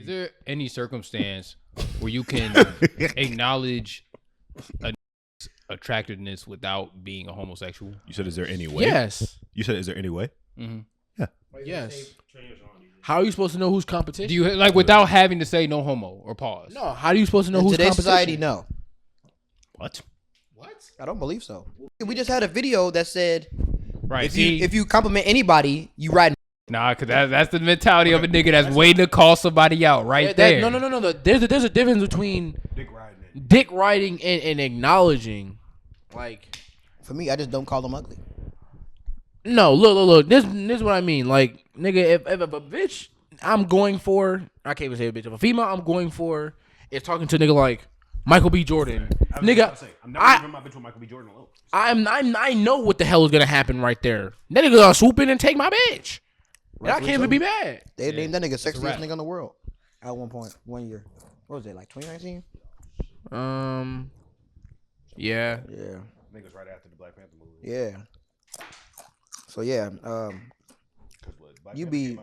Is there any circumstance where you can acknowledge attractiveness without being a homosexual? You said, is there any way? Yes. You said, is there any way? Mm-hmm. Yeah. Yes. How are you supposed to know who's competition? Do you like without having to say no homo or pause? No. How are you supposed to know In who's today's competition? society, no. What? I don't believe so. We just had a video that said, Right. if you compliment anybody, you ride. Nah, cause that's the mentality of a nigga that's waiting to call somebody out right there. No. There's a difference between dick riding and acknowledging. Like, For me, I just don't call them ugly. no, look. This is what I mean. Like, nigga, if a bitch I'm going for, I can't even say a bitch. If a female I'm going for is talking to a nigga like Michael B. Jordan, nigga, I'm never giving my bitch with Michael B. Jordan alone. I know what the hell is gonna happen right there. That nigga gonna swoop in and take my bitch. And I can't even be mad. They named that nigga sexiest nigga in the world at one year. What was it, like 2019? Yeah. Yeah. I think it was right after the Black Panther movie. Yeah. So yeah, you be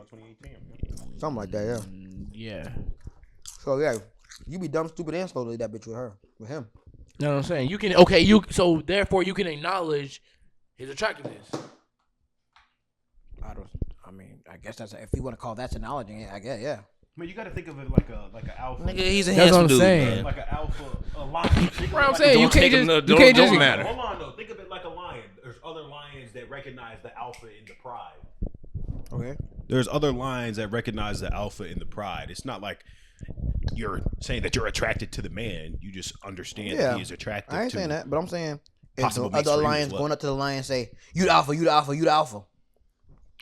something like that, yeah. Yeah. So yeah, you be dumb, stupid, and slow to leave that bitch with him. You know what I'm saying? You can so therefore you can acknowledge his attractiveness. I guess that's if you want to call that acknowledging it. I guess, yeah. I mean, you got to think of it like an alpha. Nigga, he's a That's what handsome I'm dude. saying. Man. Like an alpha, a lion. Right, I'm saying you Don't can't just matter. Hold on though. Think of it like a lion. There's other lions that recognize the alpha in the pride. Okay. There's other lions that recognize the alpha in the pride. It's not like you're saying that you're attracted to the man. You just understand that he is attracted to. I ain't saying that, but I'm saying if the possible other mixed lions breeds, going up to the lion and say, "You the alpha, you the alpha, you the alpha."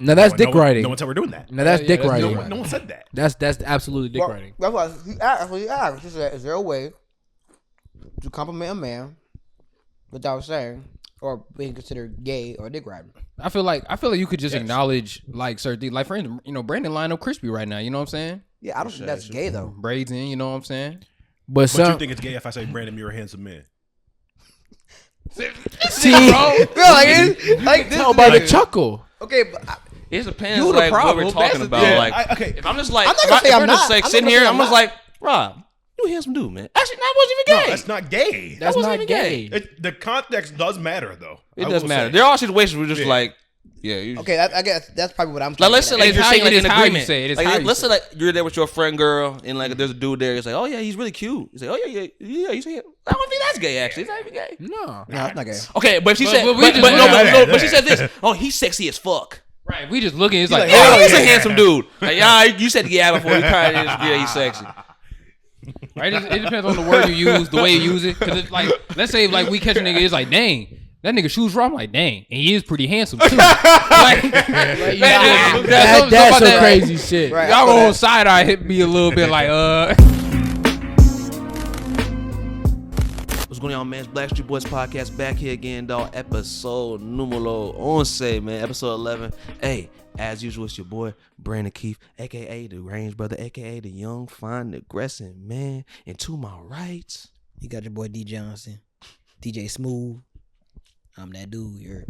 Now that's dick riding. No one's ever doing that. Now that's dick that's riding. No one said that. That's absolutely dick riding. That's why he asked. He said, "Is there a way to compliment a man without saying or being considered gay or dick riding?" I feel like you could just acknowledge like certain things. Like for instance, Brandon Lionel crispy right now. You know what I'm saying? Yeah, I don't think that's gay though. Braids in. You know what I'm saying? But But you think it's gay if I say, Brandon, you're a handsome man? see, like tell by the chuckle. Okay, but It depends You the like what problem. we're talking about. Yeah, like, okay. if I'm just like, I'm not gonna say if I'm we're just not. like I'm sitting not here, gonna say I'm I'm just like, Rob, you a handsome dude, man. Actually, that wasn't even No, gay. that's not gay. That's wasn't not even gay. gay. The context does matter, though. It I does will matter. say. There are situations where we're just like, yeah. You okay, I guess that's probably what I'm. Like, let's say saying. like you're how saying you- like it is in how you agreement. say it. It is how Like, you let's say say like you're there with your friend girl and like there's a dude there. It's like, oh yeah, he's really cute. You say, oh yeah. You say, I don't think that's gay. Actually, it's not even gay. No. No, it's not gay. Okay, but if she said, but we but just no, look at no, that. but she said this. Oh, he's sexy as fuck. Right. We just looking. It's like, Yeah, he's a handsome dude. Like, yeah, you said yeah before. You kind of yeah, he's sexy. right. It depends on the word you use, the way you use it. Because it's like, let's say like we catch a nigga, it's like, dang, that nigga shoes raw. I'm like, dang, and he is pretty handsome too. That's some crazy shit. Right. Y'all on side eye hit me a little bit like What's going on, man? It's Blackstreet Boys Podcast back here again, dog. Episode numero 11, man. Episode 11. Hey, as usual, it's your boy, Brandon Keith, a.k.a. the Range Brother, a.k.a. the young, fine, aggressive man. And to my right, You got your boy D Johnson, DJ Smooth. I'm that dude. You're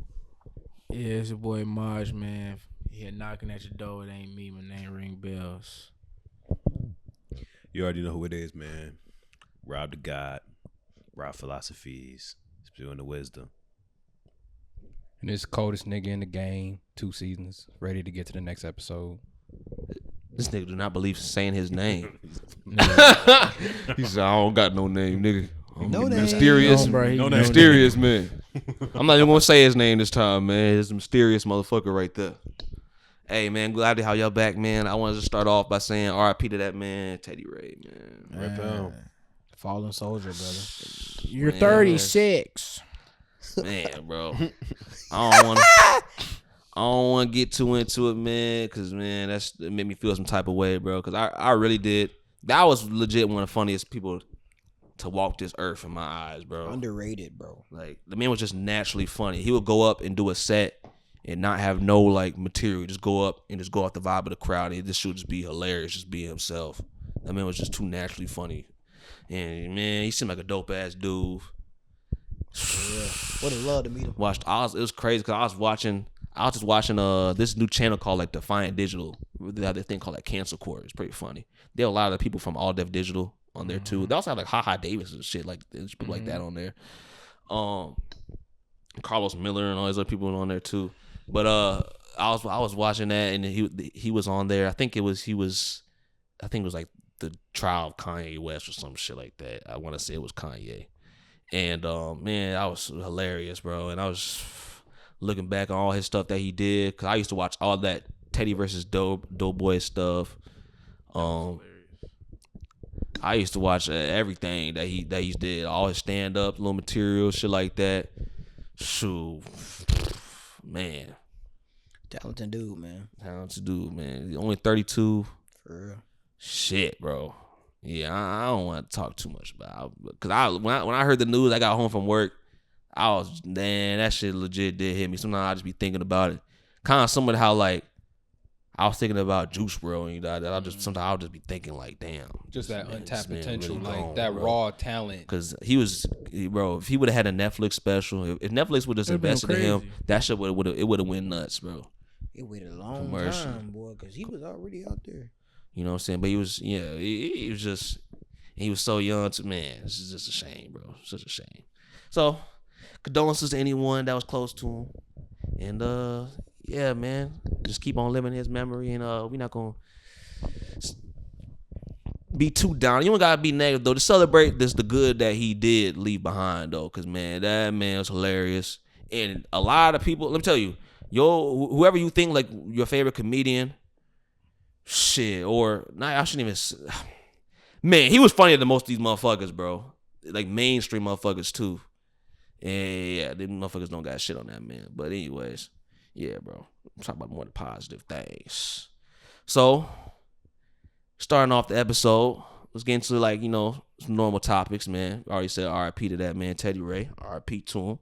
Yeah, it's your boy Maj, man. Here knocking at your door. It ain't me. My name ring bells. You already know who it is, man. Rob the God. Rob Philosophies. Spewing the wisdom. and this coldest nigga in the game, 2 seasons, ready to get to the next episode. this nigga do not believe saying his name. He said, I don't got no name, nigga. I'm No name. mysterious, No, bro, he- no mysterious man. I'm not even gonna say his name this time, man. It's a mysterious motherfucker right there. Hey, man, glad to have y'all back, man. I wanted to start off by saying R.I.P. to that man, Teddy Ray, man. Right down. fallen soldier, brother. You're Man, 36. Man, bro. I don't want to get too into it, man, because, man, it made me feel some type of way, bro, because I really did. That was legit one of the funniest people to walk this earth in my eyes, bro. Underrated, bro. Like, the man was just naturally funny. He would go up and do a set and not have no, like, material. Just go up and just go off the vibe of the crowd, and this should just be hilarious, just be himself. That man was just too naturally funny. And, man, he seemed like a dope-ass dude. Yeah. Would have loved to meet him. It was crazy because I was just watching this new channel called like Defiant Digital. They have this thing called like Cancel Court. It's pretty funny. They have a lot of the people from All Def Digital on there too. They also have like Ha Davis and shit like there's people like that on there. Carlos Miller and all these other people on there too. But I was watching that and he was on there. I think it was like the trial of Kanye West or some shit like that. I want to say it was Kanye. And man, that was hilarious, bro. And I was looking back on all his stuff that he did because I used to watch all that Teddy versus Doughboy stuff. I used to watch everything that he did, all his stand up, little material, shit like that. Shoot, man, Talented dude, man. He's only 32. For real. Shit, bro. Yeah, I don't want to talk too much about it. Because when I heard the news, I got home from work. I was, man, that shit legit did hit me. Sometimes I just be thinking about it. Kind of similar to how, like, I was thinking about Juice WRLD, and sometimes I'll just be thinking, like, damn. Just that untapped potential, really like gone, that bro. raw talent. Because bro, if he would have had a Netflix special, if Netflix would have just invested in him, that shit would have went nuts, bro. It waited a long Commercial. time, boy, because he was already out there. You know what I'm saying? But he was just, he was so young to, man, this is just a shame, bro. Such a shame. So, condolences to anyone that was close to him. And, yeah, man, just keep on living his memory. And we're not going to be too down. You don't got to be negative, though. To celebrate the good that he did leave behind, though. Because, man, that man was hilarious. And a lot of people, let me tell you, whoever you think, like, your favorite comedian, shit, or nah, I shouldn't even. Man, he was funnier than most of these motherfuckers, bro. Like mainstream motherfuckers too. And yeah, them motherfuckers don't got shit on that man. But anyways, yeah, bro. I'm talking about more the positive things. So, starting off the episode, let's get into like some normal topics, man. I already said R.I.P. to that man, Teddy Ray. R.I.P. to him.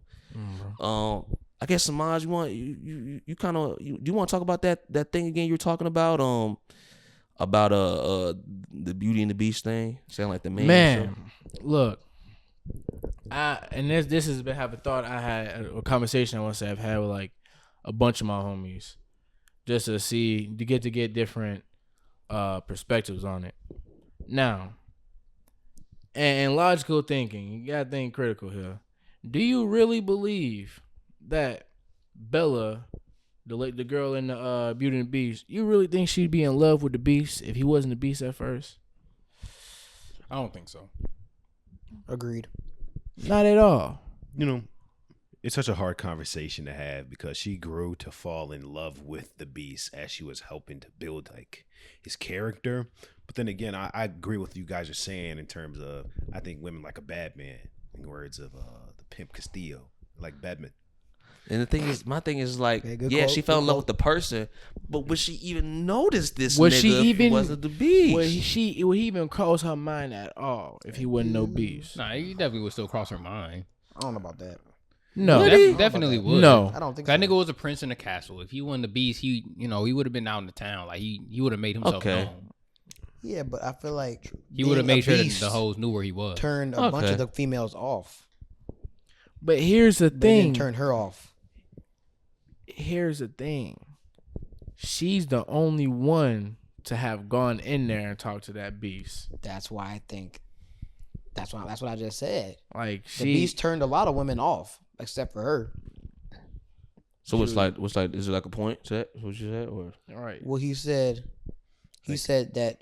I guess Samaj, you want to talk about that thing again you were talking about the Beauty and the Beast thing, sound like the main show. Look, this has been a conversation I want to say I've had with like a bunch of my homies just to get different perspectives on it. Now, and logical thinking, you gotta think critical here. Do you really believe that Bella, the girl in the Beauty and the Beast, you really think she'd be in love with the Beast if he wasn't the Beast at first? I don't think so. Agreed. Not at all. It's such a hard conversation to have because she grew to fall in love with the Beast as she was helping to build like his character. But then again, I agree with you guys are saying in terms of I think women like a bad man, in the words of the pimp Castillo, like Badman. And the thing is, my thing is like, Okay, quote, she fell in love with the person, but would she even notice this Was nigga she if even- he wasn't the Beast? Would he even cross her mind at all if he wasn't no Beast? Nah, he definitely would still cross her mind. I don't know about that. No. Definitely would. No. I don't think That so. nigga was a prince in the castle. If he wasn't the Beast, he would have been out in the town. Like he would have made himself Okay. known. Yeah, but I feel like He would have being a made sure that beast the hoes knew where he was. turned a bunch Okay. of the females off. But here's the But it thing. didn't turn her off. Here's the thing. She's the only one to have gone in there and talked to that Beast. That's why I think. That's what I just said. Like The Beast turned a lot of women off, except for her. So what's like? Is it like a point to that? What you said, or all right. Well, he said that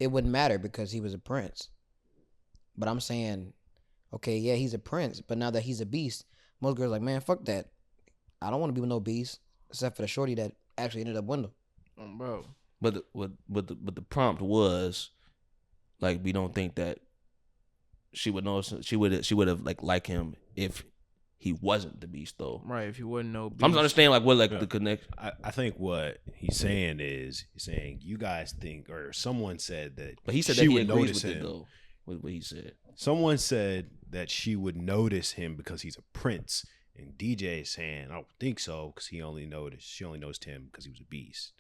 it wouldn't matter because he was a prince. But I'm saying, okay, yeah, he's a prince, but now that he's a beast, most girls are like, man, fuck that. I don't want to be with no beast, except for the shorty that actually ended up with him. Bro. but the prompt was like, we don't think that she would know. She would have like him if he wasn't the Beast though. Right, if he wasn't no Beast. I'm just understanding like what the connect. I think what he's saying is you guys think, or someone said that, But he said she that he would agrees notice with it him. though. With what he said. Someone said that she would notice him because he's a prince, and DJ is saying I don't think so because she only noticed him because he was a beast.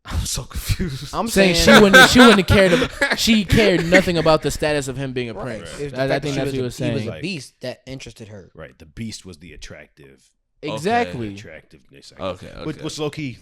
I'm so confused. I'm saying she wouldn't have cared about, she cared nothing about the status of him being a prince. It was the I fact think that that's what he was saying. He was a beast that interested her. Right, the beast was the attractive. Exactly. Attractiveness. Okay. Which low key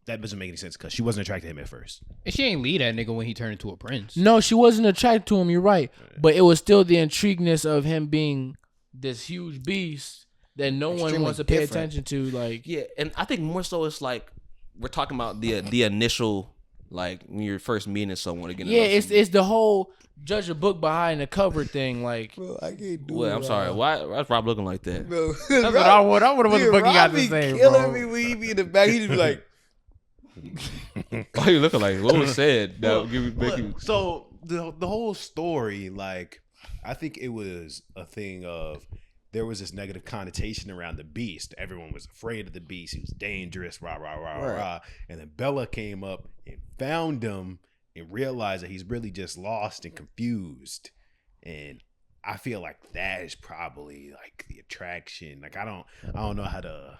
that doesn't make any sense because she wasn't attracted to him at first. And she ain't lead that nigga when he turned into a prince. No, she wasn't attracted to him. You're right, but it was still the intrigueness of him being this huge beast that no one Extremely wants to pay different. attention to. Like, Yeah, and I think more so it's like we're talking about the initial, like when you're first meeting someone again. yeah, it's the whole judge a book behind the cover thing. Like, Bro, I can't do Well, I'm sorry. Why's Rob looking like that? Bro, that's what I would. I would have what the fuck you got to say, killing bro. me when he be in the back. He just be like, Why you looking like? What was said? That would make you. So the whole story, like, I think it was a thing of there was this negative connotation around the beast. Everyone was afraid of the beast. He was dangerous, rah, rah, rah, Right. rah. And then Bella came up and found him and realized that he's really just lost and confused. And I feel like that is probably like the attraction. Like I don't know how to.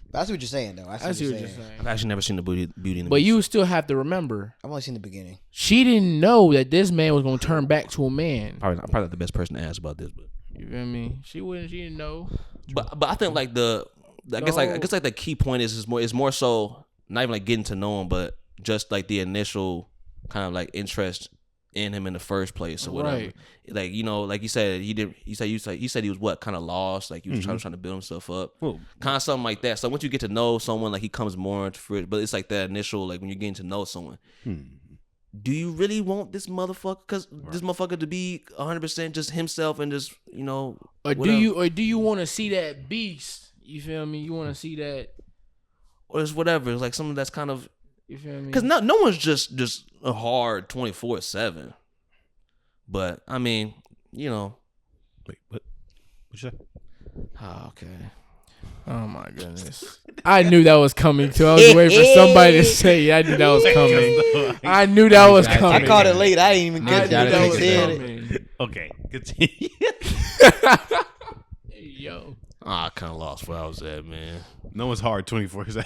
but I see what you're saying, though. I see what you're saying. I've actually never seen the Beauty and the But Beast. you still have to remember, I've only seen the beginning. she didn't know that this man was gonna turn back to a man. probably not the best person to ask about this, but You feel me? She didn't know. but I think like I guess like the key point is more so not even like getting to know him, but just like the initial kind of like interest in him in the first place or whatever. Right. Like like you said you said he was what kind of lost, like he was trying to build himself up, Well, kind of something like that. So once you get to know someone, like he comes more into fruit. But it's like that initial, like when you're getting to know someone. Do you really want this motherfucker? Because this motherfucker to be 100% just himself and just Or whatever. do you want to see that beast? You feel me? You want to see that? Or it's whatever. It's like something that's kind of You feel me? because no one's just a hard 24/7. But I mean, wait, what you say? okay. Oh my goodness! I knew that was coming too. I was waiting for somebody to say it. I knew that was coming. I knew that was I coming. I caught it late. I didn't even I get knew gotta that think was about it. coming. Okay, continue. Yo, I kind of lost where I was at, man. No one's hard 24/7.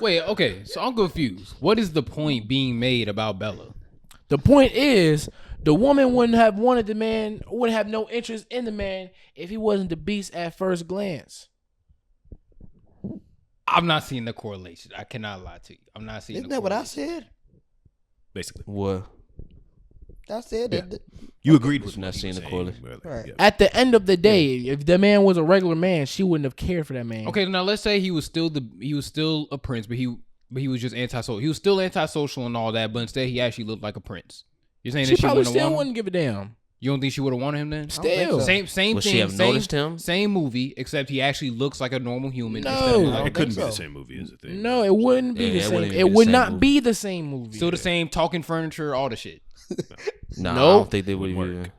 Wait, okay. So I'm confused. What is the point being made about Bella? the point is, the woman wouldn't have wanted the man, would have no interest in the man if he wasn't the beast at first glance. I'm not seeing the correlation. I cannot lie to you. I'm not seeing. Isn't the that what I correlation. said? Basically, What? I said Yeah. that. you agreed with You're not what he seeing was the saying correlation. earlier. Right. Yeah. At the end of the day, if the man was a regular man, she wouldn't have cared for that man. Okay, now let's say he was still a prince, but he was just antisocial. He was still antisocial and all that, but instead he actually looked like a prince. You're saying she that she probably wouldn't still have wanted him? wouldn't give a damn. You don't think she would have wanted him then? Still, think so. Same Would thing. she have same, noticed him? Same movie, except he actually looks like a normal human. No. instead of I like- don't It couldn't think be the so. same movie as a thing. No, it wouldn't be Yeah, the it same. wouldn't even It be the would same not movie. be the same movie. still the same talking furniture, all the shit. Nah, I Nope. don't think they would Would even. work.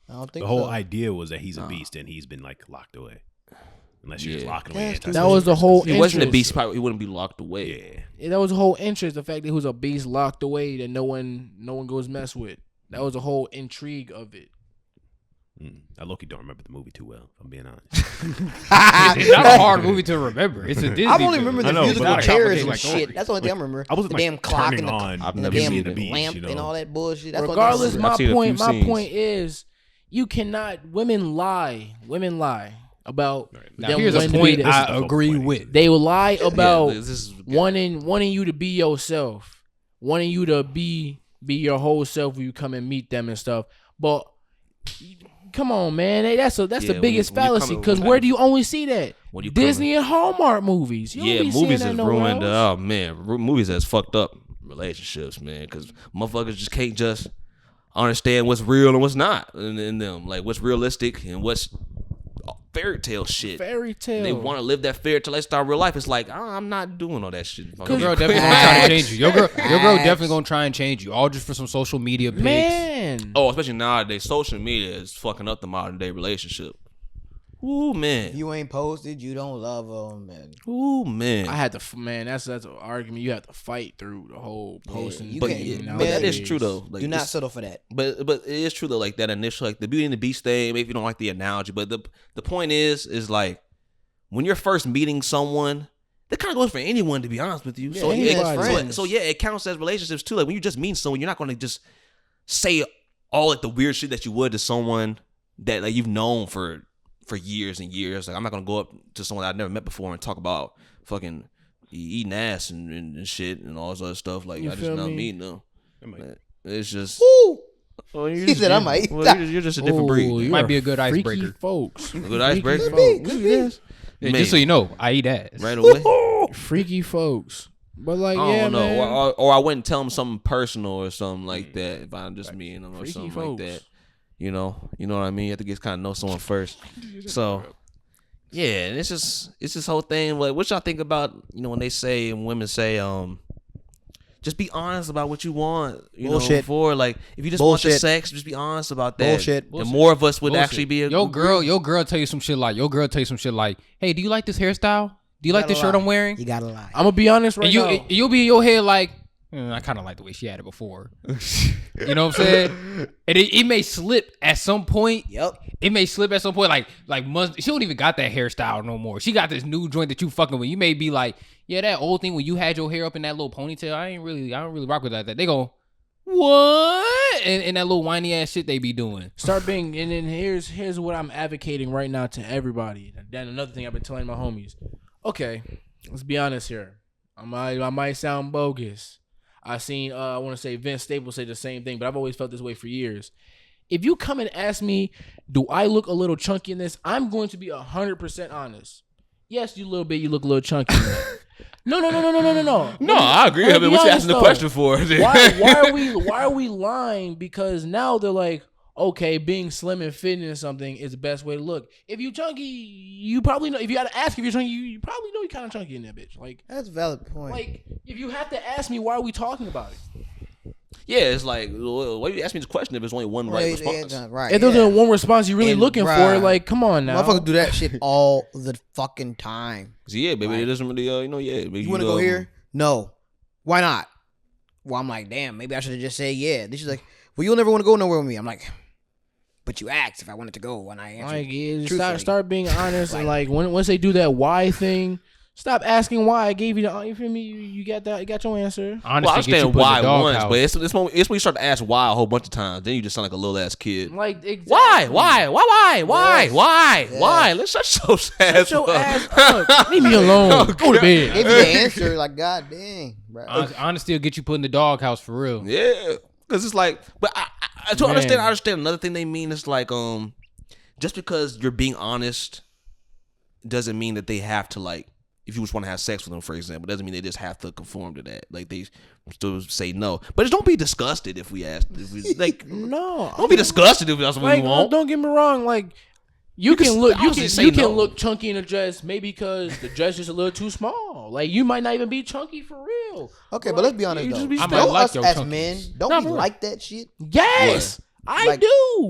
I don't think The whole so. idea was that he's a beast and he's been like locked away. Unless you're just Yeah. locking away. Yeah, antisocial That was the whole If he wasn't a interest. beast, probably he wouldn't be locked away. Yeah. That was the whole interest. The fact that he was a beast locked away that no one goes mess with. That was the whole intrigue of it. I low-key don't remember the movie too well, if I'm being honest. It's not a hard movie to remember. It's a Disney. I only film. remember I the know, but musical like- chairs and Like, shit. That's the only thing I remember. I wasn't the like damn clock turning and the, on. I've and the never damn seen the beast, lamp you know? and all that bullshit. That's Regardless, what I've seen a my few scenes. point is, you cannot. Women lie about Now them here's a wanting to be point the- This is I the whole agree point. with. They will lie about this is wanting you to be yourself, wanting you to be your whole self when you come and meet them and stuff. But come on, man, that's Yeah, the when biggest you come fallacy. in- Because where do you only see that? When you come Disney and Hallmark movies. You don't Yeah, be seeing movies that has nowhere ruined. else. Oh man, movies has fucked up relationships, man. Because motherfuckers just can't just understand what's real and what's not in them. Like what's realistic and what's fairy tale shit. Fairy tale. They want to live that fairy tale lifestyle in real life. It's like I'm not doing all that shit. Your girl definitely gonna try to change you. Your girl definitely gonna try and change you, all just for some social media pics. Man. Oh, especially nowadays, social media is fucking up the modern day relationship. Ooh man. If you ain't posted, you don't love them. And Ooh man. I had to, man. That's an argument you have to fight through the whole posting. you but, can't- yeah, man, but that is nowadays. true though. Like, do not it's- settle for that. But it is true though, like that initial, like the Beauty and the Beast thing. Maybe you don't like the analogy, but the point is like when you're first meeting someone, that kind of goes for anyone, to be honest with you. Yeah, So anybody. yeah, so yeah, it counts as relationships too. Like when you just meet someone, you're not going to just say all like the weird shit that you would to someone that like you've known for years and years. Like I'm not going to go up to someone that I've never met before and talk about fucking eating ass and shit and all this other stuff. Like, You I just feel not me? meeting them. It's just. Ooh. Well, He said, "I might eat Well, that." you're just a different breed. Ooh, man. you Might are be a good freaky icebreaker. folks. Good icebreaker. Freaky Could folks. be. Yeah, Man. just so you know, I eat ass. Right away. Freaky folks. But like, I yeah, don't know. man. Or I wouldn't tell them something personal or something like that if I'm just meeting them or Freaky something folks. like that. You know what I mean? You have to get kind of know someone first. So, yeah, and it's just this whole thing. Like, what y'all think about, when they say and women say, just be honest about what you want. Bullshit. Before, like, if you just want the Bullshit. sex, just be honest about that. Bullshit. And more of us would Bullshit. actually be your girl tell you some shit like hey, do you like this hairstyle? Do you like this shirt I'm wearing? You gotta lie. I'm gonna be honest right now. And you'll be in your head like, I kind of like the way she had it before. You know what I'm saying? And it may slip at some point. Yep. It may slip at some point. Like months. She don't even got that hairstyle no more. She got this new joint that you fucking with. You may be like, yeah, that old thing when you had your hair up in that little ponytail. I don't really rock with that. They go, what? And that little whiny ass shit they be doing. Start being, and then here's what I'm advocating right now to everybody. Then another thing I've been telling my homies. Okay, let's be honest here. I might sound bogus. I seen I want to say Vince Staples say the same thing, but I've always felt this way for years. If you come and ask me, do I look a little chunky in this? I'm going to be 100% honest. Yes, you look a little chunky in that. No. No, I agree. I mean, what you asking the question for? Why are we lying? Because now they're like, okay, being slim and fitting in something is the best way to look. If you chunky, you probably know. If you got to ask if you're chunky, you probably know you're kind of chunky in that bitch. Like, That's a valid point. like if you have to ask me, why are we talking about it? Yeah, it's like, why you ask me this question if there's only one right response? Right. If there's only one response you're really And looking for, right. like, come on now. Motherfuckers do that shit all the fucking time. Yeah, baby, Right. it doesn't really, yeah. Baby, You want to go here? No. Why not? Well, I'm like, damn, maybe I should have just said yeah. Then she's like, well, you'll never want to go nowhere with me. I'm like, but you asked if I wanted to go, and I answered. Like, yeah, truthfully. start being honest, and like once they do that why thing, stop asking why. I gave you the, you feel me? You got that? You got your answer. Well, I Honestly, understand why once, but it's when you start to ask why a whole bunch of times, then you just sound like a little ass kid. Like, exactly. Why? Let's shut your ass Shut your up. ass up. Leave me alone. Go to bed. Gave you the answer, like, god dang, bro. Honesty will get you put in the doghouse for real. Yeah, because it's like, but I Man. understand another thing they mean. It's like, just because you're being honest doesn't mean that they have to, like, if you just want to have sex with them, for example, doesn't mean they just have to conform to that. Like, they still say no. But just don't be disgusted if we ask. No, Don't be disgusted if that's what like, we want. don't get me wrong. Like, you can look, you obviously say can no. look chunky in a dress, maybe because the dress is a little too small. Like, you might not even be chunky for real. Okay, but let's be honest you though. just be I might Don't like us your as chunkies. men, don't Nah, we for real. like that shit? Yes, I Like, do.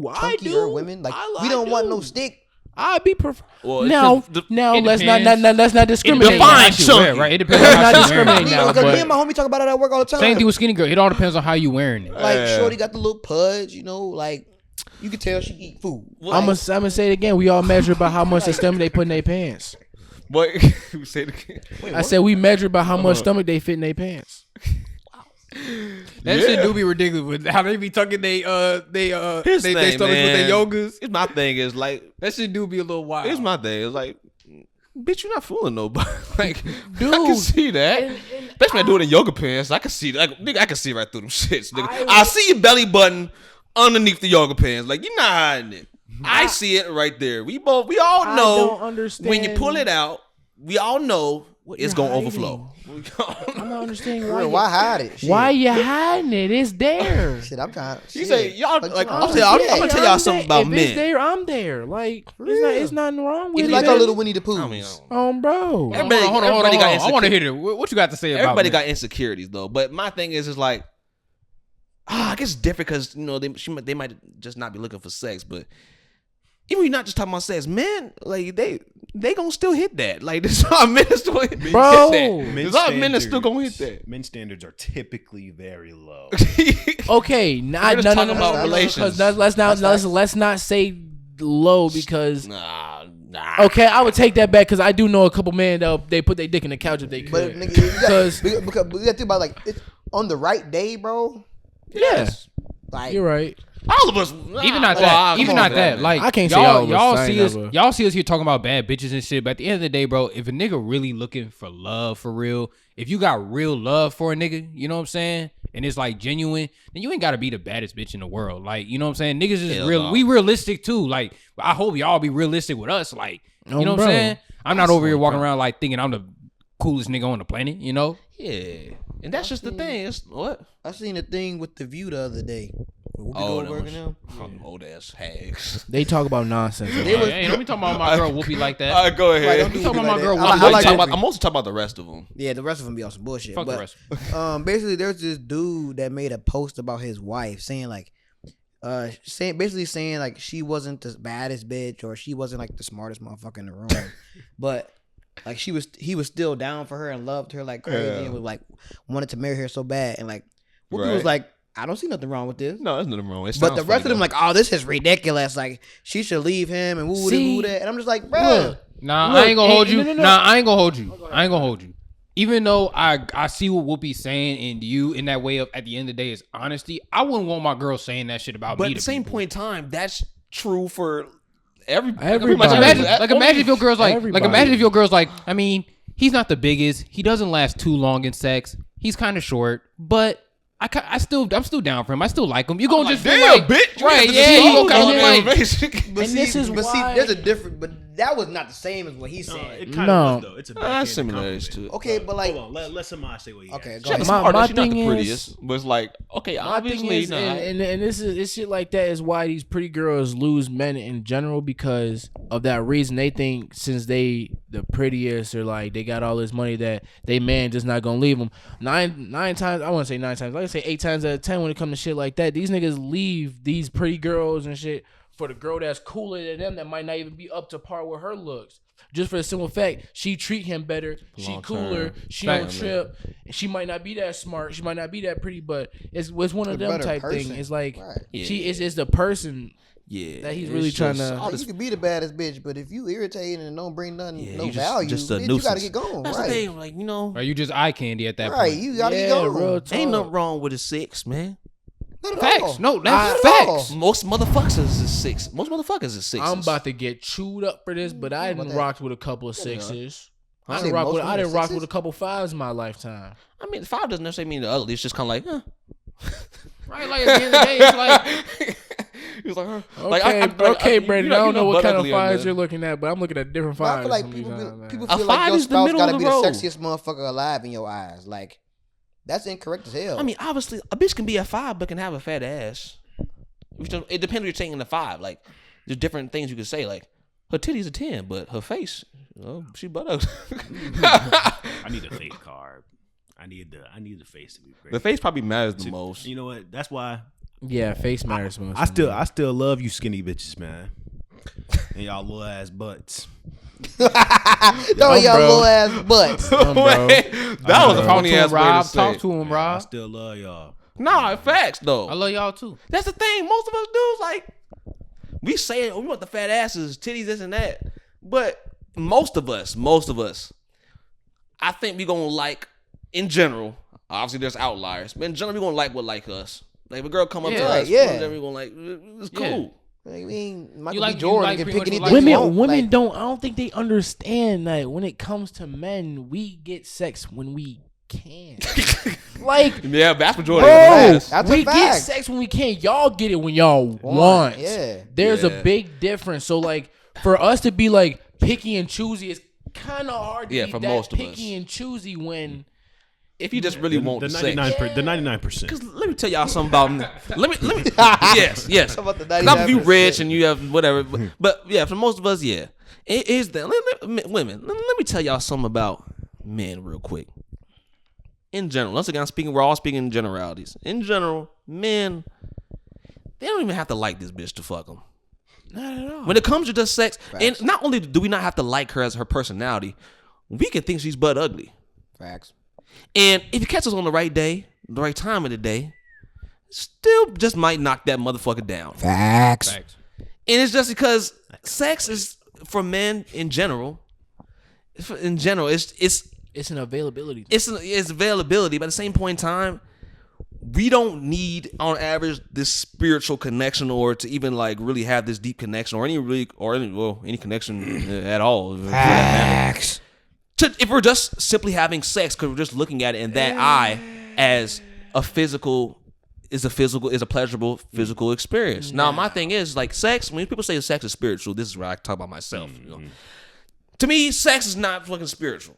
I Chunkier do. women, like I we don't want do. no stick. I'd be prefer. Well, Now it let's depends. let's not discriminate. Define on how she wear it, chunky. right? It depends Let's on not how she wearing it. discriminate now, Because me but and my homie talk about it at work all the time. Same thing with skinny girl. It all depends on how you wearing it. Like, shorty got the little pudge, like you can tell she eat food. I'm gonna say it again. We all measure by how much the stomach they put in their pants. What? Say it again. I said we measure by how much stomach they fit in their pants. That shit do be ridiculous with how they be tucking they Here's the thing, stomachs with their man. yogas. It's my thing is like, That shit do be a little wild. here's my thing. It's like, bitch, you're not fooling nobody. Like, Dude, I can see that. and Especially when I do it in yoga pants. I can see, like, nigga, I can see right through them shits, nigga. I- I see your belly button underneath the yoga pants. Like, you're not hiding it. I see it right there. We all I know don't understand when you pull it out. We all know it's you're gonna hiding. overflow. I'm not understanding Why hide it? Shit. Why you hiding it? It's there. Shit, I'm trying. You say y'all like I'm I'm gonna tell y'all something about if men. It's there, I'm there. Like, it's nothing wrong with It's it. like our little Winnie the Pooh. I mean, bro. Everybody- hold everybody got on. I want to insecure- hear it. What you got to say about everybody that? got insecurities though. But my thing is like, I guess it's different because they might just not be looking for sex, but even when you're not just talking about sex, men like they gonna still hit that. Like this is our men is still hit Bro. that. This our men is still gonna hit that. Men's standards are typically very low. Okay, We're just talking about relations. Let's not say low because Nah. okay, I would take that back because I do know a couple men that they put their dick in the couch if they But could. nigga, Because because we got to think about, like, it's on the right day, bro. yes, Like, You're right. All of us. Even not that. Even not that. Man. Like I can't say y'all, all of us. y'all I ain't see us. never- Y'all see us here talking about bad bitches and shit. But at the end of the day, bro, if a nigga really looking for love for real, if you got real love for a nigga, you know what I'm saying, and it's like genuine, then you ain't gotta be the baddest bitch in the world. Like, you know what I'm saying? Niggas is Hell real. no. We realistic too. Like, I hope y'all be realistic with us. Like, you know what bro. I'm saying? I'm not over here walking bro. around like thinking I'm the coolest nigga on the planet. You know? Yeah, and that's just the thing. It's what? I seen a thing with The View the other day. Whoopi Oh, Goldberg and them. old ass hags. They talk about nonsense. They was- Hey, don't be talking about my girl Whoopi like that. All right, go Right, ahead. don't do You talking Whoopi about like my girl that. Whoopi. I like I'm Whoopi. also talking about the rest of them. Yeah, the rest of them be on some bullshit. Fuck but, the rest. basically, there's this dude that made a post about his wife saying like, saying like she wasn't the baddest bitch or she wasn't like the smartest motherfucker in the room, but like he was still down for her and loved her like crazy and was like wanted to marry her so bad, and like Whoopi was Right. like, I don't see nothing wrong with this. No, there's nothing wrong. It But sounds the rest of funny, them like, oh, this is ridiculous. Like she should leave him and woo See? woo that. And I'm just like, bro, Look, Nah, Look, I ain't gonna hold you. no. Nah, I ain't gonna hold you. I ain't gonna hold you. Even though I see what Whoopi's saying and you in that way of at the end of the day is honesty, I wouldn't want my girl saying that shit about But me. at the to same people. point in time, that's true for everybody. Everybody. Imagine if your girl's like Everybody. imagine if your girl's like, I mean, he's not the biggest. He doesn't last too long in sex. He's kind of short, but I'm still down for him. I still like him. You gonna just feel damn, like, bitch. You right? have to Yeah, just you hold gonna on, kind of man, like. basic. But And this is why- there's a different. But that was not the same as what he said. It kind No. of was though. It's a backhanded Similarities to compliment. it. Okay, but like, Hold on, let somebody say what he okay, has. go She's ahead. the My smartest. She's not thing the is- prettiest. But it's like, okay, My thing obviously is, not. and this is shit like that is why these pretty girls lose men in general because of that reason. They think since they the prettiest or like they got all this money that they man just not gonna leave them. Nine times, I wouldn't say 9 times, like I say 8 times out of 10 when it comes to shit like that. These niggas leave these pretty girls and shit for the girl that's cooler than them that might not even be up to par with her looks. Just for the simple fact, she treat him better. She Long cooler. term. She don't Facts. trip. She might not be that smart. She might not be that pretty, but it's one of A them better type person. thing. It's like Right. she is the person yeah, that he's it's really trying just to- all Like, this you could be the baddest bitch, but if you irritating and don't bring nothing, Yeah, no you just- value, just a bitch, you gotta nuisance. get going. That's Right, the thing, like, you know, Are you just eye candy at that right, point? you gotta get Yeah, going. real talk. ain't nothing wrong with a 6, man. Not at Facts. all. No, that's Not at all. facts. Most motherfuckers is 6. Most motherfuckers is 6. I'm about to get chewed up for this, but I about didn't that? rock with a couple of 6s. Huh? I Say didn't rock most with. I women didn't are rock 6s? with a couple 5s in my lifetime. I mean, 5 doesn't necessarily mean the ugly. It's just kind of like, Right, like at the end of the day, it's like He was like, huh? Okay, Like, okay, Brandon. I don't know what kind of 5s fives you're looking at, but I'm looking at different But 5s. I feel like some of people, these feel, times, man. people A feel like 5 your is the spouse middle gotta of be the the road. sexiest motherfucker alive in your eyes. Like, that's incorrect as hell. I mean, obviously, a bitch can be a 5 but can have a fat ass. It depends what you're taking the 5. Like, there's different things you could say. Like, her titty's a 10, but her face, she buttocks. I need a fake card. I need the face to be great. The face probably matters the most. You know what? That's why Yeah, face matters most. I still love you skinny bitches, man. And y'all little ass butts. Throw y'all bro. little ass butts. bro. That was a talk funny to ass him, way Rob. to say. Talk to him, I Rob. still love y'all. Nah, facts though. I love y'all too. That's the thing. Most of us dudes, like, we say we want the fat asses, titties, this and that. But most of us, I think we gonna like, in general, obviously there's outliers, but in general, we gonna like what like us. Like, if a girl come up to Yeah. us, Yeah. then we gonna like, it's Yeah. cool. Like, we ain't Michael like- B. you Jordan like can pretty pick much anything like- you want. Women Like, don't. I don't think they understand that when it comes to men, we get sex when we can. Like, Yeah, vast majority bro, of us. That's a we get fact. sex when we can. Y'all get it when y'all want. Yeah. There's Yeah. a big difference. So like, for us to be like picky and choosy, it's kind of hard to Yeah, be for that most of picky us. and choosy when. If you just really want the the sex. 99%. Cause let me tell y'all something about let me yes. About the Not if you 99%. rich and you have whatever, but yeah, for most of us, yeah, it is that. Women, let me tell y'all something about men real quick. In general, once again, we're all speaking in generalities. In general, men, they don't even have to like this bitch to fuck them. Not at all. When it comes to just sex, Facts. and not only do we not have to like her as her personality, we can think she's butt ugly. Facts. And if you catch us on the right day, the right time of the day, still just might knock that motherfucker down. Facts. Facts. And it's just because sex is for men in general. It's It's an availability. it's availability, but at the same point in time, we don't need on average this spiritual connection or to even like really have this deep connection or any connection at all. Facts. If we're just simply having sex because we're just looking at it in that eye as a pleasurable physical experience. Now my thing is like sex. When people say sex is spiritual, this is where I talk about myself. You know? To me, sex is not fucking spiritual.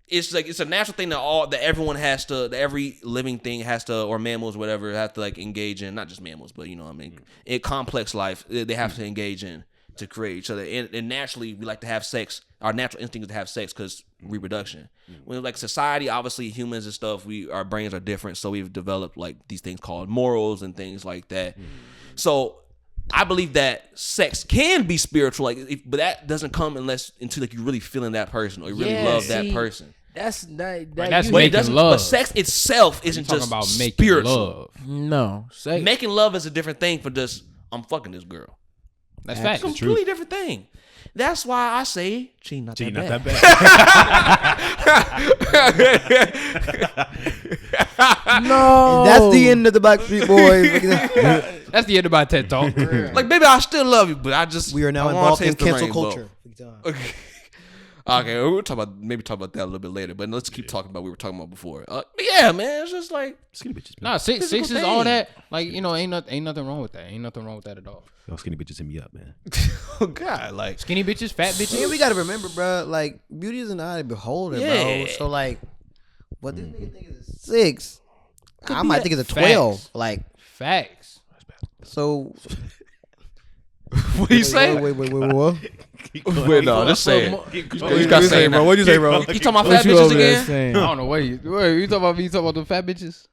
It's like it's a natural thing that everyone has to, that every living thing has to, or mammals, whatever, have to like engage in. Not just mammals, but you know what I mean. In complex life, they have to engage in to create each other. And naturally, we like to have sex. Our natural instinct is to have sex because reproduction. When like society, obviously humans and stuff, our brains are different, so we've developed like these things called morals and things like that. So I believe that sex can be spiritual, like, but that doesn't come until like you really feeling that person or you really love that person. That's But making love. But sex itself isn't just about making spiritual. love. No, sex. Making love is a different thing for just I'm fucking this girl. That's It's a facts. completely different thing. That's why I say cheating not that bad. No, That's the end of the Blackstreet Boys. That's the end of my TED talk. Like, baby, I still love you, but I just We are now I wanna involved in taste the cancel rainbow. culture. Okay, we'll talk about that a little bit later, but let's keep talking about what we were talking about before. But yeah, man, it's just like Skinny bitches. Nah, six Physical is all thing. that. Like, you know, ain't nothing wrong with that. Ain't nothing wrong with that at all. Yo, skinny bitches hit me up, man. oh god, like Skinny bitches, fat bitches. Yeah, we gotta remember, bro. Like, beauty is an eye of the beholder, bro. Yeah. So, like, what this nigga think is a 6, I be might that. think it's a 12. Facts. Like, Facts. so. what do you say? Wait. Wait, no, just say it. You You gotta say it, bro. What'd you say, bro? You talking about What fat you bitches over there again? saying? I don't know. Wait, you talking about me? You talking about the fat bitches?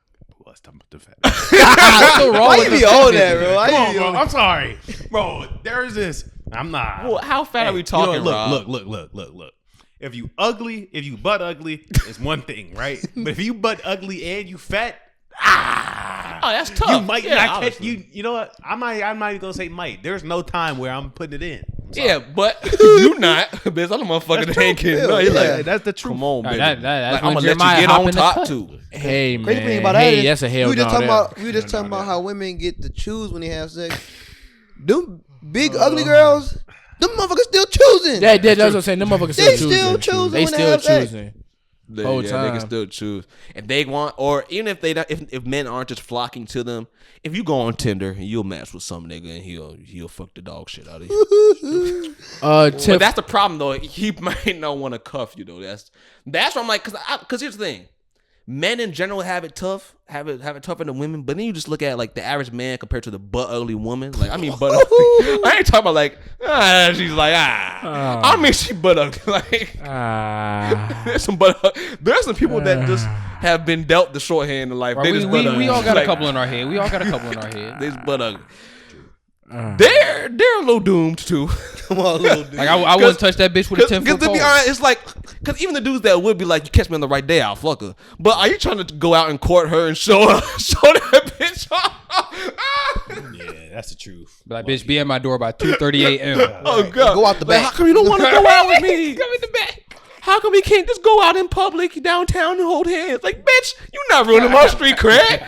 Let's talk about the fat. What's so wrong Why with you the be fat on that, bitches? bro? Why Come you on, be bro. on I'm sorry, bro. There's this. I'm not. Well, how fat are we You know talking, what, Rob? look. If you butt ugly, it's one thing, right? But if you butt ugly and you fat, Oh, that's tough. you might Yeah, not catch obviously. you know what? I'm not even gonna say might. There's no time where I'm putting it in. Yeah, but you not. Bitch, I'm a motherfucker that ain't kidding. No, you Yeah, like, That's the truth. come on, baby. That's like, when I'm gonna let Jeremiah you get hop on in the top cut. too. Hey Crazy thing man, about that hey, is that's a hell we were just no. talking there. about how women get to choose when they have sex. Them big ugly girls, them motherfuckers still choosing. That's what I'm saying. Them motherfuckers They still still choosing. choosing They when they still have sex. choosing. They, Whole they time. can still choose if they want, or even if they don't, if men aren't just flocking to them. If you go on Tinder and you'll match with some nigga and he'll fuck the dog shit out of you. But that's the problem though. He might not want to cuff you though. That's where I'm like, cause here's the thing. Men in general have it tough, have it tougher than women. But then you just look at like the average man compared to the butt ugly woman. Like I mean butt ugly. I ain't talking about like she's like I mean she butt ugly. Like there's some people that just have been dealt the shorthand in life. Right, They we, just we, butt ugly. we all got Like, a couple in our head. We all got a couple in our head. They just butt ugly. They're a little doomed too. Come on, little dude. Like I wouldn't touch that bitch with a 10-foot Because to pole. be honest, it's like, because even the dudes that would be like, you catch me on the right day, I'll fuck her. But are you trying to go out and court her and show that bitch off? Yeah, that's the truth. Like, bitch, be at my door by 2:30 a.m. Oh god, Go out the Like, back. how come you don't want to go out with me? Come in the back. How come we can't just go out in public downtown and hold hands? Like, bitch, you not ruining my street cred.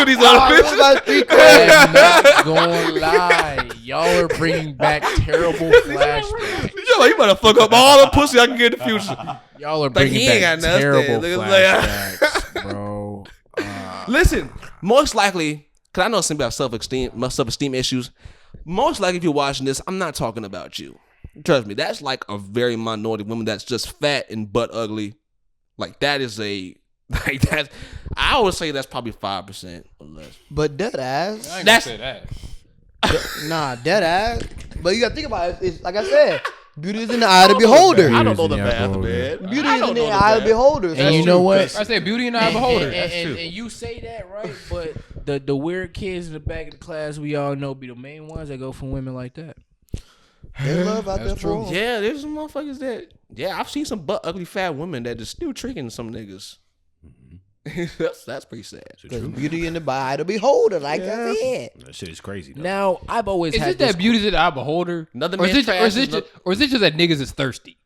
These other bitches. I'm not gonna lie. Y'all are bringing back terrible flashbacks. Yo, you better fuck up all the pussy I can get in the future. Y'all are Like, bringing he ain't back got nothing. terrible Look, it's like- flashbacks, bro. Listen, most likely, because I know some people have self-esteem issues. Most likely, if you're watching this, I'm not talking about you. Trust me, that's like a very minority woman that's just fat and butt ugly. Like that is I would say that's probably 5% or less. But dead ass. I ain't gonna That's- say that. Nah, dead ass. But you gotta think about it. It's like I said, beauty is in the eye of the beholder. I don't know the Yeah, math, bro. man. Beauty I is don't in the know the eye of math. the beholder. And you know what? I said beauty and I beholder. And you say that right, but the weird kids in the back of the class we all know be the main ones that go for women like that. There's love out there That's for true. them. Yeah, there's some motherfuckers that. Yeah, I've seen some butt ugly fat women that just still tricking some niggas. that's pretty sad. Because beauty in the eye of the beholder, like I said. That shit is crazy. Though. Now I've always Is had it this that beauty to the eye beholder? Another Or is man's it trash is just that niggas is thirsty?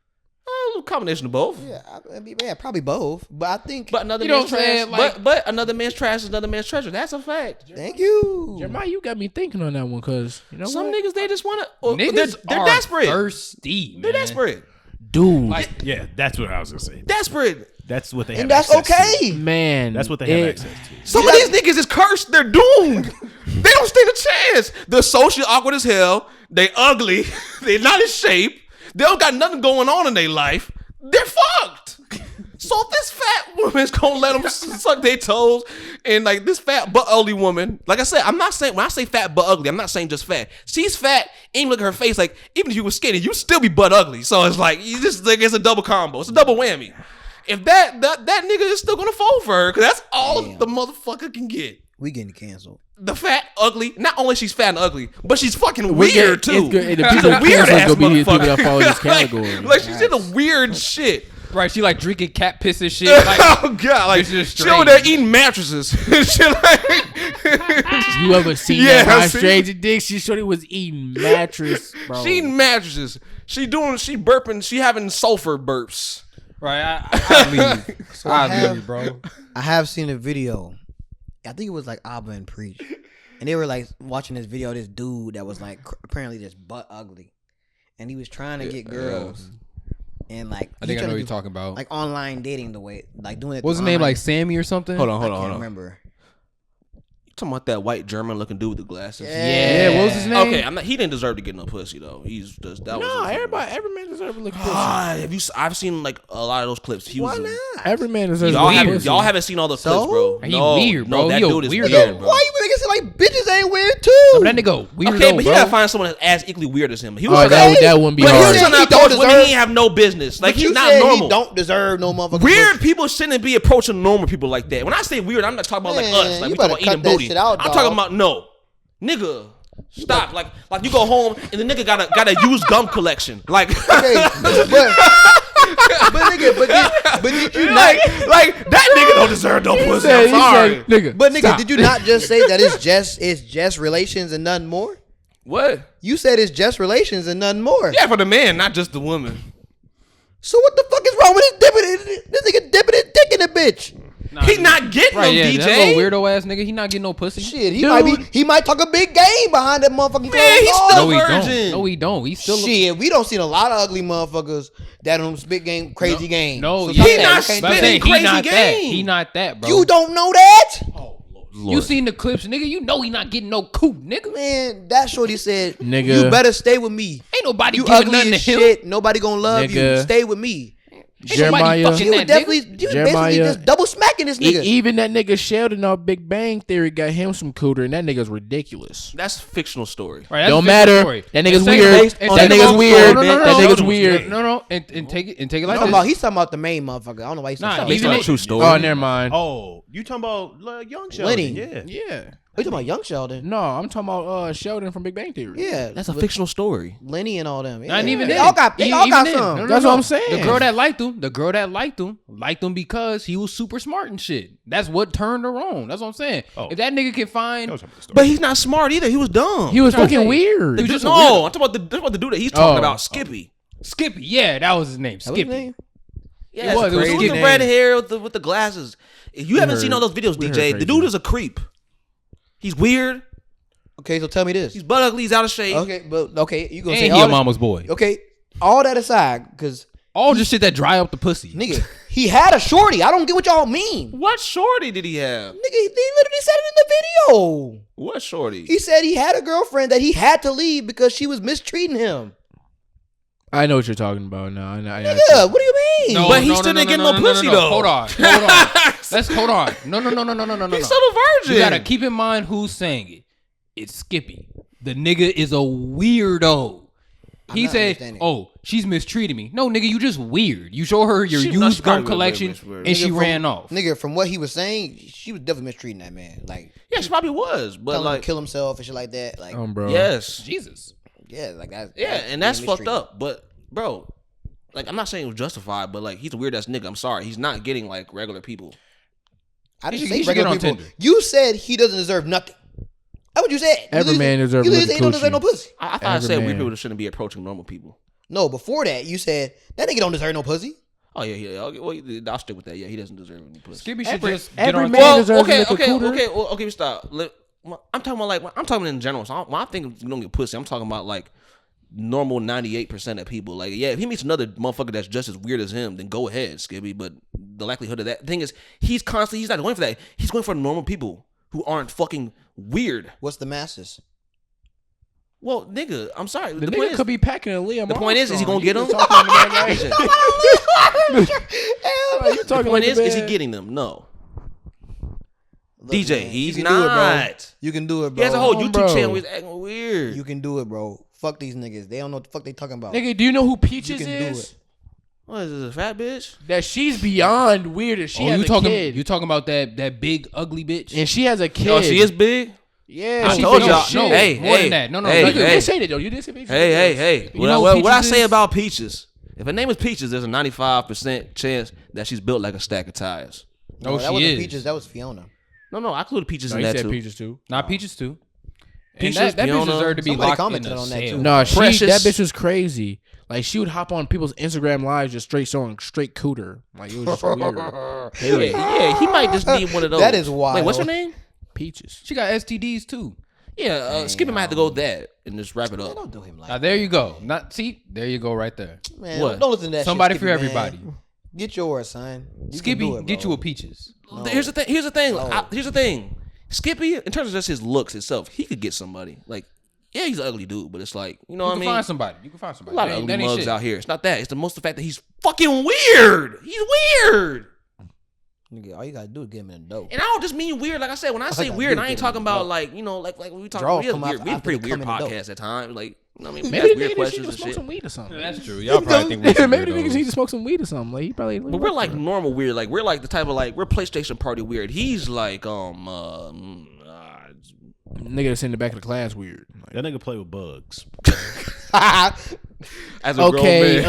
combination of both. Yeah, I mean, yeah, probably both. But I think. But another You know man's what I'm trash. saying? Like- But another man's trash is another man's treasure. That's a fact. Thank you. Jeremiah, you got me thinking on that one, cause you know Some what? niggas they just want to. Niggas They're are desperate. thirsty, man. They're desperate. Dude, Like, Yeah, that's what I was gonna say. Desperate. That's what they have. And that's access to. okay. man, That's what they have access to. Some of these niggas is cursed. They're doomed. They don't stand a chance. They're socially awkward as hell. They ugly. They're not in shape. They don't got nothing going on in their life. They're fucked. So if this fat woman's gonna let them suck their toes, and like this fat but ugly woman, like I said, I'm not saying when I say fat but ugly, I'm not saying just fat. She's fat. Even look at her face. Like even if you were skinny, you still be butt ugly. So it's like you just like it's a double combo. It's a double whammy. If that nigga is still gonna fall for her, because that's all Damn. the motherfucker can get. We getting canceled. The fat, ugly. Not only she's fat and ugly, but she's fucking We get- weird too. it's good- and the She's people a weird canceled ass gonna be the people motherfucker. that fall in this category. like she's into weird shit. right, she like drinking cat piss and shit. Like, Oh god, like It's just she over there strange. eating mattresses and shit like. You ever seen Yeah, that? My I seen- Stranger Dick? She shorty was eating mattress, bro. She eating mattresses. She burping. She having sulfur burps. right, I leave. So I leave, bro. I have seen a video. I think it was like Abba and Preach, and they were like watching this video. This dude that was like apparently just butt ugly, and he was trying to get girls, and like I think I know what you're you're talking about. like online dating the way like doing it. What's his through name? online- Like Sammy or something? Hold on, I hold on, can't hold on. remember. You talking about that white German looking dude with the glasses? Yeah, what was his name? Okay, He didn't deserve to get no pussy though. He's just that was. No, just- every man deserves to look pussy. Ah, I've seen like a lot of those clips. He Why was. not? Every man deserves to Y'all look haven't, pussy. y'all haven't seen all the So? clips, bro. He weird, bro. No, that He a dude is weirdo. weird, bro. Why you making it like bitches ain't weird too? But that nigga weirdo, Okay, but he bro. gotta find someone that's as equally weird as him. He was Oh, that wouldn't be but he was hard. trying to He don't approach women deserve- he ain't have no business. Like But he's you not said normal. He don't deserve no motherfucker. Weird people shouldn't be approaching normal people like that. When I say weird, I'm not talking about like Man, us. Like you we talking better about eating cut that booty. shit out, I'm dog. talking about no, nigga. Stop. Like you go home and the nigga got a used gum collection. Like Okay, but nigga, but did you not? like that nigga don't deserve no pussy. I'm He sorry. said, nigga. But nigga, stop. did you not just say that it's just relations and nothing more? What? You said it's just relations and nothing more. Yeah, for the man, not just the woman. So what the fuck is wrong with this nigga dipping his dick in the bitch? Nah, He not getting right, no yeah, DJ. that little weirdo ass nigga. He not getting no pussy. Shit, Dude. he might talk a big game behind that motherfucking Man, he's closed still No, door. he virgin. don't. No, he don't. He's still. Shit, we don't seen a lot of ugly motherfuckers that on spit game crazy game. No, So yeah, stop He that. not We can't But I'm do saying spitting he crazy not that. game. He not that, bro. You don't know that? You seen the clips, nigga? You know he not getting no coot, nigga. Man, that shorty said, Nigga. you better stay with me. Ain't nobody You giving ugly nothing to as him. shit. Nobody gonna love you. Nigga. Stay with me. Ain't nobody Jeremiah. fucking She was that definitely, nigga. she was Jeremiah. basically just double smacking this nigga. Even that nigga Sheldon off Big Bang Theory got him some cooter, and that nigga's ridiculous. That's a fictional story. Right, that's Don't a fictional matter. story. That nigga's And second weird. of all- and That second nigga's of all- weird. no, no, no, That no, nigga's no, weird. No, and take it like this. He's talking about the main motherfucker. I don't know why he's Nah, talking Based even on a it- true story. Oh, never mind. Oh, you talking about young Sheldon? Lenny. Yeah. Yeah. you talking about young Sheldon? No, I'm talking about Sheldon from Big Bang Theory. Yeah, That's a with fictional story. Lenny and all them. Yeah. Not even they then. all got, they Even all got then. some. No, That's what I'm saying. The girl that liked him liked him because he was super smart and shit. That's what turned her on. That's what I'm saying. Oh. If that nigga can find, That was the story. But he's not smart either. He was dumb. He was Trying to fucking say. weird. The was dude- just a no, weirdo. I'm talking about the dude that he's talking Oh. about, Skippy. Skippy, yeah, that was his name, That was his Skippy. name? Yeah, was. It was the Skippy. with the red hair with the glasses. If you haven't seen all those videos, we heard DJ, the crazy. dude is a creep. He's weird. Okay, so tell me this. He's butt ugly. He's out of shape. Okay, but okay, you gonna And say he all a that- mama's boy. Okay, all that aside, because All just shit that dry up the pussy. nigga, he had a shorty. I don't get what y'all mean. What shorty did he have? Nigga, he literally said it in the video. What shorty? He said he had a girlfriend that he had to leave because she was mistreating him. I know what you're talking about now. Nigga, what do you mean? But he still didn't get no pussy, though. Hold on. Let's hold on. No. He's still a virgin. You gotta keep in mind who's saying it. It's Skippy. The nigga is a weirdo. He not said, understanding. "Oh, she's mistreating me." No, nigga, you just weird. You show her your She- used no, she gum probably collection, was weird. and she Nigga, from- ran off. Nigga, from what he was saying, she was definitely mistreating that man. Like, Yeah, she probably was, but telling him like, to kill himself and shit like that. Like, bro. yes, Jesus. yeah, like that. yeah, and that's being fucked mistreated. up. But bro, like, I'm not saying it was justified, but like, he's a weird ass nigga. I'm sorry, he's not getting like regular people. I didn't He say should regular get on people. Tinder. You said he doesn't deserve nothing. That's what you said. Every You man deserves You a literally little said he don't deserve no coochie. pussy. I thought I Every said man. weird people shouldn't be approaching normal people. No, before that, you said that nigga don't deserve no pussy. Oh yeah. Okay, well, I'll stick with that. Yeah, he doesn't deserve any pussy. Skippy should Every- just get every on. man Well, deserves okay, a liquor cooter. okay. Stop. I'm talking about I'm talking in general. So when I think you don't get pussy, I'm talking about like normal 98% of people. Like, yeah, if he meets another motherfucker that's just as weird as him, then go ahead, Skippy. But the likelihood of that thing is, he's not going for that. He's going for normal people who aren't fucking weird. What's the masses? Well, nigga, I'm sorry. The The nigga point is, could be packing a Liam. the point is he gonna get them? You talking The point like is he man. getting them? No. Look, DJ, man, he's you can do it, bro. not. You can do it, bro. He has a whole Come on, YouTube bro. channel where he's acting weird. You can do it, bro. Fuck these niggas. They don't know what the fuck they talking about. Nigga, do you know who Peaches You can do is? it. What is this, a fat bitch? That she's beyond weird. And she Oh, has you a talking? kid. You talking about that big ugly bitch? And she has a kid. Oh, she is big? Yeah, I she told big y'all. as shit. No, Hey, more hey, than that. No, hey, You hey, did say that though. You did say Peaches. Hey. You know who What I Peaches say is? about Peaches? If her name is Peaches, there's a 95% chance that she's built like a stack of tires. No, that she wasn't is. Peaches. That was Fiona. No, I included Peaches No, in he that said too. Peaches too. Not Peaches too. Peaches, And that bitch Fiona. deserved to be Somebody locked in commented a on that, cell. too. No, that Precious. bitch was crazy. Like she would hop on people's Instagram lives just straight showing straight cooter. Like it was just weird. Yeah, he might just need one of those. That is wild. Wait, what's her name? Peaches. She got STDs too. Yeah, Skippy might have to go with that and just wrap it Man, up. don't do him like Now there you go. There you go right there. that. Man, What? don't listen to that Somebody shit, for Skippy, everybody. man. Get yours, son. You can Skippy, do it, get bro. you a Peaches. No. Here's the thing. Here's No. the thing. Skippy, in terms of just his looks itself, he could get somebody. Like, yeah, he's an ugly dude, but it's like, you know You what I can mean? find somebody. You can find A somebody. lot That of ain't- ugly that ain't mugs shit. out here. It's not that. It's the most the fact that he's fucking weird. He's weird. Nigga, all you gotta do is get him in the dope. And I don't just mean weird. Like I said, when I say gotta weird, do I ain't is talking get him in about the like, you know, like when we talk. Draws We have come weird. out We have after pretty they weird come in the dope. podcasts at times. Like, you know what I mean, we Maybe have the weird niggas need questions to and smoke shit. some weed or something. That's true. Y'all probably think we're Maybe the niggas weirdos. need to smoke some weed or something. Like he probably. But we're like normal weird. Like we're like the type of like we're PlayStation party weird. He's like nigga that's in the back of the class weird. Like, That nigga play with bugs. as a grown okay, man.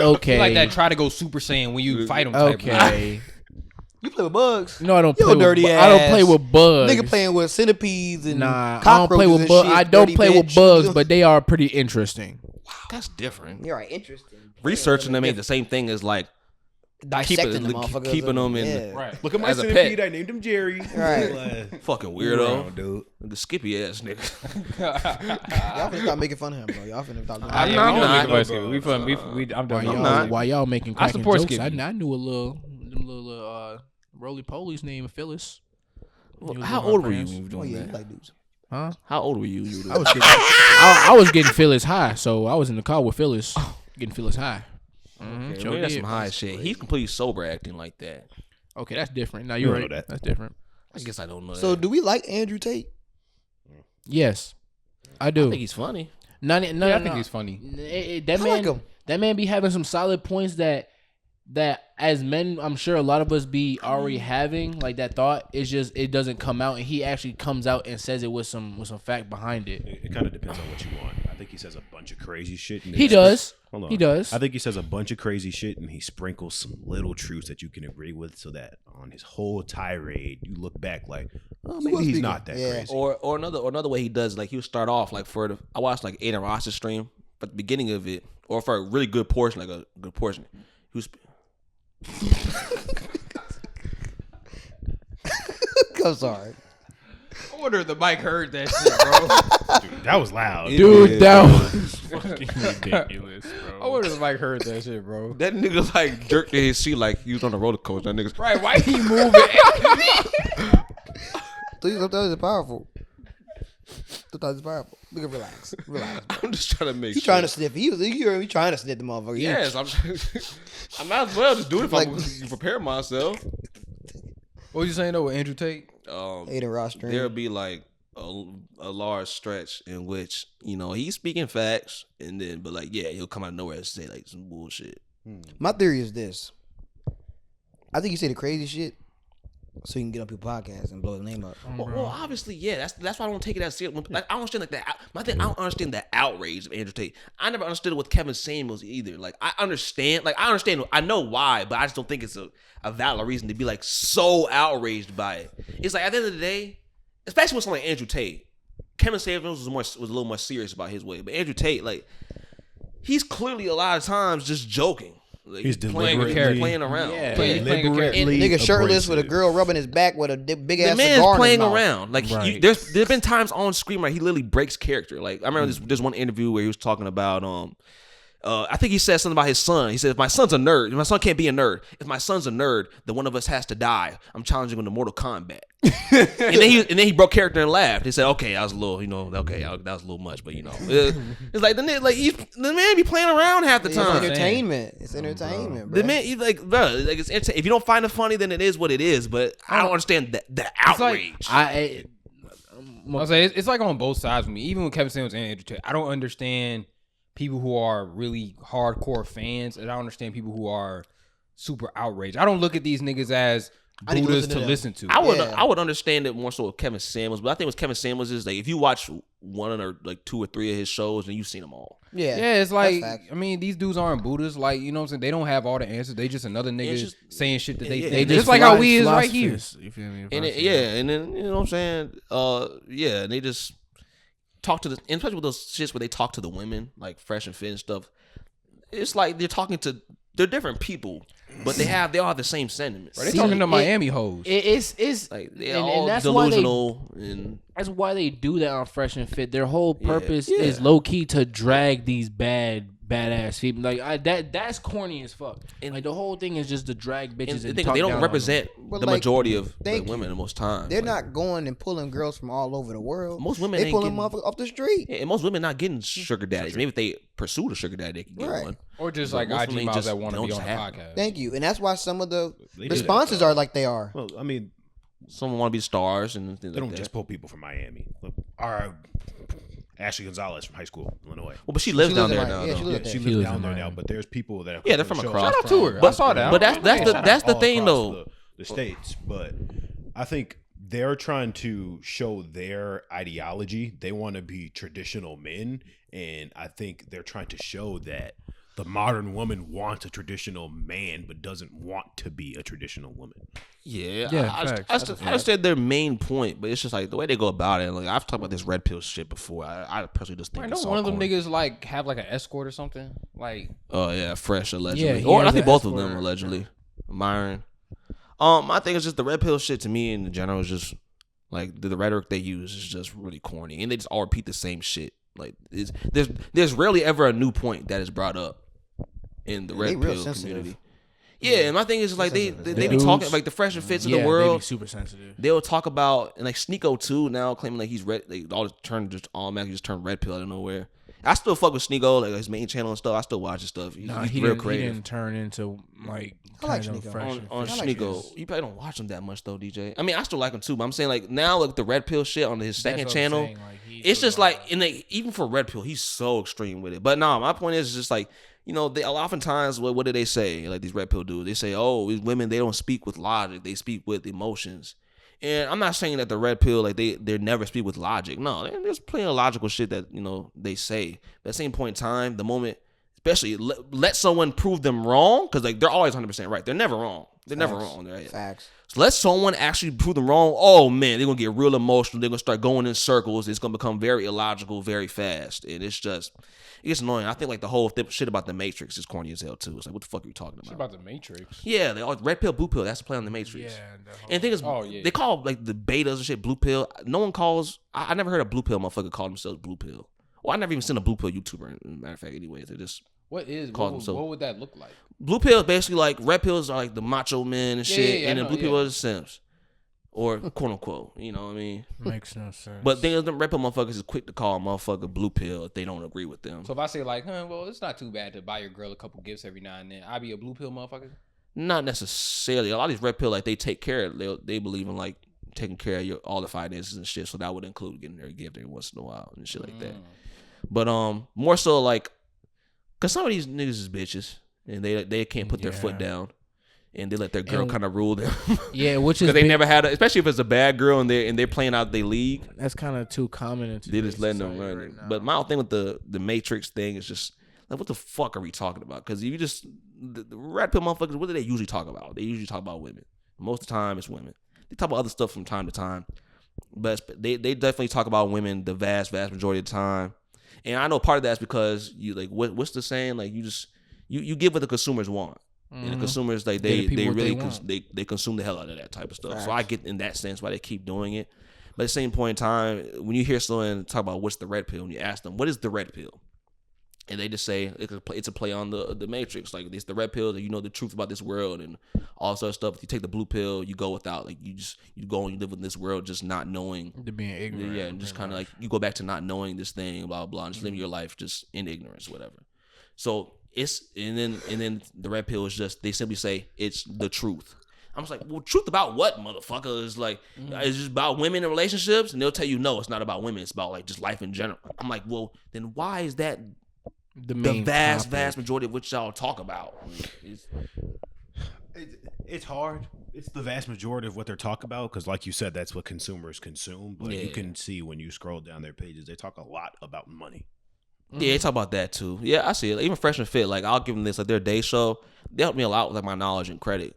okay. He like that. Try to go Super Saiyan when you fight him. Type of guy. Okay. You play with bugs? No, I don't You play a dirty with ass. I don't play with bugs. Nigga playing with centipedes and Nah, I don't cockroaches play with and bugs. shit, I don't dirty play with bitch. bugs, but they are pretty interesting. That's different. You're right. Interesting. Researching them ain't the same thing as like Dissecting them keeping motherfuckers. them in. Yeah. Right. Look at my As a centipede. pet. I named him Jerry. Right. Fucking Weirdo, weirdo. dude. The Skippy ass nigga. Y'all finna stop making fun of him, bro. Y'all finna stop. Ah, I'm yeah, we not. gonna make fun of Skippy. We fun. I'm Why done. y'all, why y'all making I cracking support jokes? Skippy. I knew a little roly poly's name Phyllis. He was How one of old my were you friends. when you Oh were doing yeah, you that? like dudes. Huh? How old were you? I was getting I was getting Phyllis high, so I was in the car with Phyllis getting Phyllis high. Okay, Sure maybe that's did. some high shit. He's completely sober acting like that. Okay, that's different. Now You you're don't right. know that. That's different. I guess I don't know. So that. do we like Andrew Tate? Yes, I I do. think he's funny. No, I think he's funny. That I man, like him. that man be having some solid points that as men, I'm sure a lot of us be already having like that thought. It's just it doesn't come out, and he actually comes out and says it with some fact behind it. It kind of depends on what you want. I think he says a bunch of crazy shit. And He then- does. Hold on. He does. I think he says a bunch of crazy shit and he sprinkles some little truths that you can agree with, so that on his whole tirade, you look back like, oh, maybe was he's speaking. not that Yeah. crazy. Or another way he does, like he'll start off like I watched like Aiden Ross's stream, but the beginning of it, or for a really good portion, like a good portion, he was I'm sorry. I wonder if the mic heard that shit, bro. Dude, that was loud. Dude, that was fucking ridiculous, I bro. wonder if the mic heard that shit, bro. that nigga like jerked in his seat like he was on a roller coaster. That nigga's Right? Why he moving? Sometimes it's powerful. Sometimes it's powerful. Look at relax. Relax. Bro. I'm just trying to make He's sure. trying to sniff. He trying to sniff the motherfucker. He- Yes, I might as well just do it if Like- I'm prepare myself. What was you saying though with Andrew Tate? Aiden Ross stream. There'll be like a large stretch in which he's speaking facts, and then but like he'll come out of nowhere and say like some bullshit. My theory is this. I think you say the crazy shit so you can get on people's podcasts and blow his name up. Well, obviously, yeah. That's why I don't take it as serious. Like I don't understand like that. My thing, I don't understand the outrage of Andrew Tate. I never understood it with Kevin Samuels either. Like I understand. I know why, but I just don't think it's a valid reason to be like so outraged by it. It's like at the end of the day, especially with someone like Andrew Tate, Kevin Samuels was a little more serious about his way, but Andrew Tate, like he's clearly a lot of times just joking. Like, He's deliberately playing around. Yeah. Playing a character. deliberately Nigga shirtless with a abrasive. girl rubbing his back with a big The ass man cigar is playing in his mouth. around. Like Right. there's been times on screen where he literally breaks character. Like I remember there's one interview where he was talking about I think he said something about his son. He said, if my son's a nerd, if my son can't be a nerd. If my son's a nerd, then one of us has to die. I'm challenging him to Mortal Kombat. and then he broke character and laughed. He said, okay, I was a little, that was a little much, but it's like the man be playing around half the It's time. entertainment. It's entertainment, bro. The man, he's like, bro, like if you don't find it funny, then it is what it is. But I don't understand the outrage. I'll say it's like on both sides with me. Even with Kevin Samuels and Andrew Tate, I don't understand people who are really hardcore fans, and I don't understand people who are super outraged. I don't look at these niggas as I need to Buddhas listen to to them. listen to. I would understand it more so with Kevin Samuels, but I think with Kevin Samuels is like if you watch one or like 2 or 3 of his shows, and you've seen them all. Yeah, Yeah, it's like, facts. I mean, these dudes aren't Buddhas. Like, you know what I'm saying? They don't have all the answers. They just another nigga just- saying shit that they yeah, think. they Just like how we is right here. You feel me? And and then you know what I'm saying? And they just talk to the, and especially with those shits where they talk to the women, like Fresh and Fit and stuff. It's like they're different people, but they all have the same sentiments. Bro, they talking to Miami hoes. It's Like they're and all that's delusional and That's why they do that on Fresh and Fit. Their whole purpose Yeah. is low key to drag these badass females. Like that's corny as fuck. And like the whole thing is just to drag bitches. and the And thing is, talk they down don't on represent But the like, majority of thank the women you. most times. They're Like, not going and pulling girls from all over the world. Most women they ain't pulling getting- motherfuckers off the street. yeah, and most women not getting sugar daddies. Maybe if they pursue a sugar daddy, they can get Right. one. Or just But like most IG women models just that want to don't be on just the have podcast. Thank you, and that's why some of the They do that, responses though. are like they are. Well, I mean, Someone want to be stars and things they like don't that. just pull people from Miami. Look, our Ashley Gonzalez from high school, Illinois. Well, but she lives She down lives there in now. Miami. Yeah, though. she Yeah, lives she there. lives lives down in there now, Miami. but there's people that Yeah, they're from shows across. Shout out to her. I from- saw that. But that's Shout out the all thing across though. the states. But I think they're trying to show their ideology. They want to be traditional men, and I think they're trying to show that the modern woman wants a traditional man, but doesn't want to be a traditional woman. Yeah, facts. I understand their main point, but it's just like the way they go about it. Like I've talked about this red pill shit before. I personally just think Right, it's don't all one of them corny. niggas like have like an escort or something? Like, Oh yeah, Fresh allegedly, Yeah, he or I has think an both of escort. them allegedly. Myron. I think it's just the red pill shit to me in general is just like the rhetoric they use is just really corny, and they just all repeat the same shit. Like there's rarely ever a new point that is brought up in the They red real pill sensitive. community. Yeah, and my thing is like they be Dudes. talking like the Fresh and Fits of Yeah, the they world. be super sensitive. They'll talk about, and like Sneeko too now claiming like he's red. They all just automatically just turn red pill out of nowhere. I still fuck with Sneeko, like his main channel and stuff. I still watch his stuff. He's Nah, he real didn't, creative. He didn't turn into like I like kind of Sneeko. Fresh on and on Fit. I like Sneeko. his. You probably don't watch him that much though, DJ. I mean, I still like him too, but I'm saying like now like the red pill shit on his second That's what I'm channel. saying, like, he's It's so just like, wild. and they, even for red pill, he's so extreme with it. But no, my point is just like, you know, they oftentimes what do they say? Like these red pill dudes, they say, oh, these women, they don't speak with logic, they speak with emotions. And I'm not saying that the red pill, like they never speak with logic. No, there's plenty of logical shit that, you know, they say. But at the same point in time, the moment, especially let someone prove them wrong, because like they're always 100% right. They're never wrong. They're never wrong. Right? Facts. So let someone actually prove them wrong. Oh man, they're gonna get real emotional. They're gonna start going in circles. It's gonna become very illogical very fast, and it gets annoying. I think like the whole shit about the Matrix is corny as hell too. It's like, what the fuck are you talking it's about? about the Matrix. Yeah, they all red pill, blue pill. That's the play on the Matrix. Yeah, the whole- And the thing is, Oh, yeah. they call like the betas and shit blue pill. No one calls. I never heard a blue pill motherfucker call themselves blue pill. Well, I never even seen a blue pill YouTuber. Matter of fact, anyways, they just What is Call what, themselves- what would that look like? blue pill is basically like red pills are like the macho men and Yeah, shit, yeah, I and then know, blue yeah. pill are the simps, or quote unquote. You know what I mean? makes no sense. But thing is, them red pill motherfuckers is quick to call a motherfucker blue pill if they don't agree with them. So if I say like, well, it's not too bad to buy your girl a couple gifts every now and then, I be a blue pill motherfucker. Not necessarily. A lot of these red pill, like they take care of. They believe in like taking care of all the finances and shit. So that would include getting their gift every once in a while and shit like that. But more so like, cause some of these niggas is bitches and they can't put their foot Yeah. down. And they let their girl And- kind of rule them yeah, which is because they big- never had, especially if it's a bad girl and they're playing out their league. That's kind of too common. In They just today's letting them society run right it. now. But my whole thing with the Matrix thing is just like, what the fuck are we talking about? Because you just the red pill motherfuckers, what do they usually talk about? They usually talk about women. Most of the time, it's women. They talk about other stuff from time to time, but they definitely talk about women the vast majority of the time. And I know part of that's because you like what's the saying? Like you you give what the consumers want. And the consumers like they people what they really want. they consume the hell out of that type of stuff. So I get in that sense why they keep doing it. But at the same point in time, when you hear someone talk about what's the red pill, and you ask them what is the red pill, and they just say it's a play on the Matrix. Like it's the red pill that you know the truth about this world and all sort of stuff. If you take the blue pill, you go without. Like you go and you live in this world just not knowing. To being ignorant. Yeah, and just kind of like you go back to not knowing this thing, blah blah, and just living your life just in ignorance, whatever. So it's and then the red pill is just they simply say it's the truth. I'm just like, well, truth about what, motherfucker? Is like, it's just about women and relationships, and they'll tell you no, it's not about women. It's about like just life in general. I'm like, well, then why is that the vast majority of which y'all talk about? It's hard. It's the vast majority of what they're talking about because, like you said, that's what consumers consume. But you can see when you scroll down their pages, they talk a lot about money. Yeah, they talk about that too. Yeah, I see it. Like, even Fresh and Fit, like I'll give them this, like their day show. They help me a lot with like my knowledge and credit.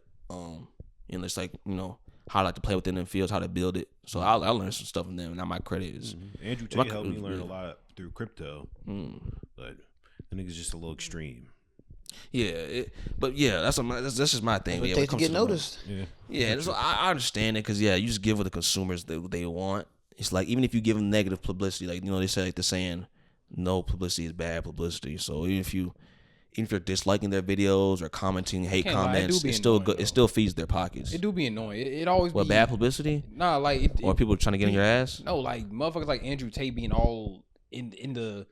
And it's like, you know, how I like to play within them fields, how to build it. So I learned some stuff from them. And now my credit is Andrew Tate helped me learn a lot through crypto. But I think it's just a little extreme. Yeah, but yeah, that's just my thing. It takes to get noticed. Yeah, so I understand it because you just give what the consumers they want. It's like even if you give them negative publicity, like they say like the saying, no publicity is bad publicity. So even if you're disliking their videos or commenting hate comments, it still good. It still feeds their pockets. It do be annoying. It always be bad publicity. Nah, like or people trying to get in your ass. No, like motherfuckers like Andrew Tate being all in the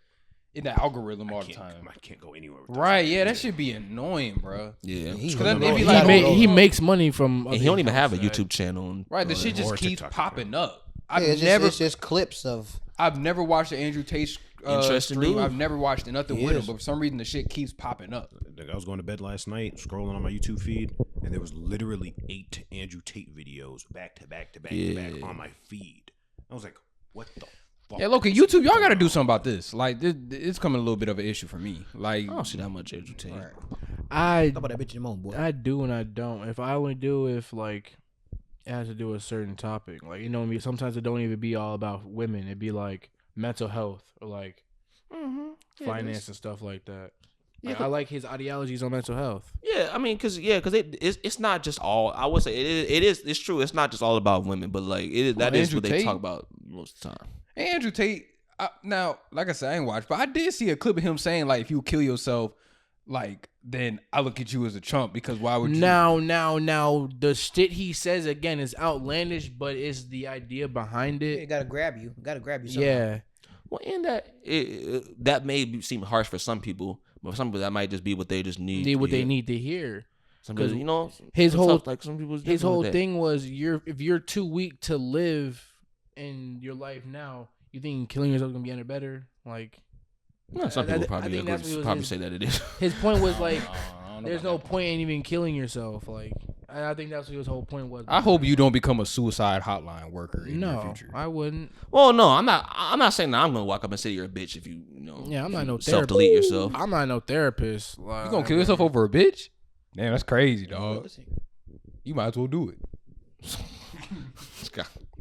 algorithm all the time. I can't go anywhere with right, yeah, that should be annoying, bro. Yeah. He makes money from and he don't even have a YouTube channel. Right, the shit just keeps popping up. It's just clips of. I've never watched an Andrew Tate interesting stream. dude. I've never watched nothing with him, but for some reason the shit keeps popping up. I was going to bed last night, scrolling on my YouTube feed, and there was literally 8 Andrew Tate videos back to back on my feed. I was like, what the fuck? Yeah, look, YouTube, y'all got to do something about this. Like, it's coming a little bit of an issue for me. Like, I don't see that much Andrew Tate. I Talk about that bitch in the moment, boy. I do and I don't. If I only do if like it has to do with a certain topic. Like, you know what I mean? Sometimes it don't even be all about women. It'd be like mental health or like finance and stuff like that. Like, I like his ideologies on mental health. Yeah, I mean, it's not just all. I would say it's true. It's not just all about women, but like that is what they talk about most of the time. Andrew Tate. Now, like I said, I ain't watched, but I did see a clip of him saying like, if you kill yourself, like then I look at you as a chump because why would you? Now, the shit he says again is outlandish, but it's the idea behind it. It gotta grab you. Somehow. Yeah. Well, and that may seem harsh for some people, but for some people that might just be what they just need. They need to hear. Because his whole his whole thing was if you're too weak to live in your life now, you think killing yourself is gonna be any better? Like, no, some people probably say that it is. His point was like, there's no point in even killing yourself. Like, I think that's what his whole point was. I hope you don't become a suicide hotline worker in your future. I wouldn't. Well, no, I'm not saying that I'm gonna walk up and say you're a bitch if you Yeah, I'm not no self delete yourself. I'm not no therapist. Like, You gonna kill yourself over a bitch? Damn, that's crazy, dog. You might as well do it.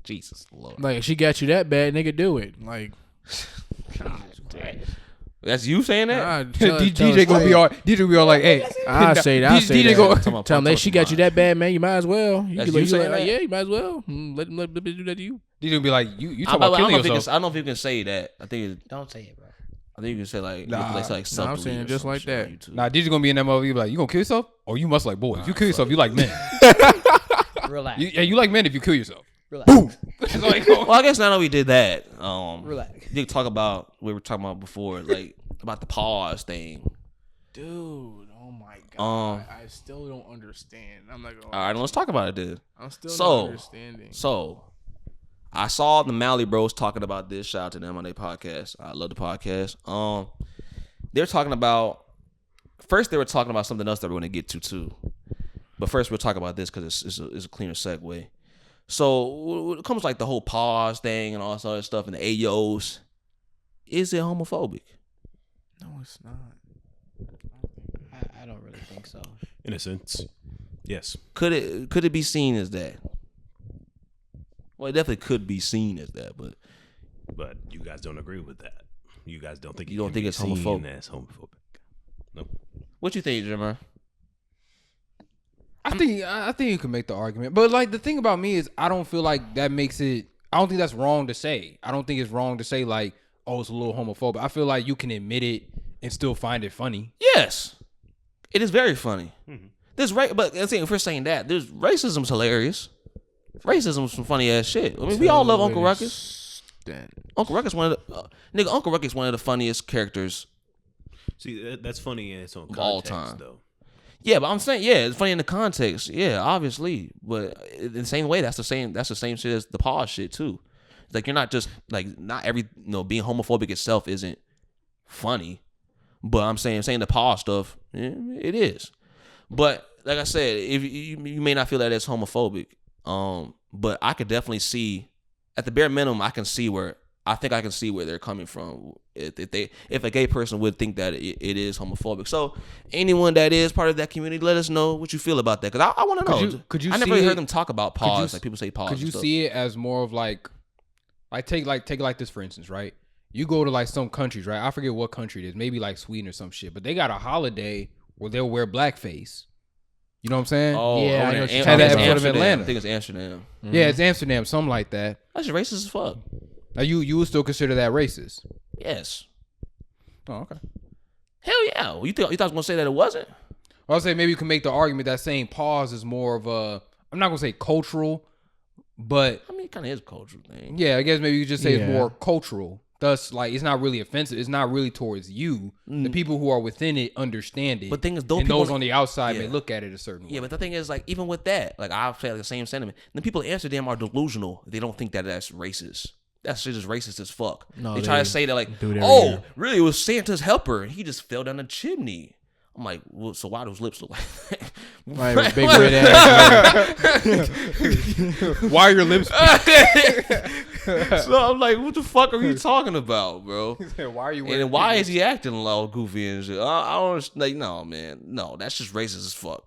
Jesus Lord. Like, if she got you that bad, nigga, do it. Like, God damn. That's you saying that? DJ gonna be all. DJ will be all like, "Hey, I say that. DJ go tell him that she got you that bad, man. You might as well. That's you saying that? Yeah, you might as well. Let the bitch do that to you. DJ will be like, "You talking about killing yourself?" I don't know if you can say that. I think Don't say it, bro. I think you can say like I'm saying it just like that. Nah, DJ gonna be in that movie. Be like, "You gonna kill yourself? Or you must like boys? If you kill yourself, you like men. Relax. You like men if you kill yourself. Relax. Boom. Well, I guess now that we did that, Relax. you talk about what we were talking about before, like about the pause thing. Dude, oh my god, I still don't understand. I'm not gonna. All right, let's talk about it, dude. I'm still not understanding. So, I saw the Mally Bros talking about this. Shout out to them on their podcast. I love the podcast. They're talking about. First, they were talking about something else that we're going to get to too. But first, we'll talk about this because it's a cleaner segue. So, when it comes like the whole pause thing and all this other stuff and the AYOs, is it homophobic? No, it's not. I don't really think so. In a sense, yes. Could it be seen as that? Well, it definitely could be seen as that, but you guys don't agree with that. You guys don't think think it's homophobic? As homophobic. Nope. What you think, Jimmer? I think you can make the argument, but like the thing about me is I don't feel like that makes it. I don't think that's wrong to say. I don't think it's wrong to say like, oh, it's a little homophobic. I feel like you can admit it and still find it funny. Yes, it is very funny. There's but I'm saying if we're saying that, there's racism's hilarious. Racism's some funny ass shit. I mean, we all love Uncle Ruckus. Uncle Ruckus Uncle Ruckus one of the funniest characters. See, that's funny in its own context, all time. though. Yeah, but I'm saying, yeah, it's funny in the context. Yeah, obviously, but in the same way, that's the same shit as the pause shit too. Like you're not just like not every being homophobic itself isn't funny, but I'm saying the pause stuff, it is. But like I said, if you may not feel that it's homophobic, but I could definitely see, at the bare minimum, I can see where they're coming from. If a gay person would think that it is homophobic. So anyone that is part of that community, let us know what you feel about that, because I want to know. Could you I never see really it- heard them talk about pause, like people say pause. Could you and stuff. see it as more of like take like this for instance, right? You go to like some countries, right? I forget what country it is, maybe like Sweden or some shit, but they got a holiday where they'll wear blackface. You know what I'm saying? Oh, Yeah, I over know there. what you're Had that talking episode of about. Atlanta. I think it's Amsterdam. Yeah, it's Amsterdam, something like that. That's just racist as fuck. Now you would still consider that racist? Yes. Oh, okay. Hell yeah. Well, you thought I was gonna say that it wasn't? I'll say maybe you can make the argument that saying pause is more of a, I'm not gonna say cultural, but I mean, it kind of is a cultural thing. yeah, I guess maybe you could just say it's Yeah. more cultural. Thus, like, it's not really offensive. It's not really towards you. The people who are within it understand it. But thing is, those and people- those on the outside may Yeah. look at it a certain way. Yeah, but the thing is, like, even with that, like, I'll say like, the same sentiment. The people in Amsterdam are delusional. They don't think that that's racist. That shit is racist as fuck. No, they try they to say that, like, do it every oh, year. really, it was Santa's helper, and he just fell down the chimney. I'm like, well, so why those lips look like that? Like a big red ass. Why are your lips? So I'm like, what the fuck are you talking about, bro? Why are you? And then why is he acting all goofy and shit? I don't like. No, man, no, that's just racist as fuck.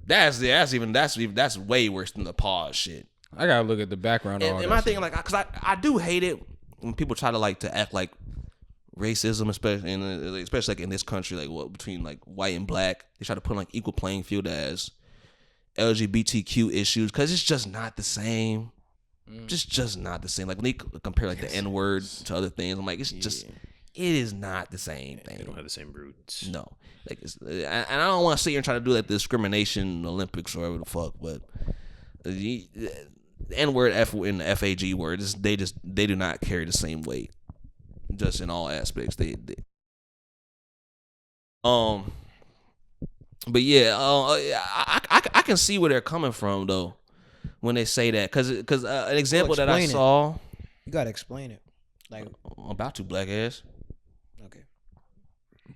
That's way worse than the pause shit. I gotta look at the background. of all And that my shit. thing, like, because I do hate it when people try to act like racism, especially like in this country, like what between like white and black, they try to put like equal playing field as LGBTQ issues, because it's just not the same. Just not the same. Like when they compare like the N-word to other things, I'm like, it's just, it is not the same thing. They don't have the same roots. No, like and I don't want to sit here and try to do like the discrimination Olympics or whatever the fuck, but the N-word, F and the FAG word, they do not carry the same weight, just in all aspects. But yeah, I can see where they're coming from though when they say that, because an example that I explain it. saw. You gotta explain it. Like, I'm about to, black ass. okay.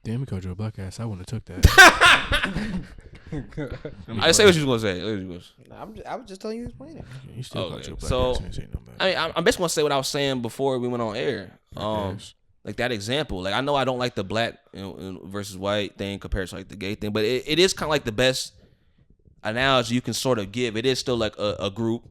Damn, we called you a black ass. I wouldn't have took that. I say what you was gonna say. I was just telling you to explain it. You still Okay, called you a black so, ass. You ain't saying no bad. I mean, I'm basically gonna say what I was saying before we went on air. Yes. Like that example. Like I know I don't like the black versus white thing compared to like the gay thing, but it is kind of like the best analogy you can sort of give. It is still like a group,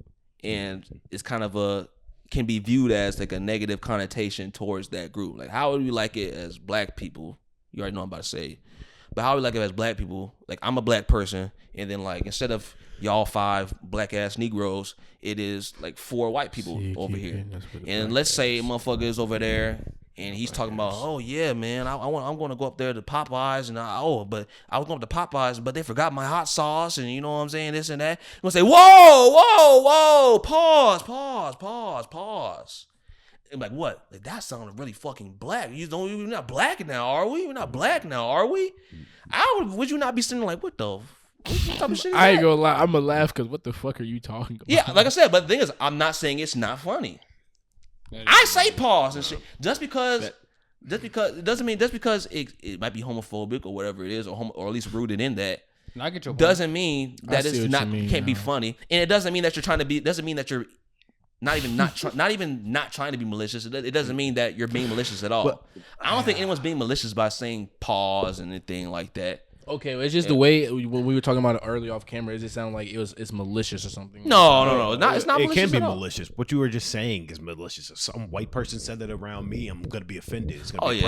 and it's kind of can be viewed as like a negative connotation towards that group. Like how would we like it as black people? You already know what I'm about to say. But how we like it as black people, like I'm a black person, and then like instead of y'all 5 black ass Negroes, it is like 4 white people See, over keep here. hitting us with the And black let's say ass. motherfucker is over there, and he's talking about, oh yeah, man, I'm going to go up there to Popeyes, and but I was going up to Popeyes, but they forgot my hot sauce, and you know what I'm saying, this and that. I'm gonna say, whoa, pause. I'm like, what? Like, that sounded really fucking black. We're not black now, are we? We're not black now, are we? Would you not be sitting like, what the? What type of shit is I ain't that? gonna lie. I'm gonna laugh because what the fuck are you talking about? Yeah, like I said, but the thing is, I'm not saying it's not funny. I say pause and shit just because it doesn't mean it might be homophobic or whatever it is, or at least rooted in that. I get your point. Doesn't mean I that see it's what not you mean, can't be now. funny, and it doesn't mean that you're trying to be. Doesn't mean that you're not even not trying to be malicious. It doesn't mean that you're being malicious at all. Well, I don't think anyone's being malicious by saying pause and anything like that. Okay, well, it's just the way when we were talking about it early off camera. Does it sound like it's malicious or something? No. It's not It malicious can be at all. malicious. What you were just saying is malicious. If some white person said that around me, I'm gonna be offended. It's gonna Oh be a yeah,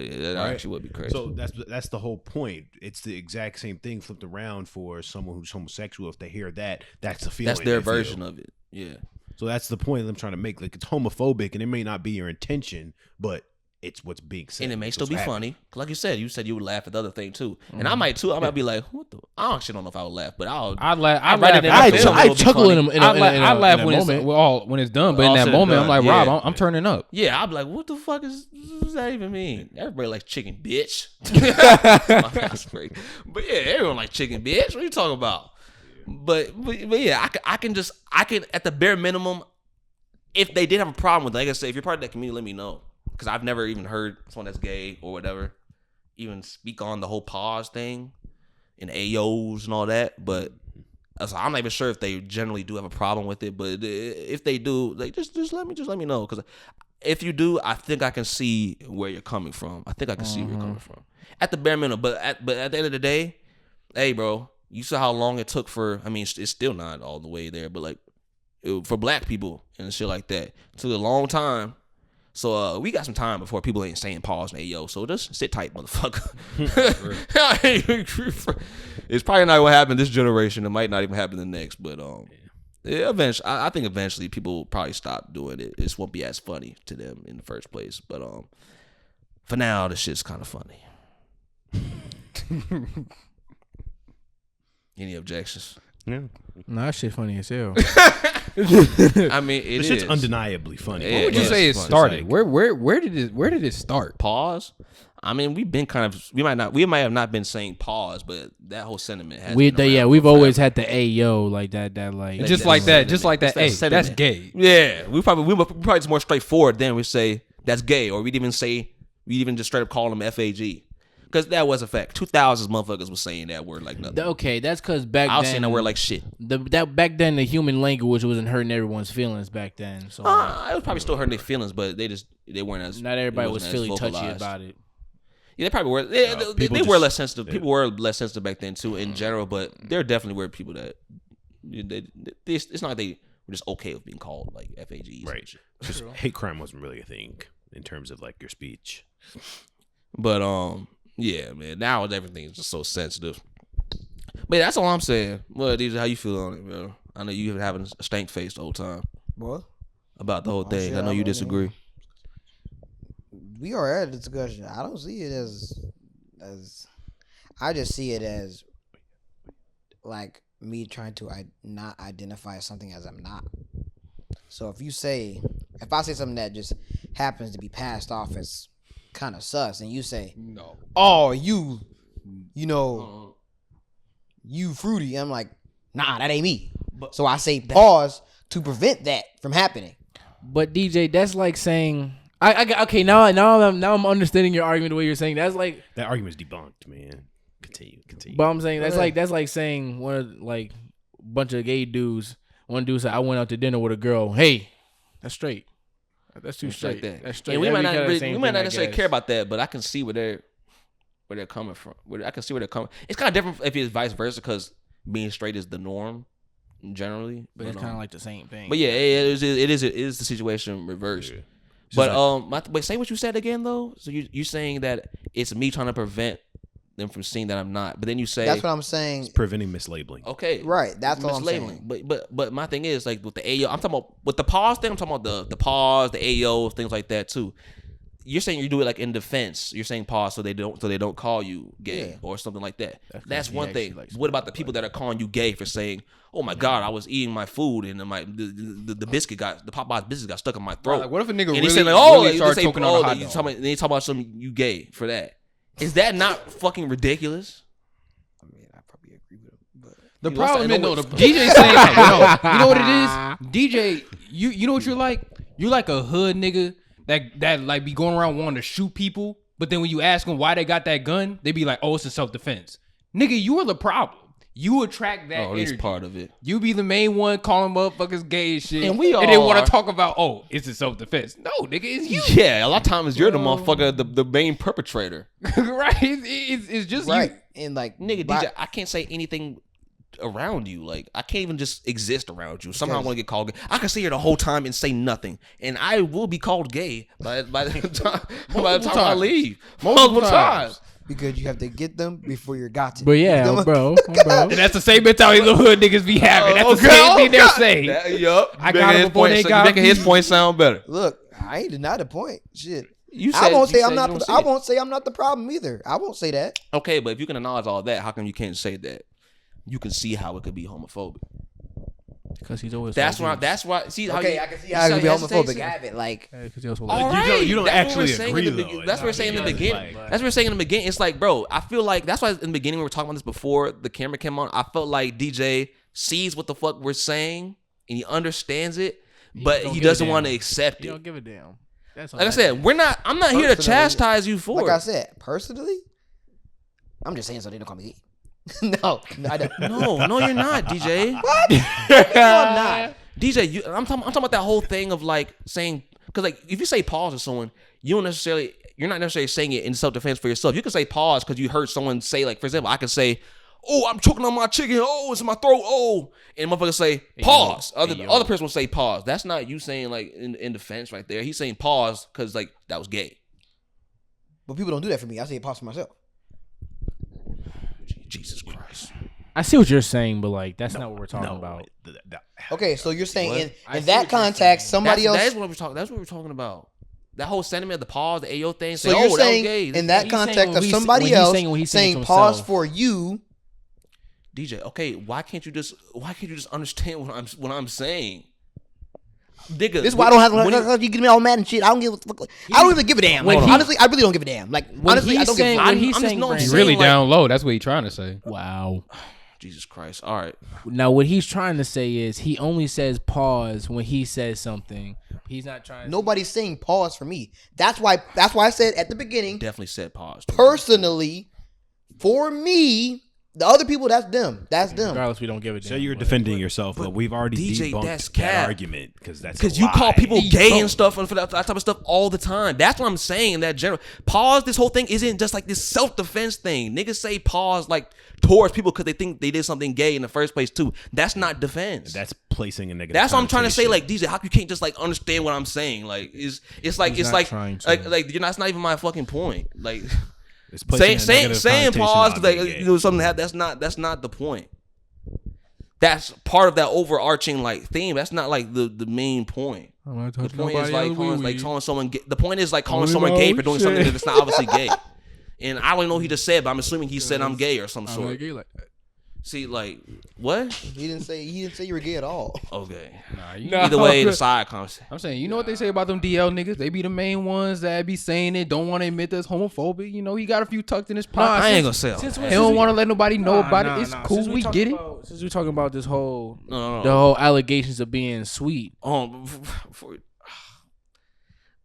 problem. that right? actually would be crazy. So that's the whole point. It's the exact same thing flipped around for someone who's homosexual. If they hear that, that's the feeling. That's their they feel. version of it. Yeah. So that's the point I'm trying to make. Like, it's homophobic, and it may not be your intention, but it's what's being said. And it may It's still what's be happening. funny. Like you said you would laugh at the other thing too. And I might too. I might be like, what the? I actually don't know if I would laugh, but I laugh. I'd write it in my I film. It would be chuckle funny. in a I laugh in a when moment. when it's done, but in All that said and moment, I'm done, like, Rob, yeah. I'm turning up. Yeah, I'd be like, what the fuck does that even mean? Everybody likes chicken, bitch. That's great. But yeah, everyone likes chicken, bitch. What are you talking about? But yeah, I can at the bare minimum, if they did have a problem with it, like I said, if you're part of that community, let me know. Because I've never even heard someone that's gay or whatever even speak on the whole pause thing and AOs and all that. But so I'm not even sure if they generally do have a problem with it. But if they do, like just let me know. Because if you do, I think I can see where you're coming from. I think I can see where you're coming from. At the bare minimum. But at the end of the day, hey, bro, you saw how long it took for, I mean, it's still not all the way there, but like for black people and shit like that, it took a long time. So we got some time before people ain't saying pause and ayo. So just sit tight, motherfucker. It's probably not gonna happen this generation. It might not even happen the next. But yeah, eventually, I think eventually people will probably stop doing it. It just won't be as funny to them in the first place. But for now, this shit's kind of funny. Any objections? Yeah. Nah, that shit funny as hell. I mean, it This is shit's undeniably funny. Yeah, What would you it's say it funny. started? It's like- Where did it start? Pause. I mean, we've been kind of we might have not been saying pause, but that whole sentiment has been around We've for always forever. had the ayo like that like Just that like that. sentiment. Just like that. It's that Hey, sentiment. that's gay. Yeah, we probably just more straightforward. Then we say that's gay, or we'd even just straight up call them FAG, because that was a fact. 2000s motherfuckers was saying that word like nothing. Okay, that's because back I was then saying that word like shit. that back then the human language wasn't hurting everyone's feelings back then. So It was probably still hurting their feelings, but they weren't as not everybody it was wasn't as feeling touchy vocalized. about it. Yeah, they probably were. They were less sensitive. People were less sensitive back then too, in general. But there definitely were people that it's not like they were just okay with being called like FAGs. Right. Just hate crime wasn't really a thing in terms of like your speech. But yeah, man. Now everything is just so sensitive. But that's all I'm saying. Well, DJ, how you feel on it, bro? I know you have having a stank face the whole time What? about the whole thing. shit, I know I you don't know. disagree. We are at a discussion. I don't see it as I just see it as like me trying to not identify something as I'm not. So if I say something that just happens to be passed off as kind of sus, and you say, No. "Oh, you know, you fruity," I'm like, "Nah, that ain't me." So I say pause to prevent that from happening. But DJ, that's like saying okay, now I'm understanding your argument the way you're saying. That's like, That argument's debunked, man. Continue. but I'm saying that's like saying one of like a bunch of gay dudes. One dude said, "I went out to dinner with a girl." Hey, that's straight. That's too Like straight. that. That's straight. Yeah, we That'd might be not kinda the same thing, I necessarily guess. care about that, but I can see where they're coming from. I can see where they're coming. It's kind of different if it's vice versa, because being straight is the norm generally. But it's kind of like the same thing. But yeah, it is the situation reversed. Yeah. But but say what you said again though. So you saying that it's me trying to prevent them from seeing that I'm not. But then you say That's what I'm saying. It's preventing mislabeling. okay, Right, that's all I'm mislabeling. saying. But my thing is like with the AO, I'm talking about with the pause thing. I'm talking about the pause, the AO, things like that too. You're saying you do it like in defense. You're saying pause so they don't call you gay Yeah. or something like that. That's 'cause That's he one actually thing. likes What about the people that are calling you gay for saying, "Oh my God, I was eating my food and the biscuit the Popeye's biscuit got stuck in my throat." Like, what if a nigga and really, he said like, "Oh, really they started say, choking on a hot you dog? talking about, they talk about something you gay for that." Is that not fucking ridiculous? I mean, I probably agree with him, but The You problem lost is, that- no, the DJ saying, like, no, you know what it is? DJ, you know what you're like? You're like a hood nigga that like be going around wanting to shoot people, but then when you ask them why they got that gun, they be like, oh, it's in self-defense. Nigga, you are the problem. You attract that Or at least energy. part of it. You be the main one calling motherfuckers gay and shit. And we all then want are. to talk about, oh, it's a self-defense. No, nigga, it's you. Yeah, a lot of times you're the motherfucker, the main perpetrator. Right? It's just Right. you. And like, Nigga, DJ, I can't say anything around you. Like, I can't even just exist around you. Somehow I'm gonna get called gay. I can sit here the whole time and say nothing, and I will be called gay by the time I leave. Multiple times. because you have to get them before you're gotten. But yeah, bro. And that's the same mentality little hood niggas be having. That's the same thing they'll say. Yup. I got him before they got making me. his point sound better. Look, I ain't deny the point. Shit. You I won't you say I'm said not. you don't see I it. won't say I'm not the problem either. I won't say that. Okay, but if you can acknowledge all that, how come you can't say that? You can see how it could be homophobic. Because he's always. That's why. That's why. See how Okay, you, I can see you how it see can be how homophobic. hesitation? I have it like. Because he always. All right. You don't That's actually what we're saying agree, in the though. That's what we're saying in the beginning. That's what we're saying in the beginning. It's like, bro, I feel like that's why in the beginning we were talking about this before the camera came on. I felt like DJ sees what the fuck we're saying and he understands it, but don't he give a doesn't damn. want to accept You it. don't give a damn. That's Like I said, we're not. I'm not here to Personally, chastise you for Like I it. said, personally, I'm just saying so they don't call me gay. no, I don't. No, you're not, DJ. What? I'm not. DJ, I'm talking about that whole thing of like saying, because like if you say pause to someone, you're not necessarily saying it in self-defense for yourself. You can say pause because you heard someone say, like, for example, I could say, oh, I'm choking on my chicken, oh, it's in my throat, oh, and motherfucker say pause. Other person will say pause. That's not you saying like in defense right there. He's saying pause because like that was gay. But people don't do that for me. I say it pause for myself. Jesus Christ. I see what you're saying, but like that's not what we're talking about. Okay, so you're saying What? in I see that what you're context, saying. somebody else. That's what we're talking. That's what we're talking about. That whole sentiment of the pause, the Ayo thing. So Say, you're oh, that was saying gay. in that He's saying context what of he's- somebody what he's else saying, what he's saying saying to pause himself. for you. DJ, okay, why can't you just understand what I'm saying? Nigga, This is why I don't have. when You get me all mad and shit. I don't give. I don't even give a damn. Like, honestly, I really don't give a damn. Like honestly, I don't give a fuck. What he's I'm just saying, no, I'm Brandon, You saying, really like- down low. That's what he's trying to say. Wow. Jesus Christ. All right. Now what he's trying to say is he only says pause when he says something. He's not trying. Nobody's saying pause for me. That's why I said at the beginning. Definitely said pause. Personally, for me, the other people, that's them. That's them. Regardless, we don't give a damn. So you're but- defending yourself, but we've already DJ, debunked that's that cap. argument because that's Because a you lie. call people gay and stuff and for that type of stuff all the time. That's what I'm saying in that general. Pause, this whole thing isn't just like this self-defense thing. Niggas say pause like towards people because they think they did something gay in the first place too. That's not defense. That's placing a negative. That's what I'm trying to say. Like connotation. DJ, how you can't just like understand what I'm saying? Like it's like He's it's not like trying to. like you're not. That's not even my fucking point. Like It's placing a saying negative saying connotation pause on because being like, gay. you know something that's not the point. That's part of that overarching like theme. That's not like the main point. The point is like calling someone gay. The point is like calling someone gay for doing something that's not obviously gay. And I don't know what he just said, but I'm assuming he said I'm gay or some sort. like that. See, like what? He didn't say you were gay at all. Okay. Nah, Either way, the side conversation. I'm saying, you know what they say about them DL niggas? They be the main ones that be saying it, don't want to admit that's homophobic. You know, he got a few tucked in his pocket. I ain't gonna say all since that. when- He don't want to let nobody know about Nah, it. It's nah. cool. Since We talking get it. about- Since we're talking about this whole No. the whole allegations of being sweet.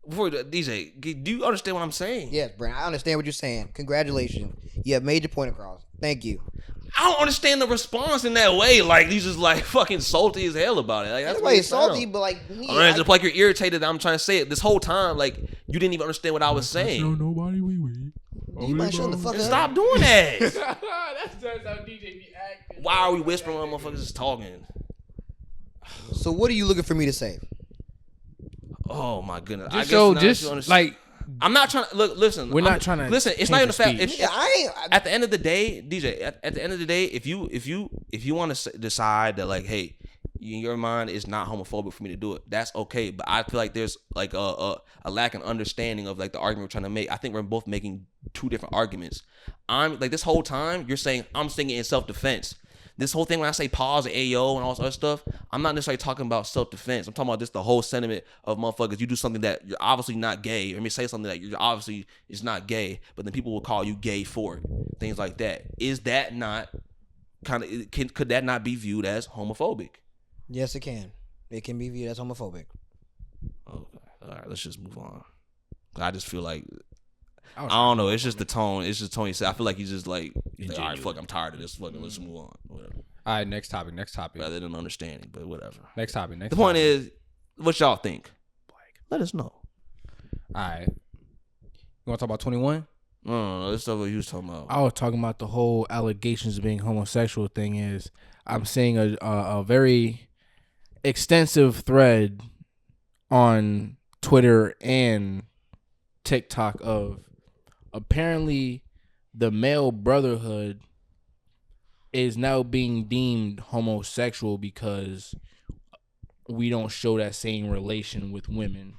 Before DJ, do you understand what I'm saying? Yes, Brandon, I understand what you're saying. Congratulations. You have made your point across. Thank you. I don't understand the response in that way. Like he's just like fucking salty as hell about it. Like that's That's what why it he's salty, sounds. but like me, It's just like you're irritated that I'm trying to say it this whole time. Like you didn't even understand what I was saying. Nobody we. you might shut the fuck up. Stop doing that. That's how DJ be acting. Why are we whispering when motherfuckers is talking? So what are you looking for me to say? Oh my goodness. Just so, like, I'm not trying to listen. We're not trying to listen. It's change not even the the fact. speech. Yeah, I ain't. At the end of the day, DJ. At the end of the day, if you want to decide that like, hey, in your mind it's not homophobic for me to do it, that's okay. But I feel like there's like a lack of understanding of like the argument we're trying to make. I think we're both making two different arguments. I'm like this whole time you're saying I'm saying it in self-defense. This whole thing when I say pause and AO and all this other stuff, I'm not necessarily talking about self-defense. I'm talking about just the whole sentiment of motherfuckers. You do something that you're obviously not gay, or say something that you're obviously is not gay, but then people will call you gay for it. Things like that. Is that not could that not be viewed as homophobic? Yes, it can. It can be viewed as homophobic. Okay. All right, let's just move on. I just feel like I don't know. It's just the tone. It's just Tony said. I feel like he's just like all right, fuck, I'm tired of this. Fucking let's move on. Whatever. All right, next topic. rather than understanding. But whatever. Next topic. The point is, what y'all think? Let us know. All right. You want to talk about 21? No, this stuff what you was talking about. I was talking about the whole allegations of being homosexual thing. Is I'm seeing a very extensive thread on Twitter and TikTok of apparently the male brotherhood is now being deemed homosexual because we don't show that same relation with women.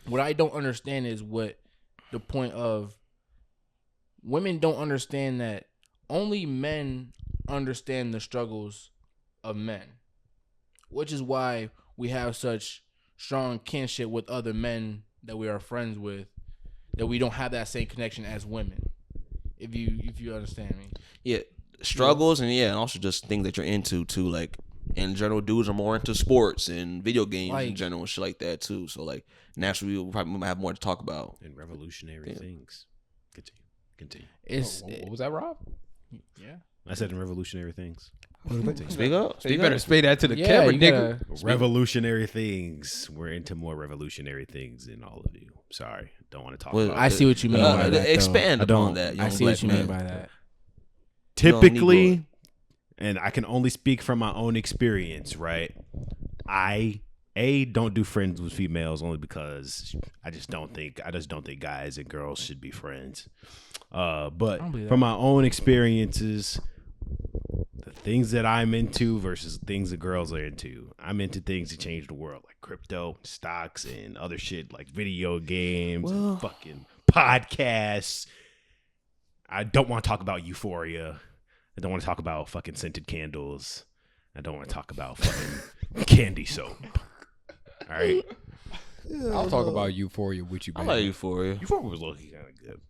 What I don't understand is what the point of women don't understand that only men understand the struggles of men, which is why we have such strong kinship with other men that we are friends with, that we don't have that same connection as women. If you understand me. Yeah, struggles and also just things that you're into too. Like in general, dudes are more into sports and video games in general and shit like that too. So like naturally, we'll probably have more to talk about. And revolutionary things. Continue. What was that, Rob? Yeah. I said in revolutionary things. Speak up. You better spay that to the Yeah, camera, you nigga. Revolutionary things. We're into more revolutionary things than all of you. Sorry, don't want to talk about. I see what you mean by that. Expand though. upon that. I see what you mean by that. Typically, and I can only speak from my own experience, right? I don't do friends with females only because I just don't think guys and girls should be friends. But from my own experiences, the things that I'm into versus things that girls are into, I'm into things that change the world, like crypto, stocks, and other shit like video games, fucking podcasts. I don't want to talk about Euphoria. I don't want to talk about fucking scented candles. I don't want to talk about fucking candy soap. All right. I'll talk about Euphoria with you, I baby. like Euphoria. Euphoria was looking kind of good.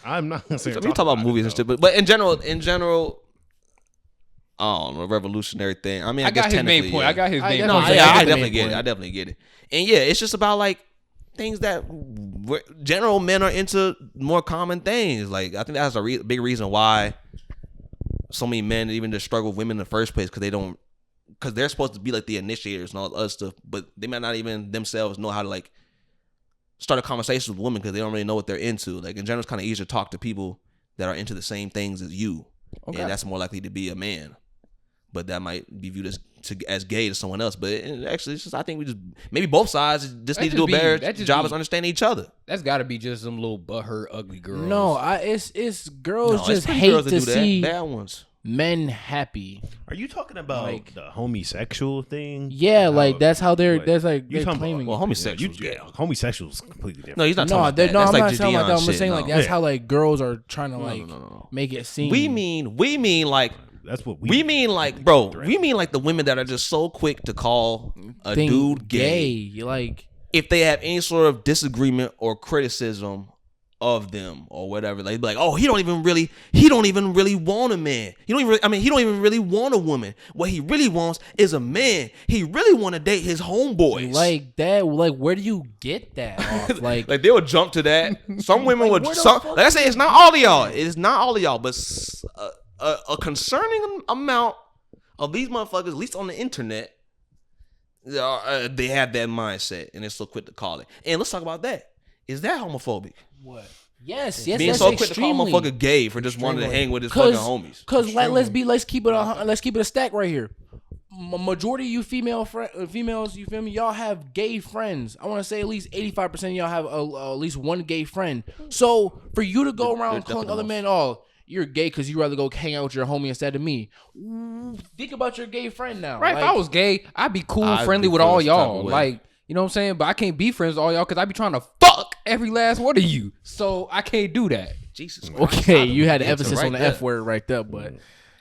I'm not gonna say We talk about movies and shit, but in general, I don't know, revolutionary thing. I mean, I guess got his main technically, point. yeah. I got his main get No, point. what yeah, I I get the definitely main get it. point. I definitely get it. And yeah, it's just about like things that general men are into more common things. Like I think that's a big reason why so many men even just struggle with women in the first place because they're supposed to be like the initiators and all the other stuff, but they might not even themselves know how to like start a conversation with women because they don't really know what they're into. Like in general, it's kind of easier to talk to people that are into the same things as you, and that's more likely to be a man. But that might be viewed as gay to someone else. But actually, it's just I think we just maybe both sides just need to do a better job of understanding each other. That's got to be just some little butthurt ugly girls. No, it's girls No, just it's pretty hate girls that to do that. see Bad ones. men happy. Are you talking about Like- the homosexual thing? Yeah, like that's how they're Like, that's like you they're talking claiming. Well, homosexuals. Yeah, homosexual is completely different. No, he's not no, talking about that. no, That's I'm like not saying like that. I'm shit, just saying like no. that's Yeah. how like girls are trying to like No. make it seem. We mean like That's what we mean like bro. We mean like the women that are just so quick to call a think dude gay like if they have any sort of disagreement or criticism of them or whatever. They be like, oh, he don't even really want a man. He don't even really want a woman. What he really wants is a man. He really want to date his homeboys. like that. Like where do you get that off? Like Like they would jump to that. Some women would. where the Some, fuck- like I say, it's not all of y'all. It's not all of y'all, but a concerning amount of these motherfuckers, at least on the internet, they have that mindset and they're so quick to call it. And let's talk about that. Is that homophobic? what? Yes, Being that's so quick to call extremely. motherfucker gay for just wanting to hang with his fucking homies. Cause let's keep it a stack right here. Majority of you females, you feel me? Y'all have gay friends. I want to say at least 85% of y'all have at least one gay friend. So for you to go around calling other men, oh, you're gay because you rather go hang out with your homie instead of me. Think about your gay friend now. Right? Like, If I was gay, I'd be cool and I'd friendly be with feeling all some type y'all. of way. Like, you know what I'm saying? But I can't be friends with all y'all because I be trying to fuck every last one of you. So I can't do that. Jesus Christ. okay, How did you we had get an to emphasis right on the there? F word right there, but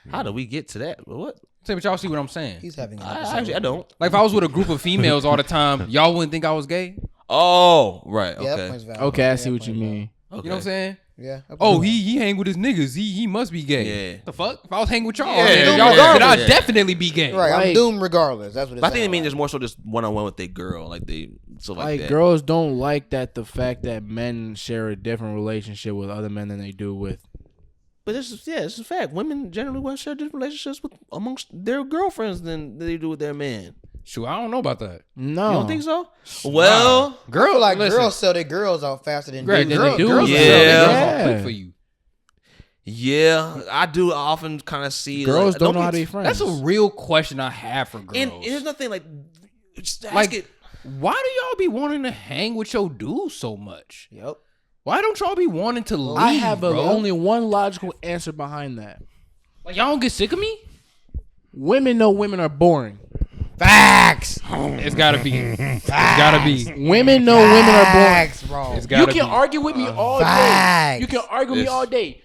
How do we get to that? What? But y'all see what I'm saying? He's having an Actually, I don't. Like if I was with a group of females all the time, y'all wouldn't think I was gay. Oh, right. Yeah, that Okay. point's valid. okay, I Yeah, see that what you point's valid. mean. You know what I'm saying? Yeah. Oh, he hang with his niggas. He must be gay. Yeah. The fuck? If I was hanging with y'all, Yeah, then yeah, y'all yeah. then I'd Yeah. definitely be gay. Right, I'm Like- doomed regardless. That's what it's But I think it saying. means there's more so just one-on-one with their girl. Like they, so like, Like that. girls don't like that the fact that men share a different relationship with other men than they do with But it's a fact. Women generally want to share different relationships with amongst their girlfriends than they do with their man. Sure, I don't know about that. No, You don't think so? Well, Girl, Girl, like listen, girls sell their girls out faster than Greg, dudes. they do. girls Yeah. sell their girls Yeah. out quick for you. yeah, I do often kind of see girls like, don't know how to be friends. That's a real question I have for girls. And there's nothing like just ask Like, it. why do y'all be wanting to hang with your dude so much? Yep. Why don't y'all be wanting to leave? I have bro? only one logical answer behind that. Like, y'all don't get sick of me? Women know women are boring. Facts. It's gotta be. It's gotta be. Women know women are boring. Facts, bro. It's You gotta can be. argue with me all day. facts. You can argue with me Yes. all day.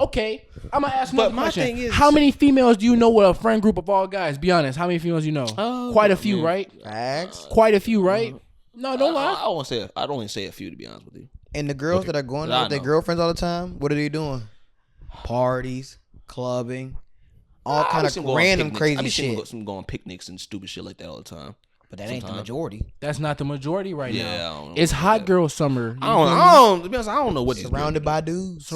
Okay, I'm gonna ask But another my question. thing is- How many females do you know with a friend group of all guys? Be honest. How many females you know? Quite a few, right? Facts. Quite a few, right? No, don't lie. I won't say. I'd only say a few to be honest with you. And the girls that are going I out with their know. girlfriends all the time, what are they doing? Parties, clubbing, all kind of random crazy I be seeing shit. some going picnics and stupid shit like that all the time. But that ain't the sometimes. majority. That's not the majority right Yeah, now. I don't know It's about hot that. girl summer. To be honest, I don't know what these Surrounded girls by dudes.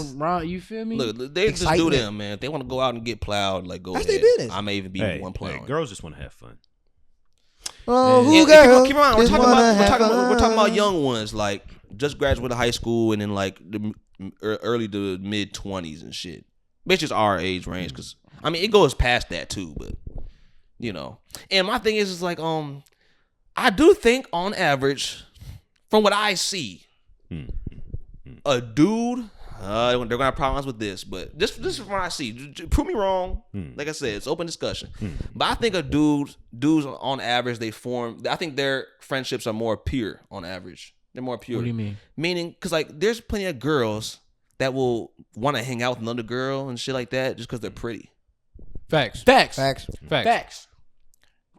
You feel me? do. Look, they just do Excitement. them, man. If they want to go out and get plowed, like go That's ahead. their business. I may even be Hey, one plowing. girls just want to have fun. Oh, Yeah, who girl? keep in mind, we're just talking wanna about have we're talking about fun. young ones, like just graduated high school and then like the early to mid 20s and shit. Bitches our age range, because I mean it goes past that too, but you know. And my thing is like I do think on average, from what I see, a dude. They're gonna have problems with this, but this is what I see. Prove me wrong. Like I said, it's open discussion. But I think dudes on average they form. I think their friendships are more pure on average. They're more pure. What do you mean? Meaning, because like there's plenty of girls that will want to hang out with another girl and shit like that just because they're pretty. Facts. Facts. Facts. Facts. Facts.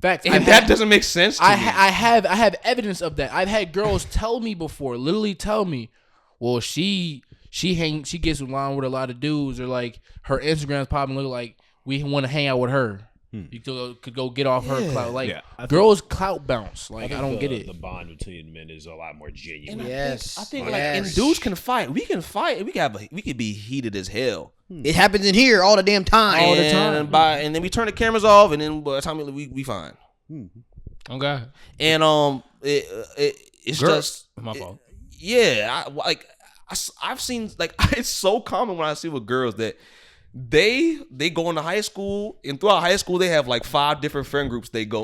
Facts. And that doesn't make sense to I me. have evidence of that. I've had girls tell me before, literally tell me, well, she gets along with a lot of dudes, or like her Instagram's popping, look like we want to hang out with her. You could go get off her clout. Like Yeah, I think- girls clout bounce. Like I think don't get the- it. The bond between men is a lot more genuine. Yes. I think Yes. like and dudes can fight. We can fight. We could be heated as hell. It happens in here all the damn time. All the time. And then we turn the cameras off, and then by the time we fine. Okay. And it's just My fault. yeah. I've seen like it's so common when I see with girls that they go into high school, and throughout high school they have like 5 different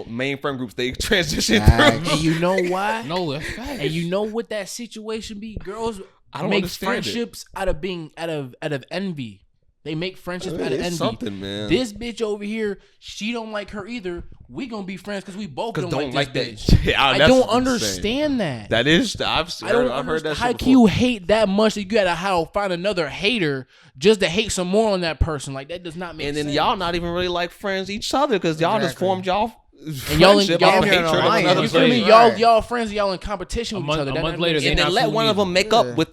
main friend groups they transition Facts. through. And you know why? No, that's facts. And you know what that situation be? Girls I don't make understand it. friendships out of envy. They make friendships out of It's envy. something, man. This bitch over here, she don't like her either. We gonna be friends because we both don't, don't like like this that. bitch. Yeah, I that's don't insane. understand that. That is, I've heard that. How shit can before. you hate that much that you gotta find another hater just to hate some more on that person? Like that does not make And sense. then y'all not even really like friends each other because y'all just Exactly. formed y'all And y'all in- friendship y'all off in hatred of alliance. another you feel me? person. Right. Y'all friends, y'all in competition A with month- each other. a That month doesn't later, make they And sense. then not let cool one of either. them make up with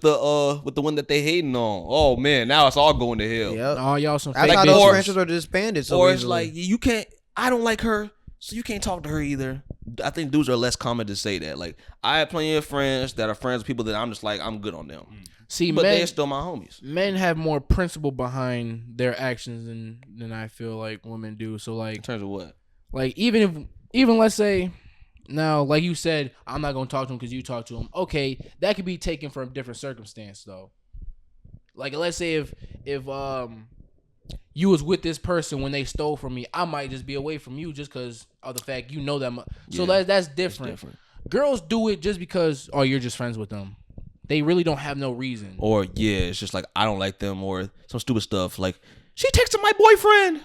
the one that they hating on. Oh man, now it's all going to hell. Yep. Oh, y'all some That's fake how Like, those or- friendships are disbanded so Or it's easily. like you can't. I don't like her, so you can't talk to her either. I think dudes are less common to say that. Like I have plenty of friends that are friends with people that I'm just like I'm good on them, See, but men, they're still my homies. men have more principle behind their actions than I feel like women do. So In like terms of what? even let's say now, like you said, I'm not gonna talk to him because you talk to him. Okay, that could be taken from different circumstance though. Like let's say if you was with this person when they stole from me, I might just be away from you just because of the fact you know them. So Yeah, that's different. different. Girls do it just because you're just friends with them. They really don't have no reason. Or yeah, it's just like I don't like them or some stupid stuff like she texted my boyfriend.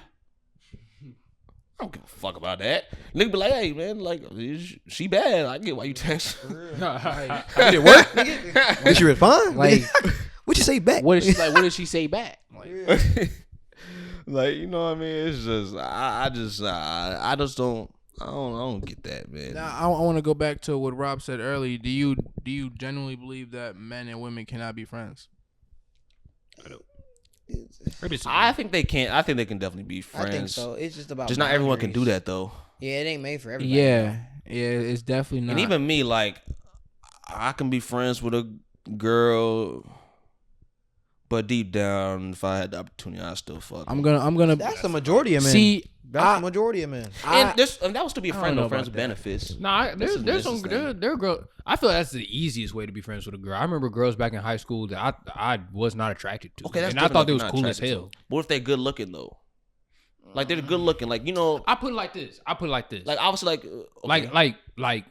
I don't give a fuck about that. Nigga be like, hey man, like she bad. I get why you text. Did it work, nigga? Did she respond? Like, What'd you say back? what did she say back? Like, Like you know what I mean? It's just I just don't get that, man. now I want to go back to what Rob said earlier. Do you genuinely believe that men and women cannot be friends? I think they can. I think they can definitely be friends. I think so. It's just about Just not everyone can do boundaries. that though. Yeah, it ain't made for everybody. Yeah, it's definitely not. And even me, like I can be friends with a girl, But deep down, if I had the opportunity, I'd still fuck. I'm gonna. That's the majority of men. See, That's the majority of men. And that was to be a I friend don't know of friends about with benefits. Nah, This is there's some necessary. there are girls. I feel that's the easiest way to be friends with a girl. I remember girls back in high school that I was not attracted to. Okay, that's and I thought they was different if cool you're as not hell. attracted to. What if they're good looking though? Like they're good looking, like you know, I put it like this. like obviously, like okay. Like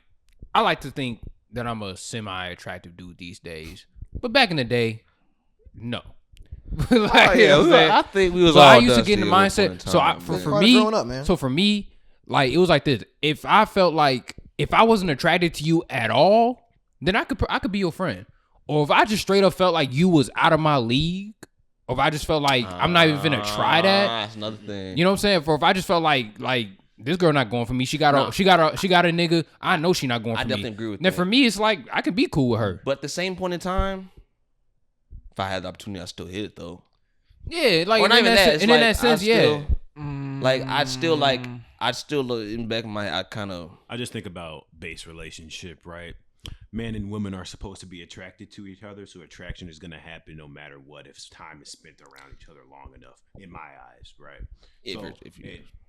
I like to think that I'm a semi-attractive dude these days, but back in the day, no. Like, you know what I'm saying? I think we was So all I used to dusty get in the at one point in mindset. So time, for man. me, Growing up, man. so for me, like it was like this. If I felt like if I wasn't attracted to you at all, then I could be your friend. Or if I just straight up felt like you was out of my league, or if I just felt like I'm not even finna try that. That's another thing. You know what I'm saying? For if I just felt like this girl not going for me, she got a nigga. I know she not going for me. I definitely agree with Then that. for me, it's like I could be cool with her. But at the same point in time, if I had the opportunity, I'd still hit it though. Yeah, like Or and not in even that, that. and It's in like, that sense, I'd yeah. still- Like I'd still look in the back of my. I kind of. I just think about base relationship, right? Men and women are supposed to be attracted to each other, so attraction is going to happen no matter what if time is spent around each other long enough, in my eyes, right?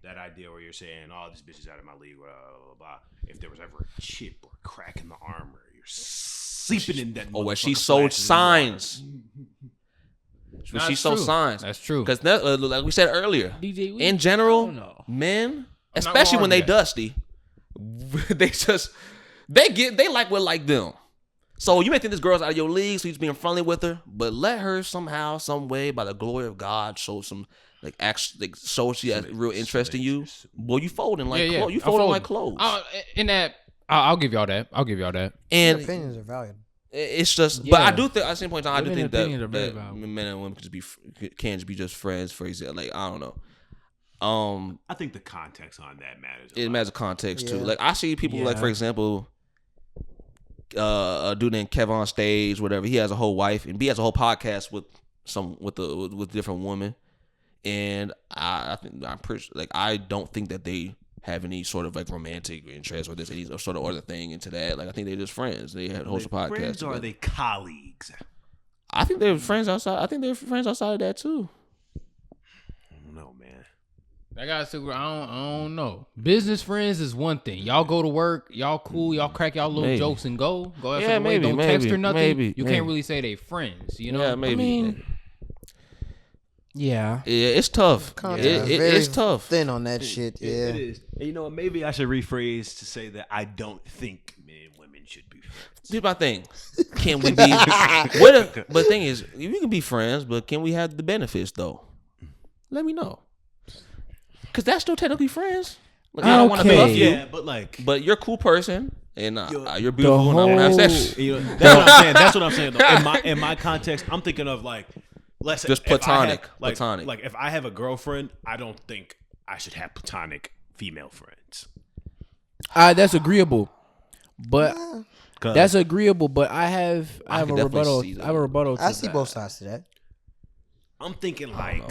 That idea where you're saying, "Oh, this bitch is out of my league," blah blah blah. Blah. If there was ever a chip or a crack in the armor, you're sleeping in that. Where she motherfucker sold flashes in the water. signs. Nah, She that's sold true. signs. That's true. Because like we said earlier, DJ, in general, don't know. men, not especially gonna when they argue that. dusty, they like what like them. So you may think this girl's out of your league, so you're just being friendly with her, but let her somehow, some way, by the glory of God, show some show she has real interest in you. Boy, you folding like clothes. You I'm folding like clothes. In that, I'll give y'all that. And Opinions are valuable. it's just, but I Yeah. do think at the same point in time, I do Women think opinions are very that valuable. men and women can just be just friends. For example, like I don't know. I think the context on that matters. It matters context too. Yeah. Like I see people like, for example, a dude named Kevin on stage, whatever. He has a whole wife, and B has a whole podcast with different women. And I think I'm pretty like I don't think that they have any sort of like romantic interest or there's any sort of other thing into that. Like I think they're just friends. They had host a podcast. Friends or are together. they colleagues? I think they're friends outside. I think they're friends outside of that too. I don't know, man. I don't know. Business friends is one thing. Y'all go to work, y'all cool, y'all crack y'all little Maybe. jokes and go. Go out Yeah, your way. maybe, Don't text maybe, or nothing. maybe, you maybe. can't really say they friends. You know. Yeah, maybe. I mean, yeah. Yeah, it's tough. Context is It's very tough. Thin on that shit. Yeah. It is. And you know what? Maybe I should rephrase to say that I don't think men and women should be friends. Here's my thing. Can we be? But the thing is, we can be friends, but can we have the benefits though? Let me know. Cause that's still technically friends. Like, I don't want to Okay. buff you, Yeah, but like, but you're a cool person and you're beautiful. And I want to have sex. you know, that's what I'm saying. That's what I'm saying. Though. In my context, I'm thinking of like, let's say Just if I platonic, have, like, platonic. Like if I have a girlfriend, I don't think I should have platonic female friends. That's agreeable, but 'Cause that's agreeable. But I have I a can definitely rebuttal. see that. I have a rebuttal. To I see that. both sides to that. I'm thinking like,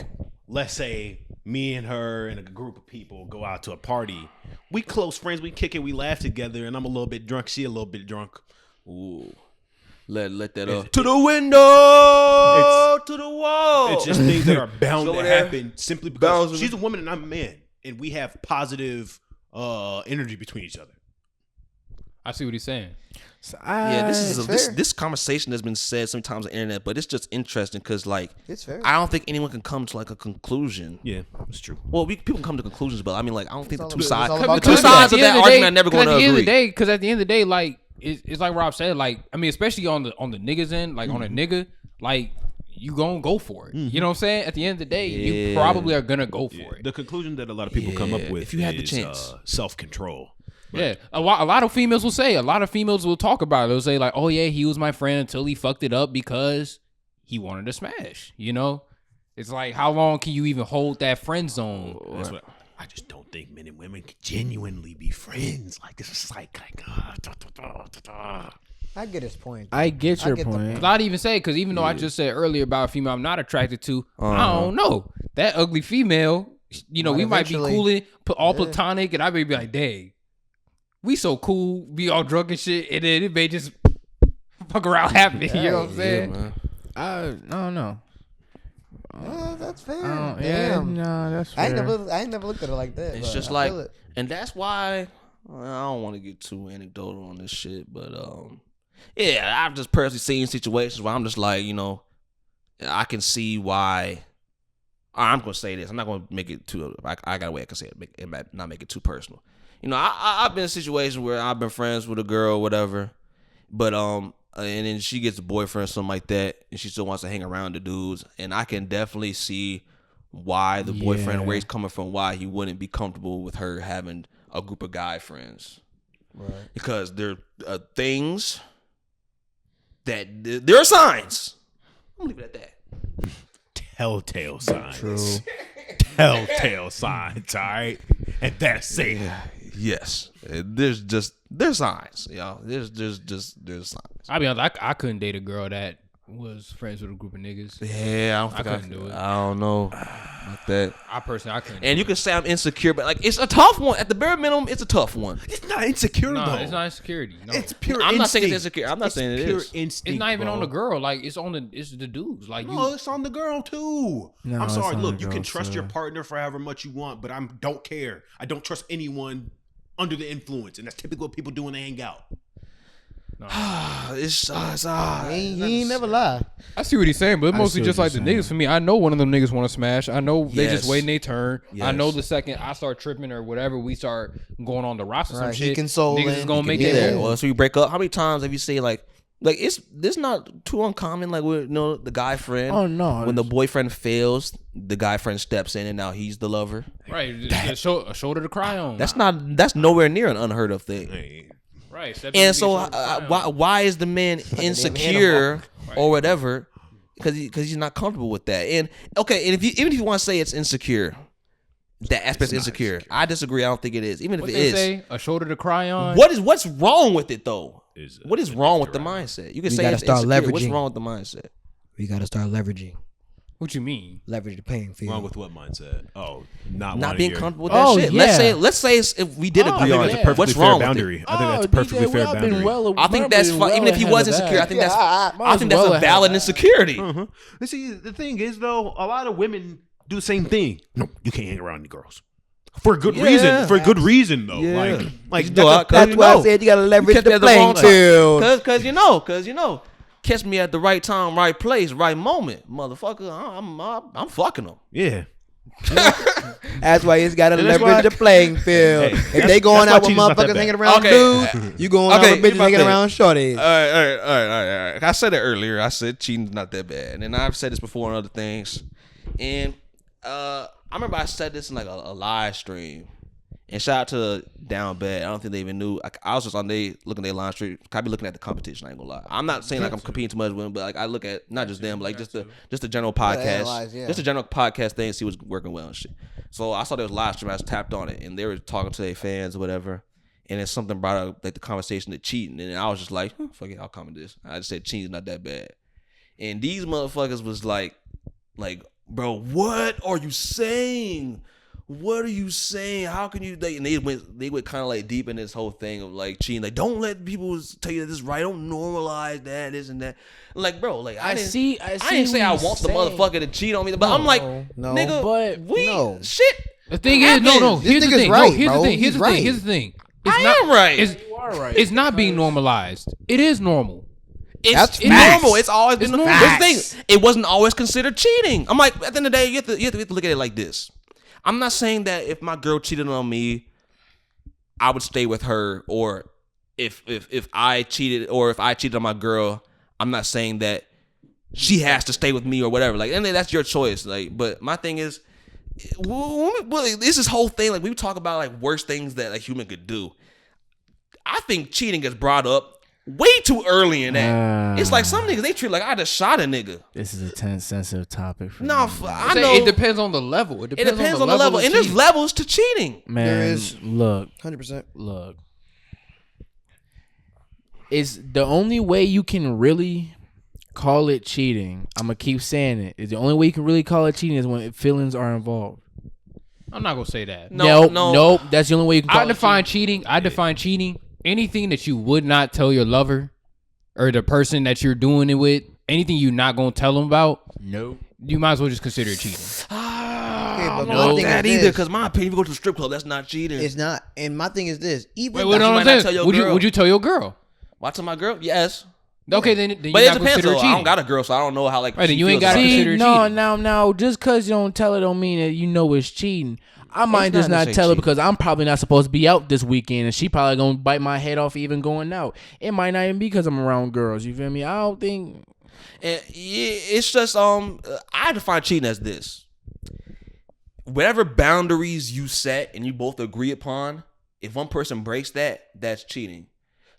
let's say me and her and a group of people go out to a party. We close friends. We kick it. We laugh together. And I'm a little bit drunk. She a little bit drunk. Ooh, let that It's- up to the window, to the wall. It's just things that are bound Go to there. happen simply because Bounce. she's a woman and I'm a man, and we have positive energy between each other. I see what he's saying. So Yeah, It's fair. this conversation has been said sometimes on the internet, but it's just interesting because like It's fair. I don't think anyone can come to like a conclusion. Yeah, that's true. Well, people can come to conclusions, but I mean, like I don't think the all two about- sides, it's all about the two context. sides of At the that end the argument day- are never 'cause going to At the end of the agree. day, because at the end of the day, like it's like Rob said, like I mean, especially on the niggas end, like on a nigga, like you gonna go for it. You know what I'm saying? At the end of the day, you Yeah. probably are gonna go for it. The conclusion that a lot of people come up Yeah, with if you had the is chance. self-control. Yeah, a lot of females will say. A lot of females will talk about it. They'll say like, "Oh yeah, he was my friend until he fucked it up because he wanted to smash." You know, it's like how long can you even hold that friend zone? That's what I just don't think men and women can genuinely be friends. Like it's just like I get his point. I get your get the point. Not even say because even though I just said earlier about a female I'm not attracted to, I Uh-huh. don't know that ugly female. You know, Might we might be eventually- cooling, all platonic, and I may be like, "Dang, we so cool, be all drunk and shit," and then it may just fuck around happen. You know what I'm saying? man. I don't know. Yeah, that's fair. Yeah, Damn. no, that's fair. I ain't never looked at it like that. It's but just I like, feel it. and that's why I don't want to get too anecdotal on this shit, but yeah, I've just personally seen situations where I'm just like, I can see why. I'm gonna say this. I'm not gonna make it too. I got a way I can say it, not make it too personal. I've been in situations where I've been friends with a girl, or whatever, but and then she gets a boyfriend, something like that, and she still wants to hang around the dudes, and I can definitely see why the boyfriend, where he's coming from, why he wouldn't be comfortable with her having a group of guy friends, Right. because there are things that there are signs. I'm gonna leave it at that. Telltale signs. True. Telltale signs, all right? And that's it. Yes, there's signs, y'all. There's signs. I'll be honest, I couldn't date a girl that was friends with a group of niggas. Yeah, I couldn't do it. I don't know about that. I couldn't. And you can say I'm insecure, but like it's a tough one. At the bare minimum, it's a tough one. It's not insecure, No, though. it's not insecurity. No. It's pure I'm not saying it's instinct. insecure. I'm not saying it pure is. instinct, It's not even bro. on the girl. Like it's the dudes. Like No, it's on the girl too. No, I'm it's sorry. on Look, the you can girl, trust your too. partner for however much you want, but I don't care. I don't trust anyone under the influence, and that's typically what people do when they hang out. It's He ain't never lie. I see what he's saying, but it's I mostly see just what like the you're niggas for me. I know one of them niggas want to smash. I know they just Yes. waiting their turn. I know Yes. the second I start tripping or whatever, we start going on the rocks or some Right, he shit. consoling, Niggas is gonna he make can it be move. there. Well, so you break up. How many times have you seen like it's this not too uncommon? Like with the guy friend. Oh, no, When the it's- boyfriend fails, the guy friend steps in, and now he's the lover. Right, a shoulder to cry on. That's nowhere near an unheard of thing. Hey, right. And so why is the man insecure or whatever? Because he's not comfortable with that. And okay, and even if you want to say it's insecure, that aspect's insecure. I disagree. I don't think it is. Even What if it they is, say, a shoulder to cry on. what's wrong with it though? Is, What is wrong with the mindset? You can We say gotta it's start insecure. What's leveraging. wrong with the mindset? We got to start leveraging. What you mean? Leverage the playing field. wrong with what mindset? Oh, not Not wanting being your- comfortable with that Oh, shit. yeah. Let's say if we did Oh, agree I think on that's it. a perfectly What's fair wrong with boundary. it? I think that's a perfectly fair boundary. I think that's fine. Even if he was insecure, I think that's well a valid insecurity. Uh-huh. See, the thing is, though, a lot of women do the same thing. No, you can't hang around the girls. For good reason. For good reason, though. Yeah. Like You know, That's why I said you got to leverage catch me the at the wrong playing time. field. Cause you know, catch me at the right time, right place, right moment, motherfucker. I'm fucking them. Yeah. That's why you got to And that's leverage why- the playing field. Hey, If that's- they going that's out why with cheating's not that motherfuckers bad. hanging around Okay. dudes, you going out Okay, with bitches here's my hanging thing. around shorties. All right. I said it earlier. I said cheating's not that bad, and I've said this before on other things. And I remember I said this in like a live stream. And shout out to Down Bad. I don't think they even knew. I was just on looking at their live stream. I be looking at the competition. I ain't gonna lie. I'm not saying like I'm competing too much with them, but like I look at not just them, but like just the general podcast, analyze, yeah. just a general podcast thing, and see what's working well and shit. So I saw there was a live stream. I just tapped on it, and they were talking to their fans or whatever. And then something brought up like the conversation of cheating, and I was just like, fuck it, I'll comment this. I just said cheating's not that bad. And these motherfuckers was like, bro, what are you saying? What are you saying? How can you? And they went kind of like deep in this whole thing of like cheating. Like, don't let people tell you that this is right. Don't normalize that, this and that. Like, bro, like I didn't say I want the motherfucker to cheat on me, but I'm like, no, nigga, but no. shit. The thing is, no. This Here's the nigga's thing. right, No, here's bro. the thing. Here's He's the thing. right. Here's the thing. I am right. You are right. It's not being normalized. It is normal. It's That's normal. It's always been It's the normal. thing. It wasn't always considered cheating. I'm like, at the end of the day, you have to look at it like this. I'm not saying that if my girl cheated on me, I would stay with her, or if I cheated, or if I cheated on my girl, I'm not saying that she has to stay with me or whatever. Like, and that's your choice. Like, but my thing is, this is whole thing. Like, we talk about like worst things that a human could do. I think cheating gets brought up way too early in that. It's like some niggas, they treat like I just shot a nigga. This is a tense, sensitive topic. For No, me, I Say know it depends on the level. It depends, on the level, of and there's cheating. levels to cheating. man. There is. Look, 100%. look. It's the only way you can really call it cheating. I'm gonna keep saying it. It's the only way you can really call it cheating is when feelings are involved. I'm not gonna say that. Nope. That's the only way you can call I it define cheating. cheating. I define cheating. Anything that you would not tell your lover or the person that you're doing it with. Anything you're not gonna tell them about. Nope. you might as well just consider it cheating. I but don't my know thing that is either, this. because my opinion, if you go to the strip club, that's not cheating. It's not. And my thing is this. Even Wait, though- what you I'm might not tell saying? your Would girl. you tell your girl? Why to my girl? Yes. Okay, then But you're it not depends, consider though. cheating. I don't got a girl, so I don't know how, like, Right, then she you ain't feels gotta about it. consider it no, cheating. now, just because you don't tell it don't mean that you know it's cheating. I might just not not necessarily tell her cheating. because I'm probably not supposed to be out this weekend, and she probably gonna bite my head off even going out. It might not even be because I'm around girls. You feel me? I don't think. And it's just I define cheating as this: whatever boundaries you set and you both agree upon, if one person breaks that, that's cheating.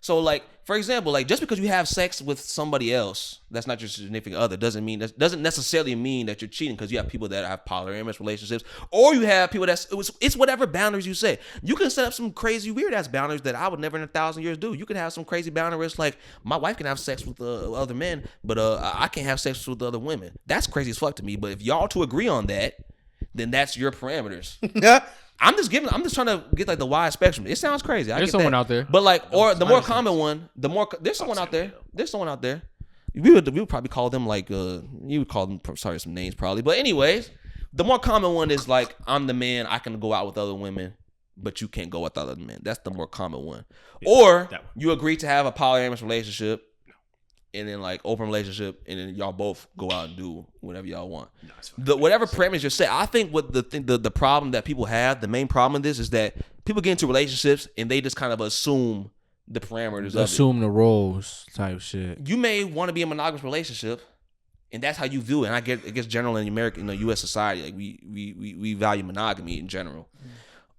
So, like, for example, like, just because you have sex with somebody else that's not your significant other doesn't necessarily mean that you're cheating, because you have people that have polyamorous relationships, or you have people it's whatever boundaries you set. You can set up some crazy weird ass boundaries that I would never in 1,000 years do. You can have some crazy boundaries like my wife can have sex with other men, but I can't have sex with other women. That's crazy as fuck to me. But if y'all two agree on that, then that's your parameters. I'm just trying to get like the wide spectrum. It sounds crazy. There's someone out there. But like, or the more common one, there's someone out there. There's someone out there. We would probably call them like you would call them some names probably. But anyways, the more common one is like, I'm the man, I can go out with other women, but you can't go with other men. That's the more common one. Or you agree to have a polyamorous relationship, and then like open relationship, and then y'all both go out and do whatever y'all want. Whatever parameters you're set. I think what the problem that people have, the main problem in this is that people get into relationships and they just kind of assume the parameters of Assume the roles type shit. it. You may want to be in a monogamous relationship, and that's how you view it. And I guess general in American, U.S. society, like we value monogamy in general.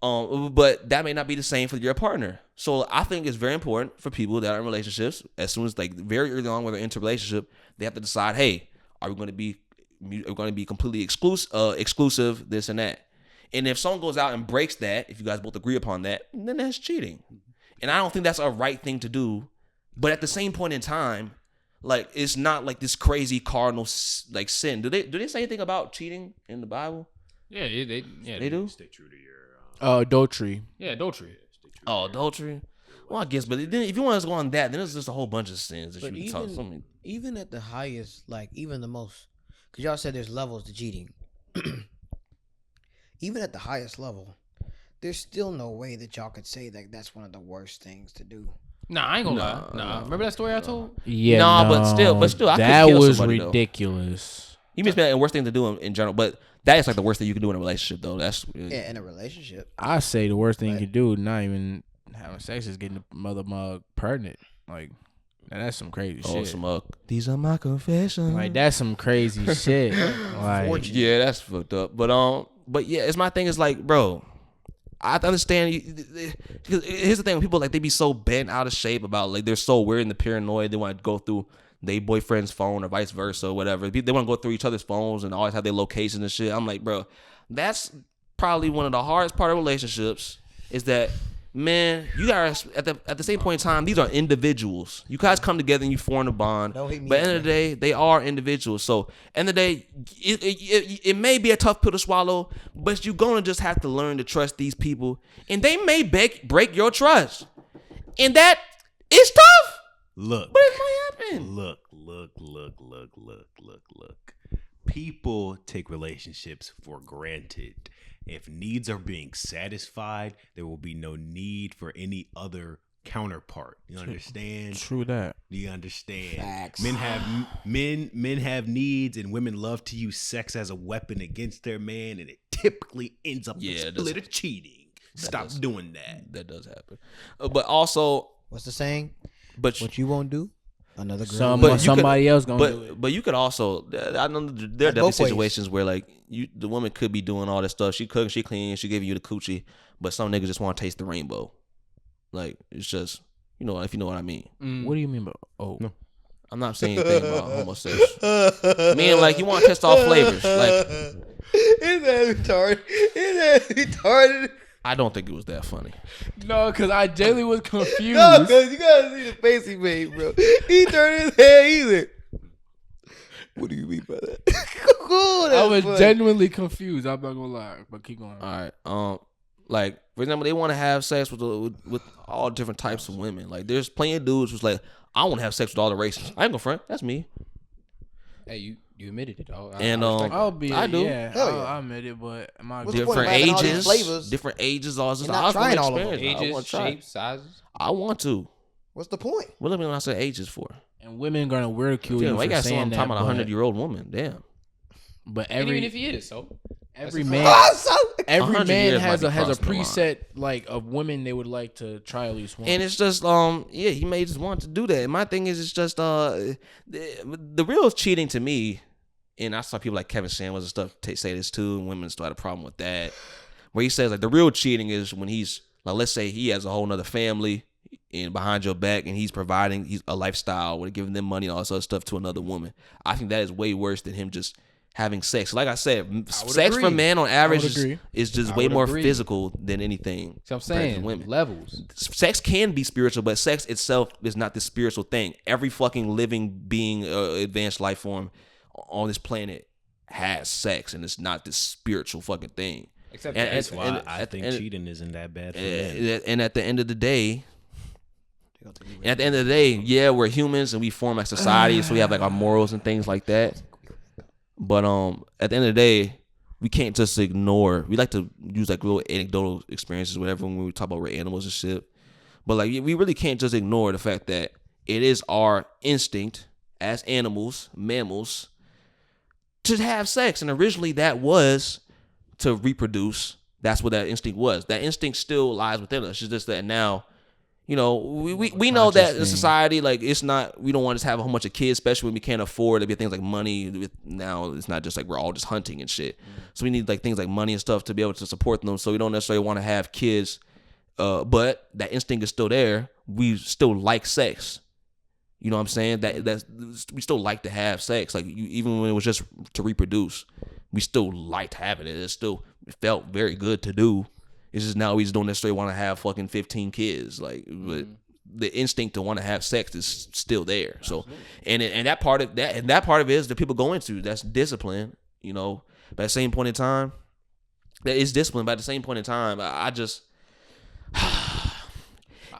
But that may not be the same for your partner. So I think it's very important for people that are in relationships, as soon as like very early on when they're into a relationship, they have to decide, hey, are we going to be completely exclusive, this and that. And if someone goes out and breaks that, if you guys both agree upon that, then that's cheating. And I don't think that's a right thing to do. But at the same point in time, like, it's not like this crazy cardinal like sin. Do they say anything about cheating in the Bible? Yeah, They do. Stay true to your. Adultery. Yeah, adultery. Oh, adultery. Well, I guess, but then if you want us to go on that, then there's just a whole bunch of sins that But you can talk. Something. even at the highest, like even the most, because y'all said there's levels to cheating. Even at the highest level, there's still no way that y'all could say that that's one of the worst things to do. Nah, I ain't gonna lie. Nah, remember that story I told? Yeah, Nah, but still, I couldn't that kill was somebody, though. ridiculous. You mean the worst thing to do in general, but that is like the worst thing you can do in a relationship, though. That's Yeah, in a relationship. I say the worst thing you Right. could do, not even having sex, is getting the mother mug pregnant. Like, now that's some crazy shit. some these are my confessions. Like, that's some crazy shit. Like, Yeah, that's fucked up. But yeah, it's my thing. Is like, bro, I understand. Here's the thing: when people like they be so bent out of shape about like they're so weird and the paranoid, they want to go through their boyfriend's phone or vice versa or whatever. They want to go through each other's phones and always have their locations and shit. I'm like, bro, that's probably one of the hardest part of relationships. Is that, man, you guys at the same point in time, these are individuals. You guys come together and you form a bond. Don't hit me But at up, the end of the day, they are individuals. So end of the day, it may be a tough pill to swallow, but you're gonna just have to learn to trust these people, and they may break your trust, and that is tough. Look. But it might happen. Look. People take relationships for granted. If needs are being satisfied, there will be no need for any other counterpart. You understand? true that. Do you understand? Facts. Men have needs, and women love to use sex as a weapon against their man, and it typically ends up Yeah, with it split does. or cheating. Stop doing that. That does happen. But also, What's the saying? but What you won't do, another girl. will. But you Somebody else gonna but do it. but you could also, I know there are That's definitely both ways. situations where like the woman could be doing all this stuff. She cooking, she clean, she giving you the coochie, but some niggas just want to taste the rainbow. Like, it's just, if you know what I mean. What do you mean by? Oh, no. I'm not saying anything about homosexual. Meaning like you want to test all flavors. Like, Isn't that retarded? Isn't that retarded? I don't think it was that funny. No, because I genuinely was confused. No, because you gotta see the face he made, bro. He turned his head either. What do you mean by that? Cool, I that's was funny. genuinely confused. I'm not gonna lie, but keep going. All right. Like, for example, they want to have sex with all different types of women. Like, there's plenty of dudes who's like, I want to have sex with all the races. I ain't gonna front. That's me. Hey, You admitted it, dog. And, respect I'll that. be. I do. Yeah, Hell yeah. I'll admit it, but my What's the point of different having all these ages, flavors different ages. All this. and not I was trying gonna all of them? experience it. I Ages, want to try. shapes, sizes. I want to. What's the point? What do I say ages for? and women gonna ridicule Yeah, you why you for got saying someone that. talking about but- 100-year-old woman? Damn. But And even every if he is, so every that's a man Ah, so every 100 man years has might a be has a crossing the line. preset like of women they would like to try at least once. And it's just yeah, he may just want to do that. And my thing is, it's just the real cheating to me, and I saw people like Kevin Samuels and stuff say this too, and women still had a problem with that. Where he says like the real cheating is when he's like, let's say he has a whole nother family and behind your back, and he's providing a lifestyle, with giving them money and all this other stuff to another woman. I think that is way worse than him just having sex. Like I said, sex for agree. men on average agree. is just I way would more agree. physical than anything. See what I'm compared to saying? women. Levels. Sex can be spiritual, but sex itself is not this spiritual thing. Every fucking living being, advanced life form on this planet has sex, and it's not this spiritual fucking thing. Except And- That's and, why I think cheating isn't that bad for men. And at the end of the day, yeah, we're humans and we form like society, so we have like our morals and things like that. But at the end of the day, we can't just ignore. We like to use like little anecdotal experiences, whatever, when we talk about we're animals and shit. But like we really can't just ignore the fact that it is our instinct as animals, mammals, to have sex, and originally that was to reproduce. That's what that instinct was. That instinct still lies within us. It's just that now, we know that in society, like, it's not, we don't want to have a whole bunch of kids, especially when we can't afford. There'd be things like money. Now it's not just like we're all just hunting and shit. So we need like things like money and stuff to be able to support them. So we don't necessarily want to have kids, but that instinct is still there. We still like sex. You know what I'm saying? That's we still like to have sex. Like even when it was just to reproduce, we still liked having it. It felt very good to do. It's just now we just don't necessarily want to have fucking 15 kids. Like, but the instinct to want to have sex is still there. So, and that part of that, and that part of it is that people go into, that's discipline. But at the same point in time, that is discipline. But at the same point in time, I just.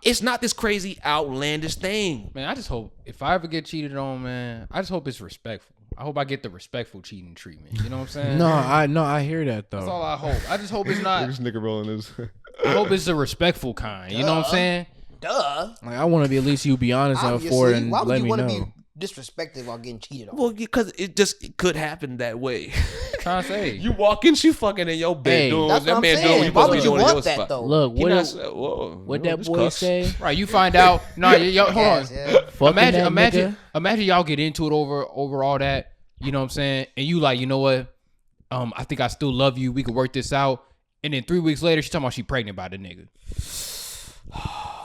It's not this crazy outlandish thing. man, I just hope if I ever get cheated on, man, I just hope it's respectful. I hope I get the respectful cheating treatment. You know what I'm saying? no, I hear that though. That's all I hope. I just hope it's not. This nigga rolling his. I hope it's the respectful kind. You know what I'm saying? Duh. Like I want to be at least you be honest up for it Obviously, and why would let you me want to know. be disrespected while getting cheated on? Well, because it could happen that way. Trying to say. You walk in, she fucking in your bed Hey, doing That's that what I'm man doing what saying. he Why supposed to would be you doing in your want that spot. though? Look, He what not, that, whoa, what no, that this boy cuss. say? Right, you find out. No, y'all, hold on. Yes, yeah. Fucking that nigga. Imagine y'all get into it over all that. You know what I'm saying? And you like, you know what? I think I still love you. We could work this out. And then 3 weeks later, she talking about she pregnant by the nigga.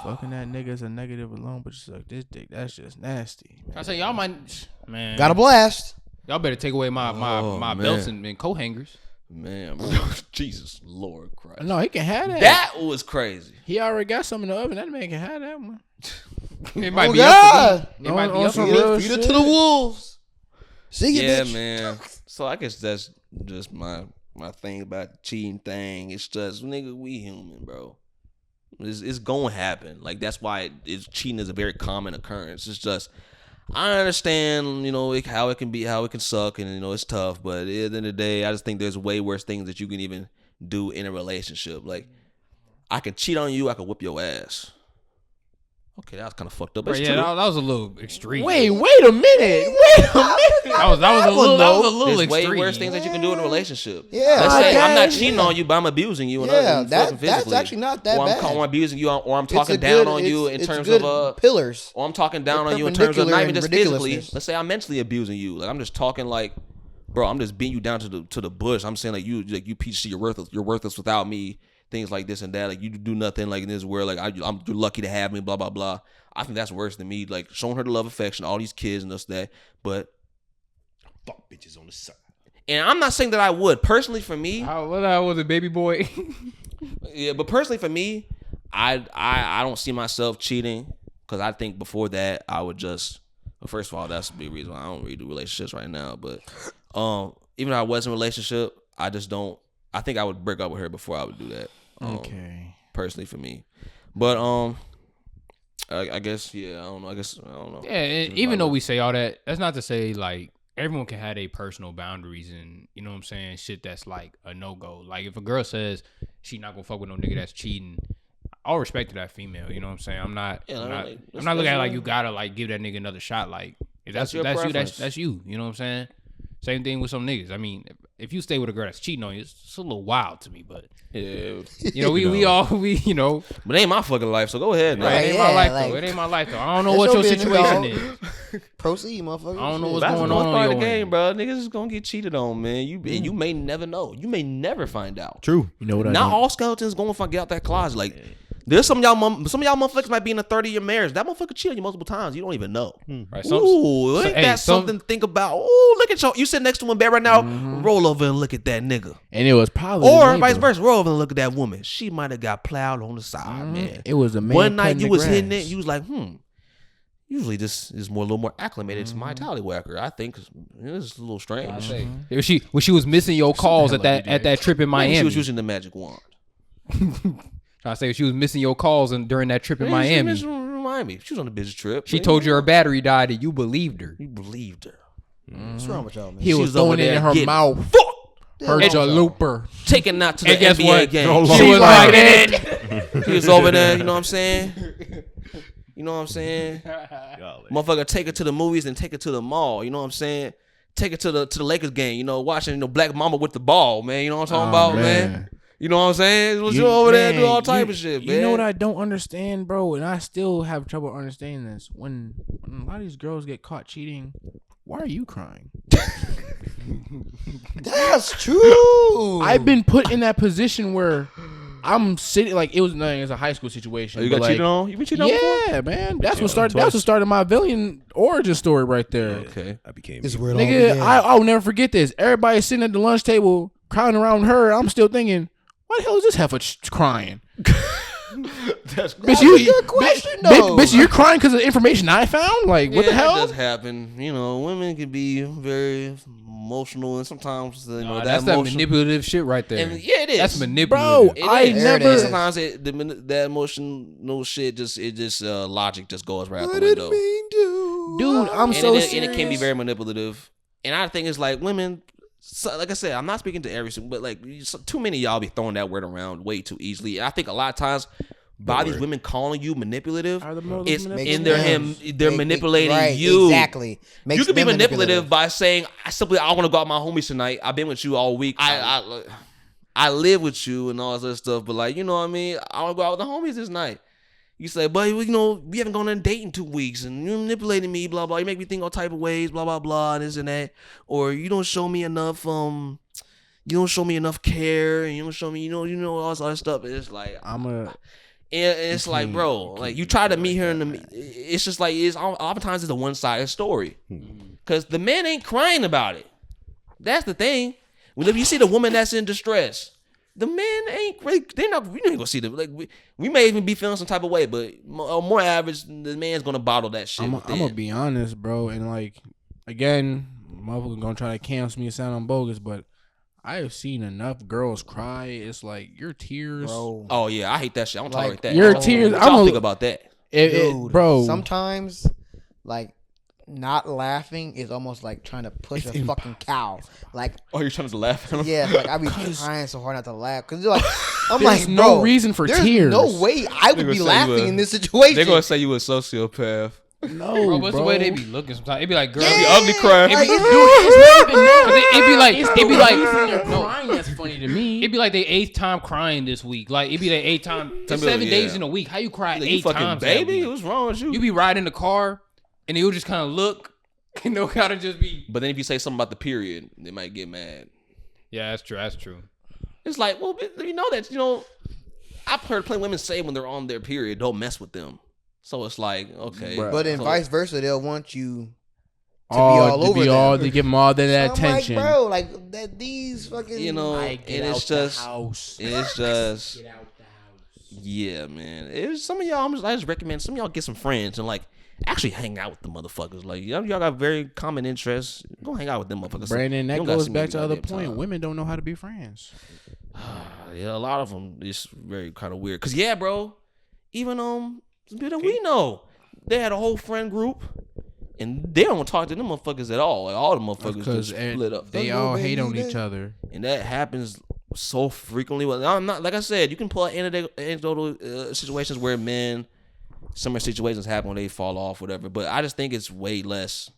Fucking that nigga is a negative alone, but you suck this dick. That's just nasty. I say y'all might, man. Got a blast. Y'all better take away my Oh, man. belts and coat hangers. Man, Jesus Lord Christ. No, he can have that. That was crazy. He already got some in the oven. That man can have that one. It might Oh, be God. up to me. It might be On up to some me. real Feed it shit. to the wolves. See you, Yeah, bitch. man. So I guess that's just my thing about the cheating thing. It's just, nigga, we human, bro. It's going to happen. Like, that's why cheating is a very common occurrence. It's just, I understand, how it can be, how it can suck, and, it's tough. But at the end of the day, I just think there's way worse things that you can even do in a relationship. Like, I can cheat on you, I can whip your ass. Okay, that was kind of fucked up. But Right, it's yeah, true. that was a little extreme. Wait a minute. that was a little There's way extreme. worse things that you can do in a relationship. Yeah. Let's say I'm not Okay. cheating on you, but I'm abusing you. And Yeah, and that- fucking that's physically. actually not that or bad. I'm abusing you, or I'm It's talking a down good- on you in it's terms good of pillars. or I'm talking down They're on you in terms of not even perpendicular just and physically. ridiculousness. Let's say I'm mentally abusing you. Like, I'm just talking like, bro, I'm just beating you down to the bush. I'm saying like you piece of shit, you're worthless without me. Things like this and that. Like, you do nothing like in this world. Like, you're lucky to have me. Blah blah blah. I think that's worse than me. Like, showing her the love, affection, all these kids and this that. But Fuck bitches on the side. and I'm not saying that I would personally. For me, What was it, baby boy? yeah, but personally for me, I don't see myself cheating, because I think before that I would just, well, first of all, that's the big reason why I don't really do relationships right now. But even if I was in a relationship, I just don't. I think I would break up with her before I would do that. Okay. Personally for me, but I guess I don't know. I don't know. Yeah, and even though we say all that, that's not to say like everyone can have their personal boundaries and you know what I'm saying, shit that's like a no-go. Like if a girl says she not gonna fuck with no nigga that's cheating, I'll respect that female, you know what I'm saying? I'm not looking at it like you gotta like give that nigga another shot. Like if that's you, that's you. You know what I'm saying? Same thing with some niggas. I mean, if you stay with a girl that's cheating on you, it's a little wild to me, but Yeah, you know, we you know, but it ain't my fucking life, so go ahead. Right, it ain't my life though. It ain't my life though. I don't know what your situation is. Proceed, motherfucker. I don't know what's That's going the on part in of the your game, end. bro. Niggas is gonna get cheated on, man. You may never know. You may never find out. True. You know what? Not all skeletons gonna get out that closet. Like there's some of y'all motherfuckers might be in a 30-year marriage. That motherfucker cheated on you multiple times. You don't even know. Right, Ooh, ain't that something to think about? Ooh, look at you sitting next to him in bed right now. Roll over and look at that nigga. And it was probably Or vice versa. Roll over and look at that woman. She might have got plowed on the side, man. It was a man. One night cutting you the was grass. hitting it. You was like, usually this is a little more acclimated to my tallywhacker. I think this is a little strange. When she was missing your calls at that trip in Maybe Miami. she was using the magic wand. Trying to say she was missing your calls during that trip in Miami. She was on a business trip. She told you her battery died and you believed her. You believed her. What's wrong with y'all, man? He was over throwing it there in her getting mouth. Her jalooper. Taking out to the And guess NBA what? game. She was like that. He was over there, you know what I'm saying? You know what I'm saying? Motherfucker, take her to the movies and take her to the mall. You know what I'm saying? Take her to the Lakers game. You know, watching Black Mama with the ball, man. You know what I'm talking about, man? You know what I'm saying? You over there do all type of shit, man. You know what I don't understand, bro, and I still have trouble understanding this. When a lot of these girls get caught cheating, why are you crying? That's true. I've been put in that position where I'm sitting like it was a high school situation. You got cheated on? You been cheated on before? Yeah, man. That's what started my villain origin story right there. Okay. I became This is me. where it all Nigga, began. I'll never forget this. Everybody sitting at the lunch table crying around her. I'm still thinking, why the hell is this heifer crying? That's Bitch, a good question, though. Bitch, you're crying because of the information I found? Like, what the That hell? does happen. You know, women can be very emotional, and sometimes That's that manipulative shit right there. And yeah, it is. That's Bro, manipulative. I is. There it never. is. Sometimes that emotional shit logic just goes right out What the did window. it mean to? Dude, I'm And so it serious. can be very manipulative. And I think it's like women. So, like I said, I'm not speaking to every single, but like too many of y'all be throwing that word around way too easily. And I think a lot of times by these women calling you manipulative, Are the most it's manipulative? in they're manipulating right, you. Exactly. Makes You could be them manipulative by saying, I want to go out with my homies tonight. I've been with you all week. I live with you and all this other stuff, but like, you know what I mean? I want to go out with the homies this night. You say, but you know, we haven't gone on a date in 2 weeks, and you're manipulating me, blah blah. You make me think all type of ways, blah blah blah, this and that. Or you don't show me enough, you don't show me enough care, and you don't show me, you know all this other stuff. And it's like and it's like, bro, like you try to meet her in the, it's just like oftentimes it's a one-sided story, because the man ain't crying about it. That's the thing. Well, if you see the woman that's in distress, the man ain't really, we ain't gonna see them. Like we may even be feeling some type of way, but more average, the man's gonna bottle that shit. I'm gonna be honest, bro, and like again, motherfucker gonna try to cancel me and sound I'm bogus, but I have seen enough girls cry. It's like your tears, Bro. Oh yeah, I hate that shit. I don't tolerate that. Your tears. What y'all think about that? Dude, bro. Sometimes, like, not laughing is almost like trying to push a fucking cow. Like, Oh, you're trying to laugh at him? yeah, like I be trying so hard not to laugh because you're like, I'm There's like, no bro, reason for there's tears. no way I would gonna be say you laughing a- in this situation. They're gonna say you a sociopath. No, Bro, what's the way they be looking sometimes? It be like, girl, Yeah, it be ugly crying. like, It be, it's it be like, it be like, no, crying that's funny to me. it be like they 8th time crying this week. Like it be their 8th time. It's 7 Yeah. days in a week. How you cry Like, you 8 fucking times? that baby, week? what's wrong with you? You be riding the car, and you'll just kind of look, and they'll kind of just be. But then if you say something about the period, they might get mad. Yeah, that's true. That's true. It's like, well, you know that, I've heard plenty of women say when they're on their period, don't mess with them. So it's like, okay. Bruh. but then So- vice versa, they'll want you to be all over them. to give them all that So I'm attention. like, bro, like that. These fucking, and it's just, house. it's just, Get out the house. yeah, man. It's some of y'all. I just recommend some of y'all get some friends and like actually hang out with the motherfuckers. Like y'all got very common interests. Go hang out with them motherfuckers. Brandon, You that don't gotta goes see me back every to the other goddamn point. time. Women don't know how to be friends. Yeah, a lot of them is very kind of weird. Cause yeah, bro, even some people that we know, they had a whole friend group. And they don't talk to them motherfuckers at all. Like all the motherfuckers Because just split up. they all hate on each other. And that happens so frequently. Well, I'm not, like I said, you can pull out anecdotal situations where men, similar situations happen when they fall off, whatever. But I just think it's way less.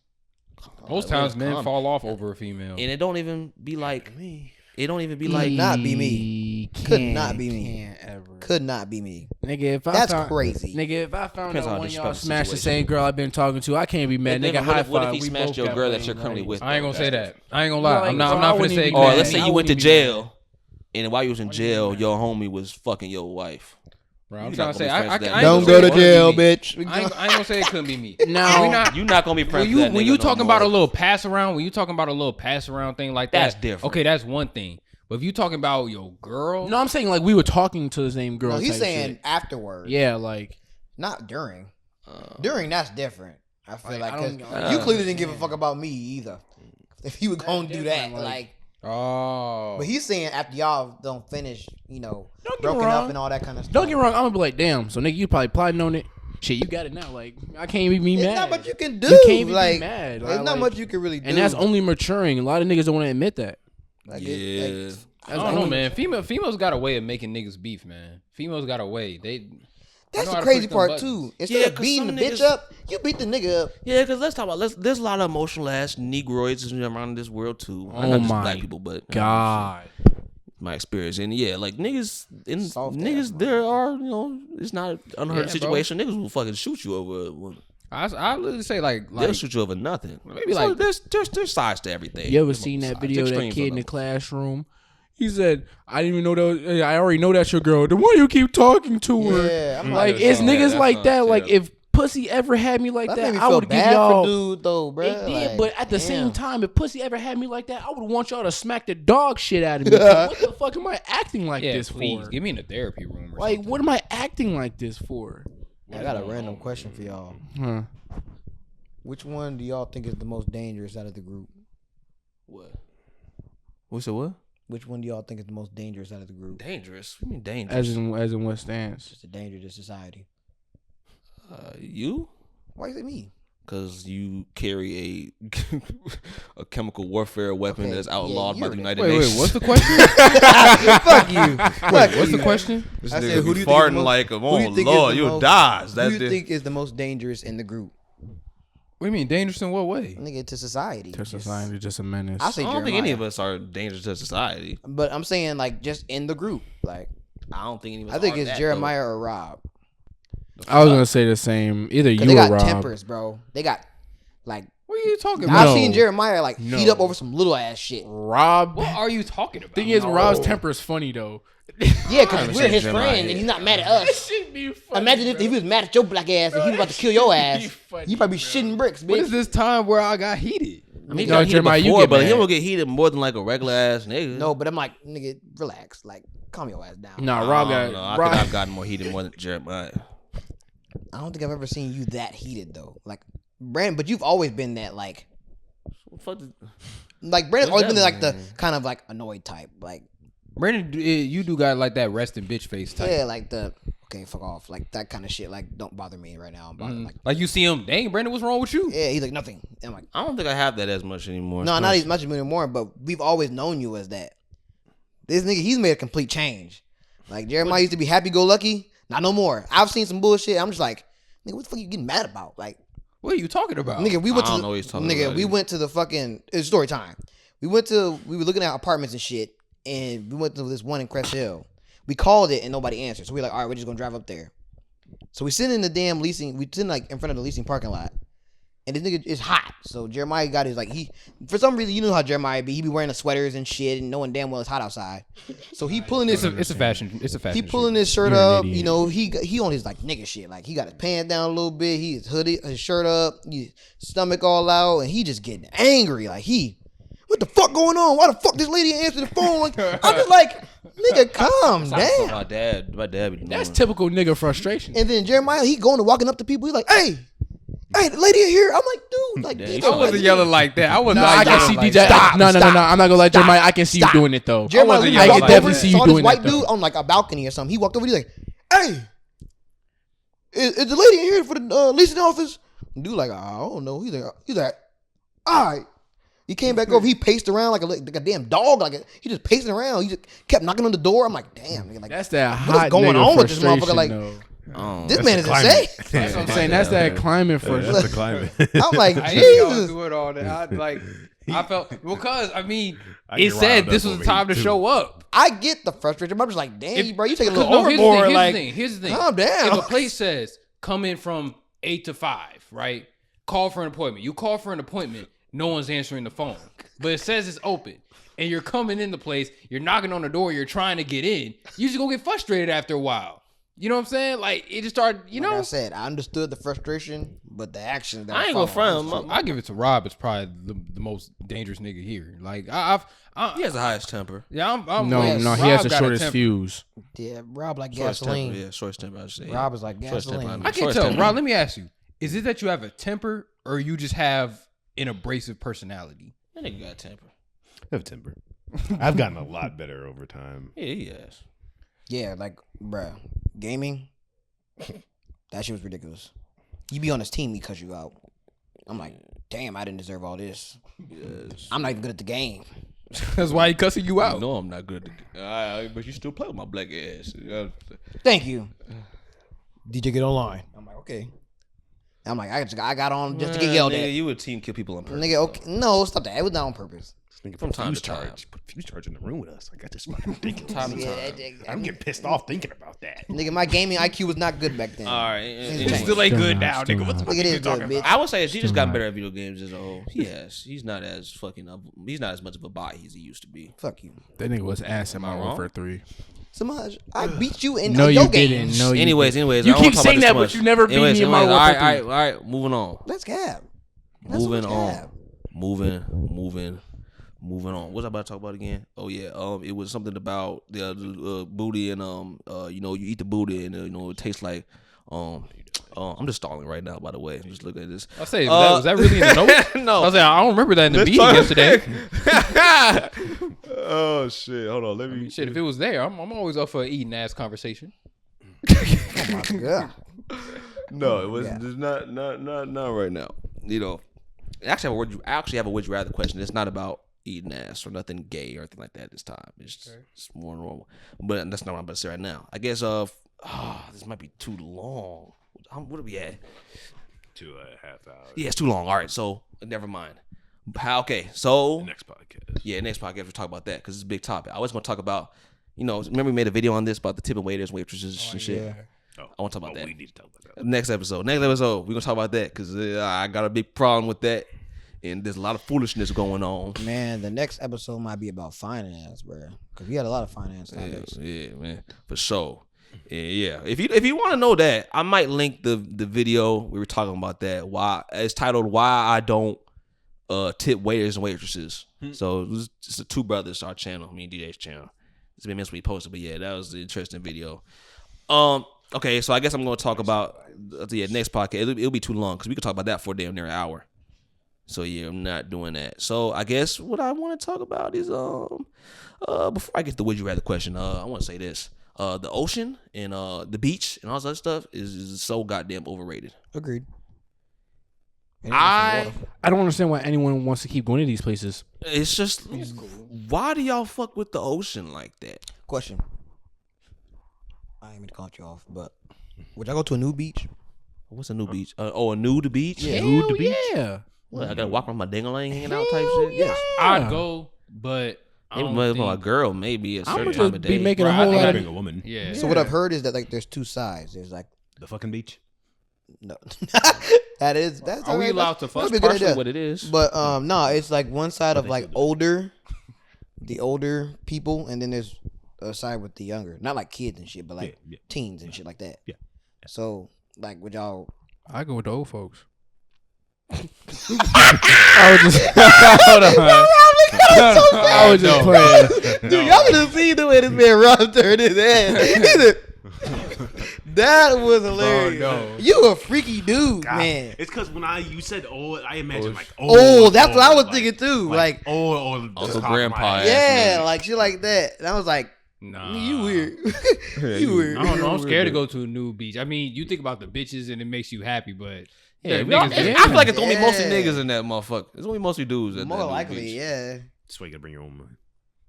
Most times men fall off over a female. And it don't even be like me. It don't even be like not be me. Could not be me. Can't ever. Could not be me. Nigga, if That's I found, crazy. Nigga, if I found Depends out on one how of y'all disrespectful smashed the situation. same girl I've been talking to, I can't be mad. Nigga, high what if five. he We smashed both your got girl that blame, you're currently like- with? I ain't gonna though? say that. I ain't gonna lie. Like, I'm not so I finna wouldn't say. even Or mad. let's say I you went to wouldn't even be jail, and while you was in jail, your homie was fucking your wife. Bro, I'm You trying not to say. gonna be I friends with ain't that gonna nigga. say Don't go it to couldn't jail, be me. bitch. I ain't gonna say it couldn't be me. No. We not- You're not gonna be friends when you with that when nigga you no talking more. about a little pass around, when you talking about a little pass around thing like that, That's different. Okay, that's one thing. But if you talking about your girl, No, I'm saying like we were talking to the same girl. No, he's type saying shit. afterwards. Yeah, like Not during. During, that's different. I feel like, I 'cause don't- you clearly didn't give a fuck about me either. If you were gonna do that, different, like, oh, but he's saying after y'all don't finish, you know, Don't get broken wrong. up and all that kind of stuff. don't get me wrong, I'm gonna be like, damn. So nigga, you probably plotting on it. Shit, you got it now. Like I can't even be It's mad. not much you can do. You can't even like, be mad. There's not Like, much you can really do. and that's only maturing. A lot of niggas don't want to admit that. Like, Yeah. I don't know, man. Females got a way of making niggas beef, man. Females got a way. That's know the how to crazy push them part buttons. too. Instead Yeah, of 'cause beating the some bitch niggas- up, you beat the nigga up. Yeah, because let's talk about there's a lot of emotional ass negroids around this world too. Oh Not just my black people, but God. my experience. And yeah, like niggas Soft ass, niggas man. there are, you know, it's not an unheard Yeah, situation. Niggas will fucking shoot you over. I literally say like They'll shoot you over nothing. Maybe So like- there's sides to everything. You ever seen that video of that Extremes kid on in the them. classroom? He said, "I didn't even know that. I already know that's your girl. Then why you keep talking to her? Yeah, I'm Like like, it's oh, niggas yeah, like that that. sounds Like terrible. if pussy ever had me like That that, made me I feel would give bad y'all. for dude though, bro. It did, Like, but at the same damn. time, if pussy ever had me like that, I would want y'all to smack the dog shit out of me. Like, what the fuck am I acting like yeah, this please for? get me in the therapy room. Or Like, something. what am I acting like this for? I got a random question for y'all. Huh? Which one do y'all think is the most dangerous out of the group? What? We said what? Which one do y'all think is the most dangerous out of the group? Dangerous. What do you mean dangerous? As in what stance? It's a danger to society. You? Why is it me? Because you carry a chemical warfare weapon Okay, that's outlawed yeah, by the you're United Wait, Nations. what's the question? Fuck you. Fuck What's you. the question? This I nigga said, who be do you think is the farting most- like, who do oh you think is Lord, the you most- dies. Who That's do you the think is the most dangerous in the group? What do you mean dangerous in what way? Nigga, to society. To society, just a menace. I say I don't think any of Jeremiah. us are dangerous to society. But I'm saying like just in the group. Like I don't think any of us I think are it's that, Jeremiah or Rob. I was gonna say the same. Either Cause you they or got Rob. tempers, bro. They got like What are you talking No. about? I've seen Jeremiah like No. heat up over some little ass shit. Rob. What are you talking about? Thing is, Rob's temper is funny though. Yeah, cause haven't we're seen his Jeremiah friend yet. and he's not mad at us. Should be funny, Imagine if he was mad at your black ass and he was about to kill your ass. funny, You probably be bro. shitting bricks, What is bitch. this time where I got heated? I mean, he No, got heated Jeremiah, you before, get but he mad. don't get heated more than like a regular ass nigga. No, but I'm like, nigga, relax. Like, calm your ass down. Nah, I Rob don't got. know. I Rob, think I've gotten more heated more than Jeremiah. I don't think I've ever seen you that heated though. Like, Brandon, but you've always been that like Brandon's What's always that been like the mean? kind of like annoyed type. Like, Brandon, you do got like that resting bitch face type. yeah, like the okay, fuck off, like that kind of shit. Like, don't bother me right now. I'm bothered. Like you see him, dang, Brandon, what's wrong with you? Yeah, he's like nothing. I'm like, I don't think I have that as much anymore. no, not as much anymore. But we've always known you as that. This nigga, he's made a complete change. Like Jeremiah used to be happy go lucky, not no more. I've seen some bullshit. I'm just like, nigga, what the fuck you getting mad about? Like, What are you talking about? nigga, we went I to don't the, know what he's talking nigga, about we either. went to the fucking it's story time. We were looking at apartments and shit, and we went to this one in Crest Hill. We called it and nobody answered, so we like, all right, we're just gonna drive up there. So we sit in the damn leasing. We sit like in front of the leasing parking lot, and this nigga is hot. So Jeremiah got his like for some reason you know how Jeremiah be. He be wearing the sweaters and shit, and knowing damn well it's hot outside. So he pulling his It's a fashion. It's a fashion. he pulling his shirt You're an up. idiot. You know he on his like nigga shit. Like he got his pants down a little bit. He his hoodie, his shirt up, his stomach all out, and he just getting angry. Like what the fuck going on? Why the fuck this lady answer the phone? Like, I'm just like, nigga, calm That's down. my dad be doing. That's typical nigga frustration. And then Jeremiah, he going and walking up to people. He's like, hey, the lady in here. I'm like, dude, like, Yeah, bitch, he I wasn't yelling like that. I was No, not I can yelling see like DJ. that. No. I'm not gonna lie, Stop. Jeremiah. I can see Stop. you doing it though. Jeremiah, wasn't he yelling walked like definitely over, see you saw doing this white that, though. dude on like a balcony or something. He walked over. He's like, hey, is the lady in here for the leasing office? Dude, like, I don't know. He's like, all right. He came back over. He paced around like a damn dog. He just pacing around. He just kept knocking on the door. I'm like, damn. Nigga, like, That's that what hot is going nigga on with this motherfucker? frustration, Like, though. this man is climate. insane. That's what I'm saying. That's that climate Yeah, frustration. that's the climate. I'm like, I ain't y'all Jesus. doing all that. I felt because I mean I it get said riled this up was the over time to here, too. show up. I get the frustration. But I'm just like, damn, bro, you taking a little No, overboard. Here's the thing. Calm down. If a place says come in from 8 to 5, right? Call for an appointment. You call for an appointment. No one's answering the phone, but it says it's open, and you're coming in the place. You're knocking on the door. You're trying to get in. You just gonna get frustrated after a while. You know what I'm saying? Like it just started. You Like know, I said, I understood the frustration, but the actions that I ain't followed gonna was front him. I give it to Rob. It's probably the most dangerous nigga here. Like He has the highest temper. yeah, I'm No, with he Rob has the got a shortest temper. fuse. Yeah, Rob like Shortest gasoline. temper. Yeah, shortest temper. I should say. Rob is like Shortest temper, gasoline. I can't Shortest tell. temper. Rob, let me ask you: is it that you have a temper, or you just have an abrasive personality? That nigga got temper. I have temper. I've gotten a lot better over time. Yeah, he has. Yeah, like, bruh, gaming, that shit was ridiculous. You be on his team, he cuss you out. I'm like, damn, I didn't deserve all this. Yes. I'm not even good at the game. That's why he cussing you out. No, I'm not good at but you still play with my black ass. Thank you. DJ, get online. I'm like, okay. I'm like, I got on just to get yelled nigga, at. you would team kill people on purpose. Nigga, okay. No, stop that. It was not on purpose. This nigga From put time fuse to time. charge. Put fuse charge in the room with us. Like I just fucking thinking. Time to time. I'm getting pissed off thinking about that. Nigga, my gaming IQ was not good back then. All right. It Still ain't Still good not, now, still nigga. What the not. fuck Nigga, it you is talking good, about? bitch. I would say he just Still gotten not. better at video games as a whole. He has. He's not as fucking up. He's not as much of a bot as he used to be. Fuck you. That nigga was ass in Am I Modern wrong? Warfare 3. Samaj, I beat you in No, your you games. didn't. No, you Anyways, didn't. I You don't wanna keep talk saying about this that, too but much. you never beat me in Modern all Warfare right, 3. all right. Moving on. That's cap. That's Moving so on. cap. Moving on. What was I about to talk about again? Oh yeah, it was something about the booty and you eat the booty and it tastes like I'm just stalling right now. By the way, just look at this. I say, was that really in the notes? No. I was like, I don't remember that in the meeting yesterday. Oh shit! Hold on. Let me. Shit, if it was there, I'm always up for an eating ass conversation. Yeah. No, it was Yeah. just not right now. You know, I actually have a would you rather question. It's not about eating ass or nothing gay or anything like that this time. It's more normal. But that's not what I'm about to say right now. I guess this might be too long. What are we at? 2.5 hours. Yeah, it's too long. All right, so never mind. Okay, so Next podcast. yeah, next podcast we'll talk about that because it's a big topic. I was going to talk about, remember we made a video on this about the tipping waiters, waitresses, and shit. Oh, I want to talk about that. We need to talk about that. Next episode, we're gonna talk about that because I got a big problem with that, and there's a lot of foolishness going on. Man, the next episode might be about finance, bro. Because we had a lot of finance Yeah, topics. yeah, man, for sure. Yeah. If you want to know that, I might link the video we were talking about that. Why it's titled "Why I Don't Tip Waiters and Waitresses." So it was just the two brothers, our channel, me and DJ's channel. It's been meant to be posted, but yeah, that was the interesting video. Okay, so I guess I'm going to talk about next podcast. It'll be too long because we could talk about that for damn near an hour. So yeah, I'm not doing that. So I guess what I want to talk about is before I get to the would you rather question, I want to say this: the ocean and the beach and all that stuff is so goddamn overrated. Agreed. I don't understand why anyone wants to keep going to these places. It's just why do y'all fuck with the ocean like that? Question. I ain't mean to cut you off, but would y'all go to a new beach? What's a new beach? A nude beach? Yeah. Hell yeah. What, I gotta walk around my ding-a-ling hanging out type shit? Yeah. I'd go, but I Maybe don't with my think, girl, maybe a I'm certain gonna time just of be day. making Bro, a I whole think lot I'd of. Being a woman. yeah. So what I've heard is that like there's two sides. There's like The fucking beach. no, that's Are we alright. allowed to That'd fuck? be a good Partially idea. what it is. But no, it's like one side of they like still do. the older people, and then there's a side with the younger, not like kids and shit, but like Yeah. teens and shit like that. Yeah. So like, would y'all? I go with the old folks. I was just hold on. I was just playing. Dude, y'all could have seen the way this man Rob turned his head. That was hilarious. no. You a freaky dude, God. man. It's because when you said old, I imagine like Oh, that's what I was thinking too. Like, old Uncle Grandpa. yeah, like shit like that. And I was like, Nah. you weird. you weird. I don't know. I'm scared to go to a new beach. I mean, you think about the bitches and it makes you happy, but Yeah, niggas I just- feel like it's gonna be mostly Yeah. niggas in that motherfucker. It's gonna be mostly dudes. At More that likely, beach. yeah. That's why you gotta bring your own money.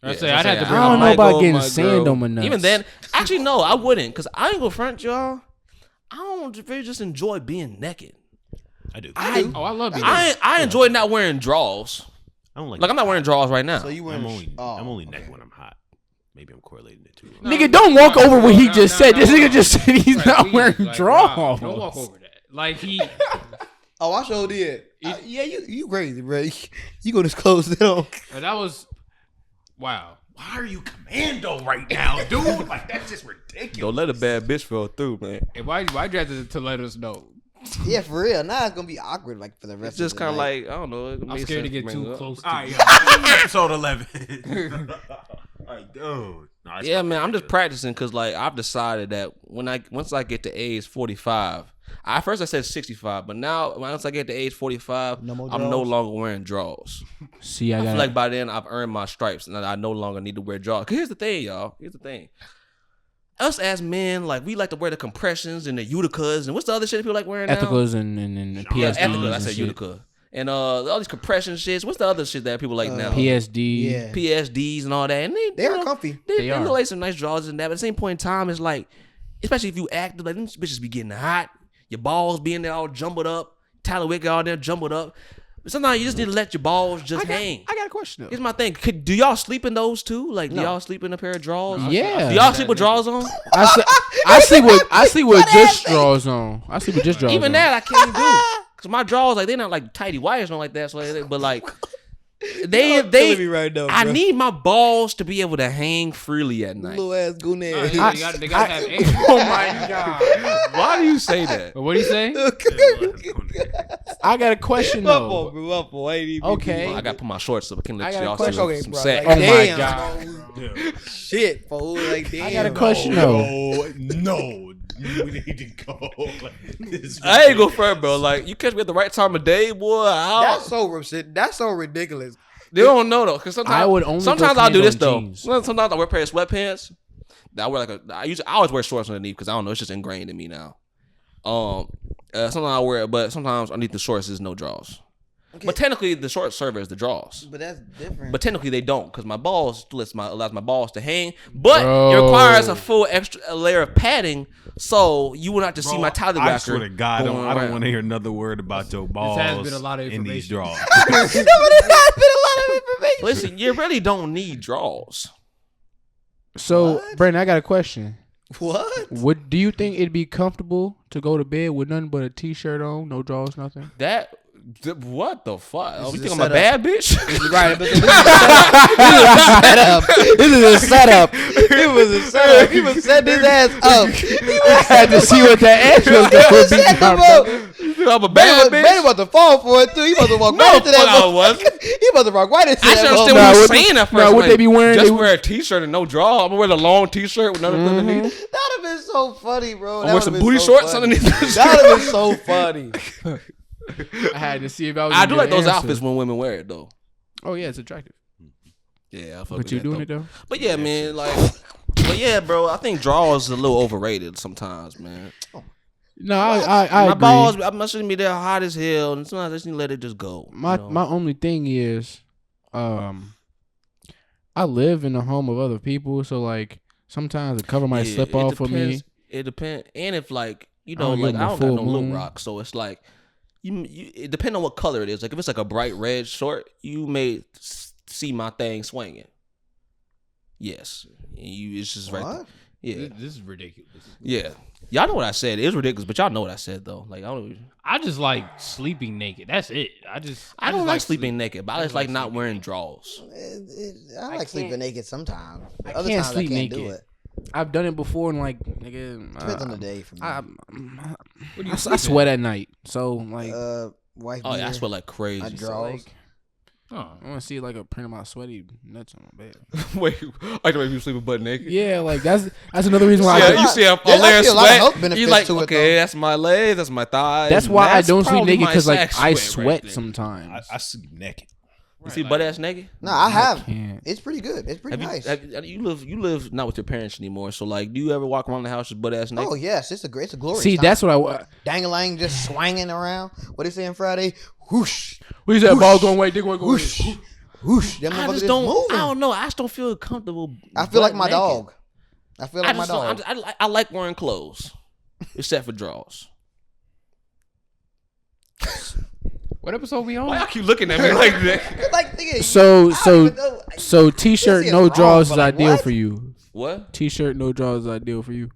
I Yeah, say I'd have to I bring. don't know might about go with getting my sand girl. on my nuts. Even then, actually, no, I wouldn't, cause I ain't gonna front y'all. I don't really just enjoy being naked. I do. I love being. I enjoy not wearing drawers. I don't like. Like I'm not wearing drawers right now. So you I'm wearing? only naked when I'm hot. Maybe I'm correlating it too. Nigga, don't walk over what he just said. This nigga just said he's not wearing drawers. Don't walk over that. Like he. Oh, I sure did. Yeah, you crazy, bro. You gonna disclose it on? That was. Wow. Why are you commando right now, dude? Like that's just ridiculous. Don't let a bad bitch fall through, man. And why you have to let us know? Yeah, for real. Now it's gonna be awkward, like for the rest. It's just of the kind of night. like I don't know. It I'm makes scared to sense get bring it too up. close. All To right, episode 11. All right, dude. No, it's Yeah, fine. man, I'm just practicing because like I've decided that once I get to age 45, I said 65, but now once I get to age 45, No more I'm no drawers? longer wearing drawers. See, I I got feel like by then I've earned my stripes and I no longer need to wear drawers. 'Cause here's the thing, y'all. Here's the thing. Us as men, like we like to wear the compressions and the Uticas and what's the other shit people like wearing now? ethicals and Yeah, PSDs. Ethica. I and said shit. Utica. And all these compression shits. What's the other shit that people like now? PSD. Yeah, PSDs and all that. And they you are know, comfy. They They are. look like some nice drawers and that. But at the same point in time, it's like, especially if you act like them bitches be getting hot, your balls being there all jumbled up, Tyler Wick all there jumbled up. But sometimes you just need to let your balls just hang. I got a question though. Here's my thing. Do y'all sleep in those too? Like, do y'all sleep in a pair of drawers? Yeah. Do y'all sleep with drawers on? I sleep with just straws on. I sleep with just straws Even on. that I can't do. Cause my drawers, like, they're not like tidy wires, not like that. So, but like, they killing me right now, I bro. need my balls to be able to hang freely at night. Little ass goonhead. They gotta have air. Oh my god. Why do you say that? But what do you say? I got a question My though. fault, bro. My fault. I ain't even- Okay. I got to put my shorts up. I can't I let got a y'all question. see Okay, some bro. sex. Like, Oh my damn, God. bro. Shit, fool. Like, damn. I got a question though. No, we need to go. I ain't go front, bro. Like, you catch me at the right time of day, boy. That's so shit. That's so ridiculous. They don't know though, because sometimes I would only sometimes go I'll do commando this in though. jeans. Sometimes I wear a pair of sweatpants. That I wear like I always wear shorts underneath because I don't know, it's just ingrained in me now. Sometimes I wear it, but sometimes underneath the shorts is no drawers. Okay. But technically, the shorts serve as the drawers. But that's different. But technically, they don't because my balls allows my balls to hang. But Bro. it requires a full extra layer of padding, so you will not just see my tally I whacker. swear to God, I going don't around. want to hear another word about your balls. has been a lot of in these information. drawers. That's been a lot of information. Listen, you really don't need drawers. So, What? Brandon, I got a question. What? Do you think it'd be comfortable to go to bed with nothing but a t-shirt on, no drawers, nothing? What the fuck? Oh, you is think a I'm a bad bitch? Right, but this is a setup. This is a setup. It was a setup. He was setting his ass up. I had to see what that answer was going to be. You think I'm a Man, bad bitch? man about to fall for it too. He about to walk No, right into that. fuck I wasn't. He about to walk right into I that. should understand motherfucker. what Nah, you're what saying at first. nah, what they be wearing, Just they- wear a t-shirt and no draw. I'm gonna wear the long t-shirt with nothing underneath. That'd have been so funny, bro. I'm That wear some would've been booty so shorts funny. underneath the That would shirt. have been so funny. I had to see if I was. I gonna do get like an those answer. outfits when women wear it though. Oh yeah, it's attractive. Yeah, I fuck But with you that, doing though. it though? But yeah, man, like, but yeah, bro, I think drawers is a little overrated sometimes, man. No, I My agree. balls, I shouldn't be there hot as hell, and sometimes I just need to let it just go. My you know? my only thing is, I live in the home of other people, so like sometimes the cover might Yeah, slip it off for me. depends. It depends, and if like you know, don't like give I them a don't got no full look moon. rock, so it's like you. It depends on what color it is. Like if it's like a bright red short, you may see my thing swinging. Yes, and it's just right. What? Yeah, This is ridiculous. yeah. Y'all know what I said. It is ridiculous, but y'all know what I said though. Like I just like sleeping naked. That's it. I don't just like sleeping naked, but I just like not sleeping wearing naked. drawers. I like sleeping naked sometimes. I Other can't times sleep I can't do naked. it. I've done it before, and like nigga, Depends on the day for me. I sweat at night, so like Wife. Oh yeah, I beater, sweat like I crazy. draws. Oh. I want to see like a print of my sweaty nuts on my bed. Wait, I can make you sleeping butt naked. Yeah, like that's another reason why. Yeah, you see a There's layer of actually a lot of sweat. health benefits You like, to it, okay, though. that's my legs, that's my thighs. That's why I that's don't sleep probably naked my because like sack I right sweat there. sometimes. I sleep naked. You see butt ass naked? No, I have. can't. It's pretty good. It's pretty nice. You live not with your parents anymore. So like, do you ever walk around the house with butt ass naked? Oh yes, it's a glorious. See, time. that's what I want. Dang-a-lang just swinging around. What they saying Friday? Whoosh, What is that ball going away? Dick going whoosh, whoosh. Them I motherfuckers just don't. moving. I don't know. I just don't feel comfortable. I feel like butt my naked. dog. I feel like my dog. I like wearing clothes, except for drawers. What episode we on? Why y'all keep looking at me like that? Like, nigga, So t-shirt This no is drawers wrong, is but like, ideal what? for you. What? T-shirt no drawers is ideal for you.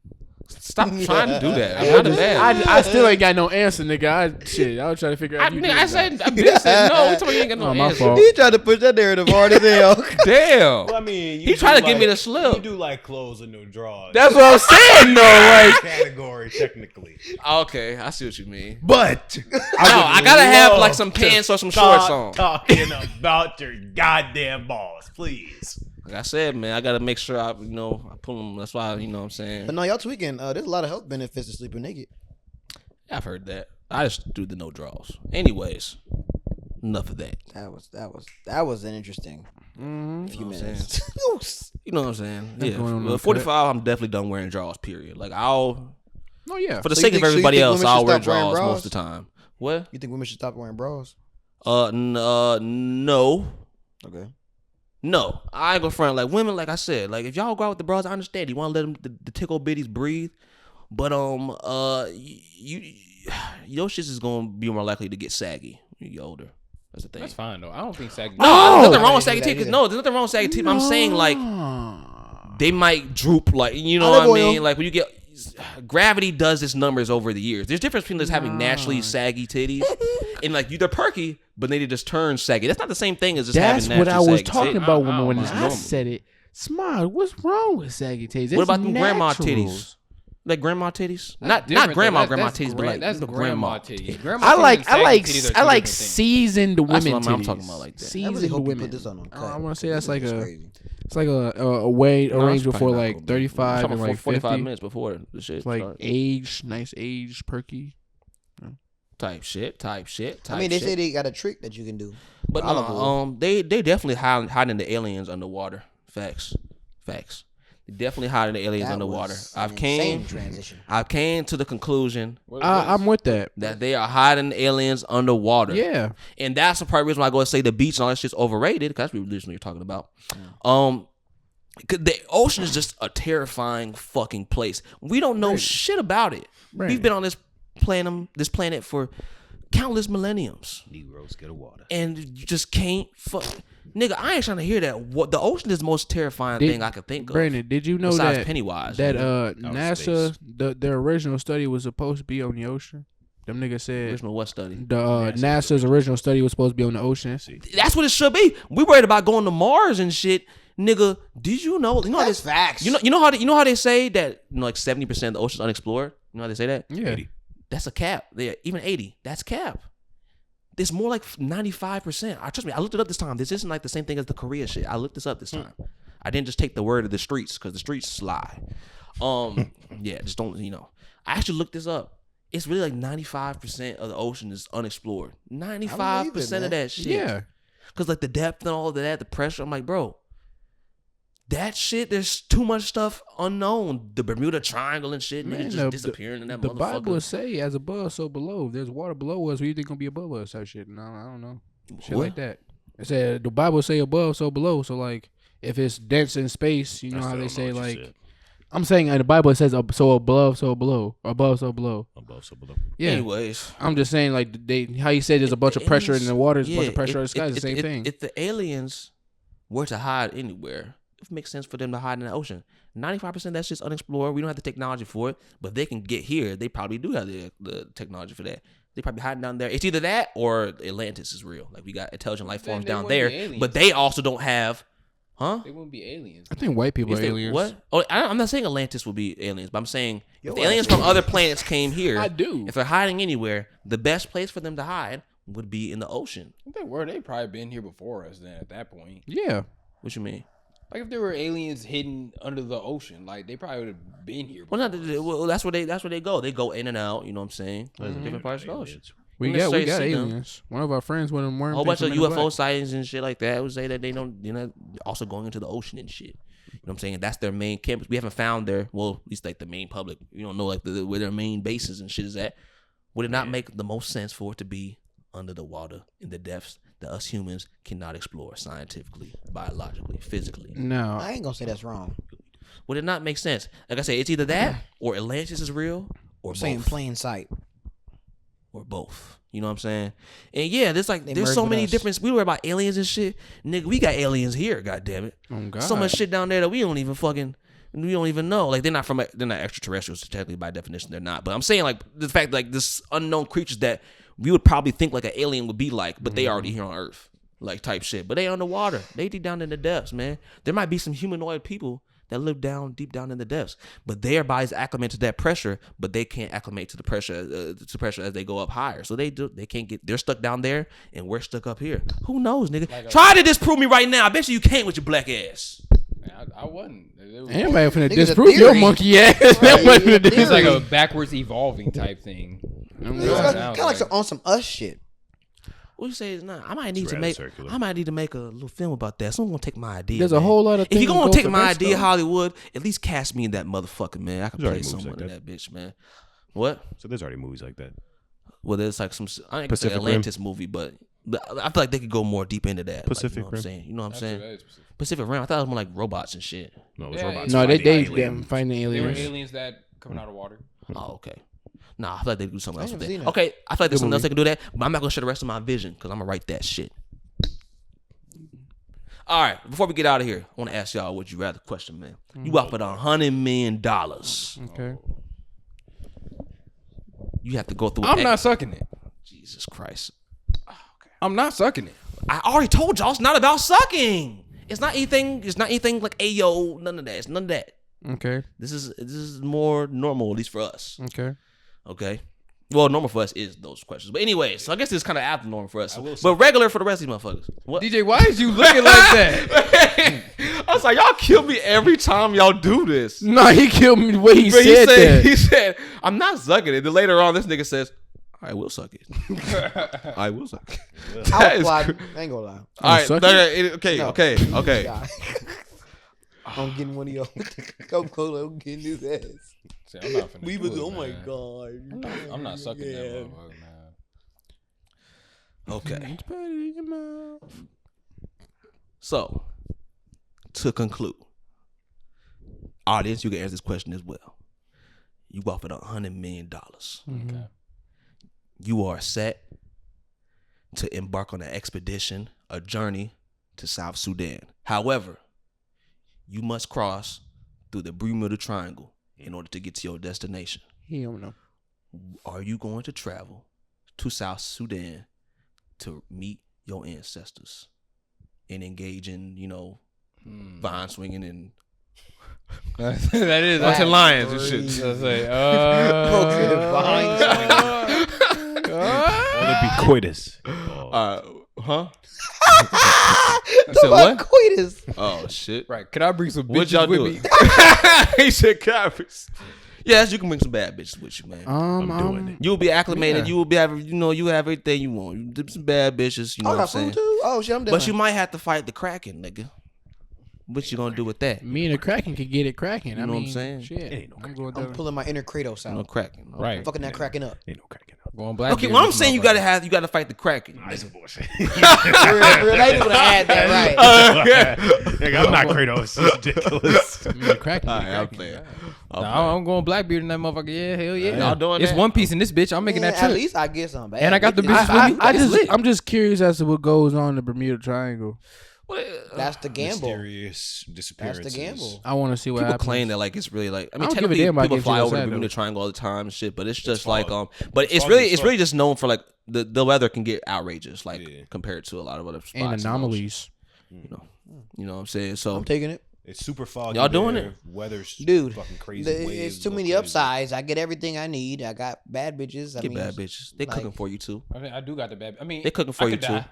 Stop trying to do that. I'm not a man. I still ain't got no answer, nigga. I was trying to figure out. I said no. We told you ain't got no Oh, my answer. fault. He tried to push that narrative hard as hell. Damn. Well, I mean, He tried to give me the slip. You do like clothes and no drawers. That's what I'm saying, though. Like, category technically. Okay, I see what you mean. But No, I gotta have like some pants or some shorts on. Talking about your goddamn balls, please. Like I said, man, I gotta make sure I pull them. That's why, what I'm saying. But no, y'all tweaking. There's a lot of health benefits to sleeping naked. I've heard that. I just do the no draws. Anyways, enough of that. That was an interesting few You know what I'm minutes. You know what I'm saying? That's Yeah. going on Well, the 45, I'm definitely done wearing draws. Period. Like oh yeah. for the So sake you of think- so you everybody think else, women I'll should wear stop wearing draws bras? most of the time. What? You think women should stop wearing bras? No. Okay. No, I ain't gonna front like women. Like I said, like if y'all go out with the bras, I understand. You want to let them the tickle bitties breathe, but your shit is gonna be more likely to get saggy when you get older. That's the thing. That's fine though. I don't think saggy. No, there's nothing wrong with I saggy didn't do teeth. that No, there's nothing wrong with saggy teeth. I'm saying like they might droop. Like you know Olive what I oil. mean. Like when you get gravity does its numbers over the years. There's a difference between just having naturally saggy titties and like they're perky, but they just turn saggy. That's not the same thing as just That's having what I naturally was saggy talking titties. about I when don't I know. said it. Smart. What's wrong with saggy titties? What It's about them grandma natural. titties? Like grandma titties? That's Not different, grandma though. That's titties, but like that's grandma titties. Grandma I titties like and I saggy like titties are I two like different things. seasoned women what I'm titties. talking about like that. I Seasoned really hope you women. put this on cut. I want to say that's like It's a crazy. it's like a way No, arranged it's before probably not like gonna be. 35 I'm and talking like 45 50. minutes before the shit. It's like starts. nice age, perky. type shit. I mean, they say they got a trick that you can do. But olive oil. no, they definitely hiding the aliens underwater. Facts. They definitely hiding the aliens That underwater. was I've an came insane transition. to the conclusion I'm with that. that they are hiding the aliens underwater. Yeah. And that's the part of the reason why I go and say the beach and all that shit's overrated, because that's what you're talking about. 'Cause the ocean is just a terrifying fucking place. We don't know shit about it. Right. We've been on this planet for countless millenniums. Negroes get a water. And you just can't fuck. Nigga, I ain't trying to hear that. What the ocean is the most terrifying thing I could think of. Brandon, did you know besides that Pennywise, that nigga. NASA their original study was supposed to be on the ocean? Them niggas said Original what study? the NASA's original study was supposed to be on the ocean. That's what it should be. We worried about going to Mars and shit. Nigga, did you know? You know how That's this, facts. You know how they say that like 70% of the ocean's unexplored. You know how they say that? Yeah. That's a cap. Yeah, even 80. That's cap. It's more like 95%. Trust me, I looked it up this time. This isn't like the same thing as the Korea shit. I looked this up this time. I didn't just take the word of the streets because the streets lie. Yeah, just don't. I actually looked this up. It's really like 95% of the ocean is unexplored. 95% of that shit. Yeah. Because like the depth and all of that, the pressure. I'm like, bro, that shit, there's too much stuff unknown. The Bermuda Triangle and shit, Man, niggas just disappearing in that the motherfucker. Bible say, "As above, so below." If there's water below us, what do you think gonna be above us? That shit. No, I don't know. Shit What? like that. It said the Bible say above, so below. So like, if it's dense in space, you know how they say like. I'm saying in the Bible it says so above, so below, above, so below. Above, so below. Yeah. Anyways, I'm just saying like how you said there's a bunch of pressure in the water, there's a bunch of pressure in the sky. It's the same thing. If the aliens were to hide anywhere, it makes sense for them to hide in the ocean. 95% that's just unexplored. We don't have the technology for it, but they can get here. They probably do have the technology for that. They probably hiding down there. It's either that or Atlantis is real. Like we got intelligent life forms they down wouldn't be there, aliens. but they also don't have. Huh? They wouldn't be aliens. I think white people If are they- aliens. What? Oh, I'm not saying Atlantis will be aliens, but I'm saying if Yo, the aliens from other planets came here, I do. If they're hiding anywhere, the best place for them to hide would be in the ocean. If they were, they probably been here before us. Then at that point, Yeah. What you mean? like if there were aliens hidden under the ocean, like they probably would have been here. Well, before us. well, that's where they go. They go in and out. You know what I'm saying? Different parts of the ocean. We You don't got necessarily see them. aliens. One of our friends went and A wormed whole bunch of things from UFO Men in Black. sightings and shit like that would say that they don't, also going into the ocean and shit. You know what I'm saying? That's their main campus. We haven't found their, well, at least like the main public. You don't know like where their main bases and shit is at. Would it not make the most sense for it to be under the water in the depths that us humans cannot explore scientifically, biologically, physically? No, I ain't gonna say that's wrong. Would it not make sense? Like I say, it's either that or Atlantis is real or Saying both. plain sight. Or both. You know what I'm saying? And yeah, there's They there's merged so with many us. different. We were about aliens and shit, nigga. We got aliens here. God damn it. oh God. So much shit down there that we don't even know. Like they're not extraterrestrials. Technically, by definition, they're not. But I'm saying like the fact like this unknown creatures that we would probably think like an alien would be like, but they already here on Earth, like type shit. But they underwater. They deep down in the depths, man. There might be some humanoid people that live deep down in the depths, but their bodies acclimate to that pressure, but they can't acclimate to the pressure as they go up higher. So they can't get. They're stuck down there, and we're stuck up here. Who knows, nigga? Try to disprove me right now. I bet you can't with your black ass. I wasn't. Anybody finna Niggas a disprove your theory. monkey ass? Right, Nobody yeah, finna dis- It's like theory. a backwards evolving type thing. Kind of like on some us shit. What you say is not? I might need It's to rather make. circular. I might need to make a little film about that. Someone gonna take my idea. There's a man. whole lot of If you things gonna go take for my best, idea, though. Hollywood, at least cast me in that motherfucker, man. I can There's already play movies someone like in that. that bitch, man. What? So there's already movies like that. Well, there's like some. I ain't gonna say Pacific Rim. Atlantis movie, but I feel like they could go more deep into that. Pacific like, you know what I'm Rim. saying? You know what I'm saying? Pacific Rim. I thought it was more like robots and shit. No, it was Yeah, robots. No, they fighting them aliens. fighting They were aliens. aliens that coming out of water. Oh, okay. Nah, I feel like they could do something else I with haven't that. seen that. Okay, I feel like there's Good something else movie. they can do that, but I'm not gonna share the rest of my vision because I'm gonna write that shit. All right, before we get out of here, I want to ask y'all, would you rather question, man? You offered $100 million. Okay. You have to go through. I'm not sucking it. Jesus Christ! I'm not sucking it. I already told y'all it's not about sucking. It's not anything. It's not anything like ayo. None of that. It's none of that. Okay. This is more normal, at least for us. Okay. Okay. Well, normal for us is those questions. But anyway, so I guess it's kind of abnormal for us. will say- But regular for the rest of these motherfuckers. What? DJ, why is you looking like that? I was like, y'all kill me every time y'all do this. No, he killed me the way he But said that. he said, I'm not sucking it. Then later on, this nigga says, I will suck it. I will suck it. I That was is like, cr- I ain't gonna lie. All right. suck Okay. No. Okay. Yeah. I'm getting one of y'all. Come close. I'm getting his ass. See, I'm not finna We do was. it, Oh my man. god. I'm not sucking Yeah. that motherfucker, man. Okay. So, to conclude, audience, you can answer this question as well. You offered $100 million. Okay. You are set to embark on an expedition, a journey to South Sudan. However, you must cross through the Bermuda Triangle in order to get to your destination. He don't know. Are you going to travel to South Sudan to meet your ancestors and engage in, vine swinging and that is watching lions and crazy. shit? I say, Let it be coitus. Huh? I said what? Coitus. Oh shit! Right. Can I bring some What bitches y'all with doing? me? He said, "Caprice." Yes, you can bring some bad bitches with you, man. I'm doing it. You'll be acclimated. Yeah. You will be having, you have everything you want. You dip some bad bitches. You know I what I'm got saying? food too. Oh shit, I'm done. But you might have to fight the Kraken, nigga. What you gonna do with that? Me and the Kraken could get it cracking. You know what I'm saying? Shit. ain't no I'm going I'm down. pulling my inner Kratos out. No Kraken. Right. Fucking that cracking up. Ain't no cracking up. Going black. Okay, well I'm saying you gotta fight the Kraken. That's bullshit. Real, they would have had that right. Nigga, I'm not Kratos. It's ridiculous. Me and the Kraken. All get right, I'm cracking. playing. Nah, I'm going Blackbeard in that motherfucker. Yeah, hell yeah. Y'all doing It's that? One Piece in this bitch. I'm making Man, that trip. At least I get some. And I got the bitches. bitches with me. I'm just curious as to what goes on in the Bermuda Triangle. That's the gamble. Mysterious disappearances. That's the gamble. I want to see what People happens. claim that like it's really like I mean I don't give a technically damn about people getting fly to over the outside, Bermuda though. Triangle all the time and shit, but it's just like fog. but it's foggy as really fuck. just known for like the weather can get outrageous like Yeah. compared to a lot of other spots. And in the ocean. anomalies. You know what I'm saying? So I'm taking it. It's super foggy. Y'all doing there. it? Weather's Dude, fucking crazy. It's waves too go many crazy. upsides. I get everything I need. I got bad bitches. I get mean, bad bitches. They like- cooking for you too. I do got the bad. I mean, They cooking for I you could too. die.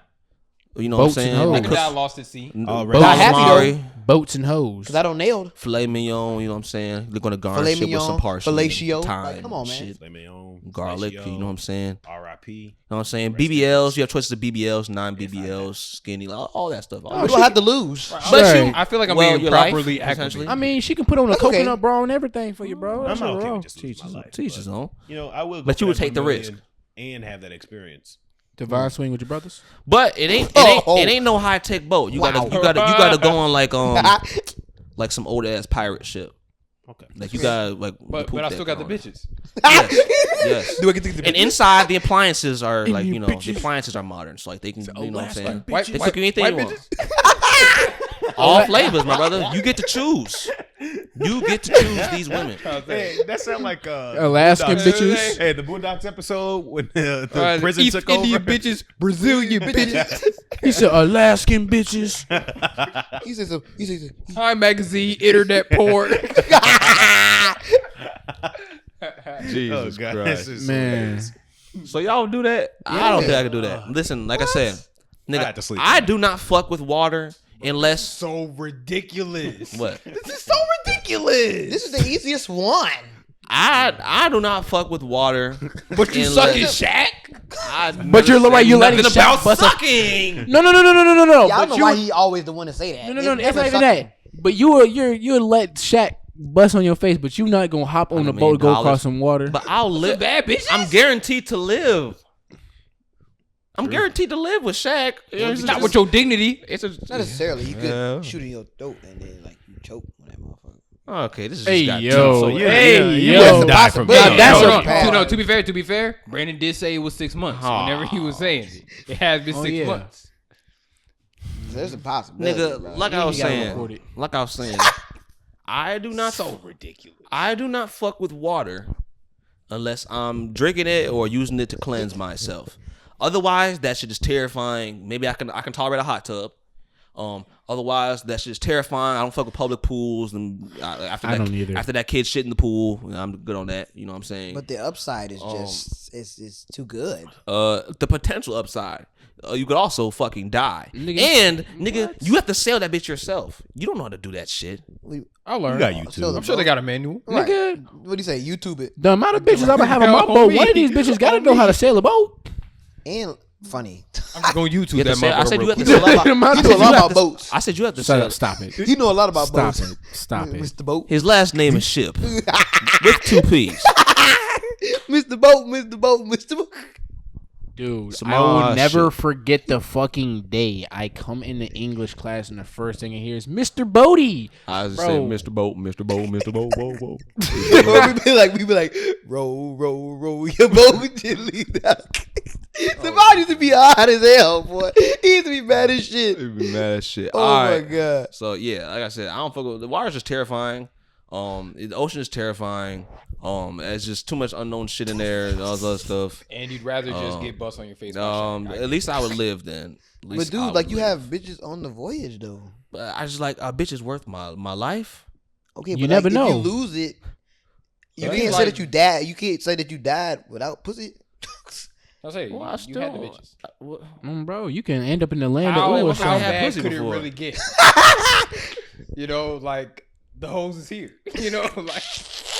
You know Boats what I'm and saying? hoes. Like Crocodile lost at sea. Not happy calamari, Boats and hoes. Cause I don't nailed. filet mignon. You know what I'm saying? They're gonna garnish Filet it with mignon, some parsley, fellatio. and thyme, Like, come on, man. shit, Filet mignon, garlic. fellatio, You know what I'm saying? R.I.P. You know what I'm saying? Rest in BBLs. peace. You have choices of BBLs, non-BBLs, skinny, all that stuff. All You that don't shit. have to lose. But Right. you, I feel like I'm Well, being your life, properly essentially. acclimated. I mean, she can put on a That's okay. coconut bra and everything for you, bro. I'm That's not all okay right. with just losing my life. Teach his but, own. You know, I will. Go But for you would that take the risk. and have that experience. Divine swing with your brothers. But it ain't no high tech boat. You gotta go on like some old ass pirate ship. Okay. Like you gotta like. But I still got the bitches. Yes. Do I get to the And inside the appliances are like you you know the bitches. appliances are modern, so like they can you know what I'm saying. White, They cook you anything white you want. bitches? All flavors, my brother. You get to choose. You get to choose these women. Hey, that sound like Alaskan Boondocks. bitches. Hey, the Boondocks episode when the prison East took Indian over. bitches, Brazilian bitches. He said Alaskan bitches. He says. Time magazine, internet porn. Jesus Oh, God, Christ. this is Man. hilarious. So y'all do that? I don't think I can do that. Listen, like I said, nigga, had to sleep. I do not fuck with water unless So ridiculous. what? This is so ridiculous. This is the easiest one. I do not fuck with water. But you unless- sucking Shaq? But you're like you letting nothing Shaq about bust a- sucking. No. Yeah, I But don't know you why would- he always the one to say that. No, It's it's never not even sucking. that. But you would let Shaq bust on your face, but you not gonna hop on the boat and go across some water. But I'll live. Bad bitches? I'm guaranteed to live. I'm guaranteed to live with Shaq. It's not with your dignity. It's a, Not necessarily. You could Yeah. shoot in your throat and then like you choke on that motherfucker. okay, this is Hey, just got yo. deep. So yeah, Hey, you yo. wouldn't die from That's a that. That's no, a no, bad- no, to be fair, Brandon did say it was 6 months. Whenever he was saying it has been Oh, 6 yeah. months. There's a possibility. Nigga, bro. like I was gotta saying, record it. I do not So ridiculous. I do not fuck with water unless I'm drinking it or using it to cleanse myself. Otherwise, that shit is terrifying. Maybe I can tolerate a hot tub. Otherwise, that shit is terrifying. I don't fuck with public pools. And I don't either. After that kid shit in the pool, I'm good on that. You know what I'm saying? But the upside is just it's too good. The potential upside. You could also fucking die. Nigga, And nigga, you have to sail that bitch yourself. You don't know how to do that shit. I learned. You got YouTube. I'm sure they got a manual. Right. Nigga. What do you say? YouTube it The amount of bitches I'm gonna have on my boat, one of these bitches gotta know how to sail a boat. and funny. I'm just going to YouTube You have that to sail- I said motherfucker. you have to You know a lot The amount about, of you know a lot bitches- about boats. I said you have to Shut sail. up, stop it. You know a lot about Stop boats. it. Stop it. Mr. Boat. His last name is Ship with 2 P's. Mr. Boat, Mr. Boat, Mr. Boat. Dude, Some I will odd never shit. forget the fucking day I come into English class and the first thing I hear is Mr. Bodie. I just Bro. said Mr. Boat, Mr. Boat, Mr. Boat, whoa. we be like, roll, roll, roll your boat gently down. Somebody used to be hot as hell, boy. He used to be mad as shit. It'd be mad as shit. Oh All my right. god. So yeah, like I said, I don't fuck with the water's just terrifying. The ocean is terrifying. It's just too much unknown shit in there and all this other stuff. And you'd rather just get bust on your face. by Shaq. At least I would live then. At But least I dude, would like you live. have bitches on the voyage though. But I just like a bitch is worth my life. Okay, You but never like, know. if you lose it, you But can't it's say like- that you died. You can't say that you died without pussy. I'll say, Well, I you had the still- bitches. Bro, you can end up in the land How, of Ooh or how had something. bad pussy could before. it really get? You know, like, the hose is here. You know, like,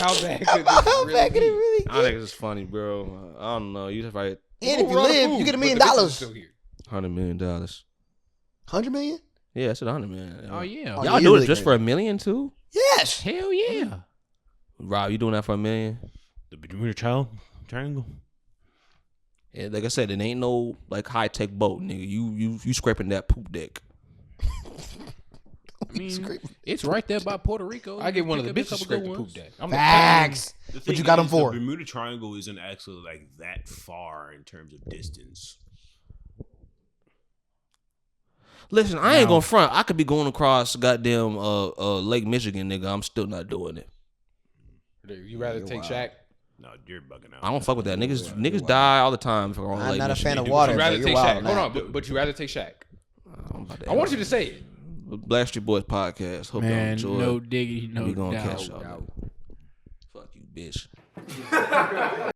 how bad could this How really bad could it be? really I think it's funny, bro. I don't know. You just like And if you Run live, food, you get $1 but million. the bitches is still here. $100 million. $100 million? Yeah, I said $100 million. Oh yeah. Oh, Y'all yeah, do you it really just good. for $1 million too? Yes. Hell yeah. Rob, you doing that for $1 million? The Bermuda Triangle. Yeah, like I said, it ain't no like high tech boat, nigga. You scraping that poop deck. I mean, it's right there by Puerto Rico. I get one of the Pick up a bitches couple scrape good the poop ones. deck. I'm Facts. The What thing you got them is, for? The Bermuda Triangle isn't actually like that far in terms of distance. Listen, I ain't gonna front. I could be going across goddamn Lake Michigan, nigga. I'm still not doing it. You rather take Shaq? No, you're bugging out. I don't fuck with that. Niggas die all the time if on I'm Lake not a fan Michigan. of You water. rather but take you're Shaq? wild Hold now. on, but you rather take Shaq? I'm about to I want you to say it. Blackstreet Boys podcast. Hope y'all Man, enjoy. no diggity, no We gonna doubt. catch y'all. Fuck you, bitch.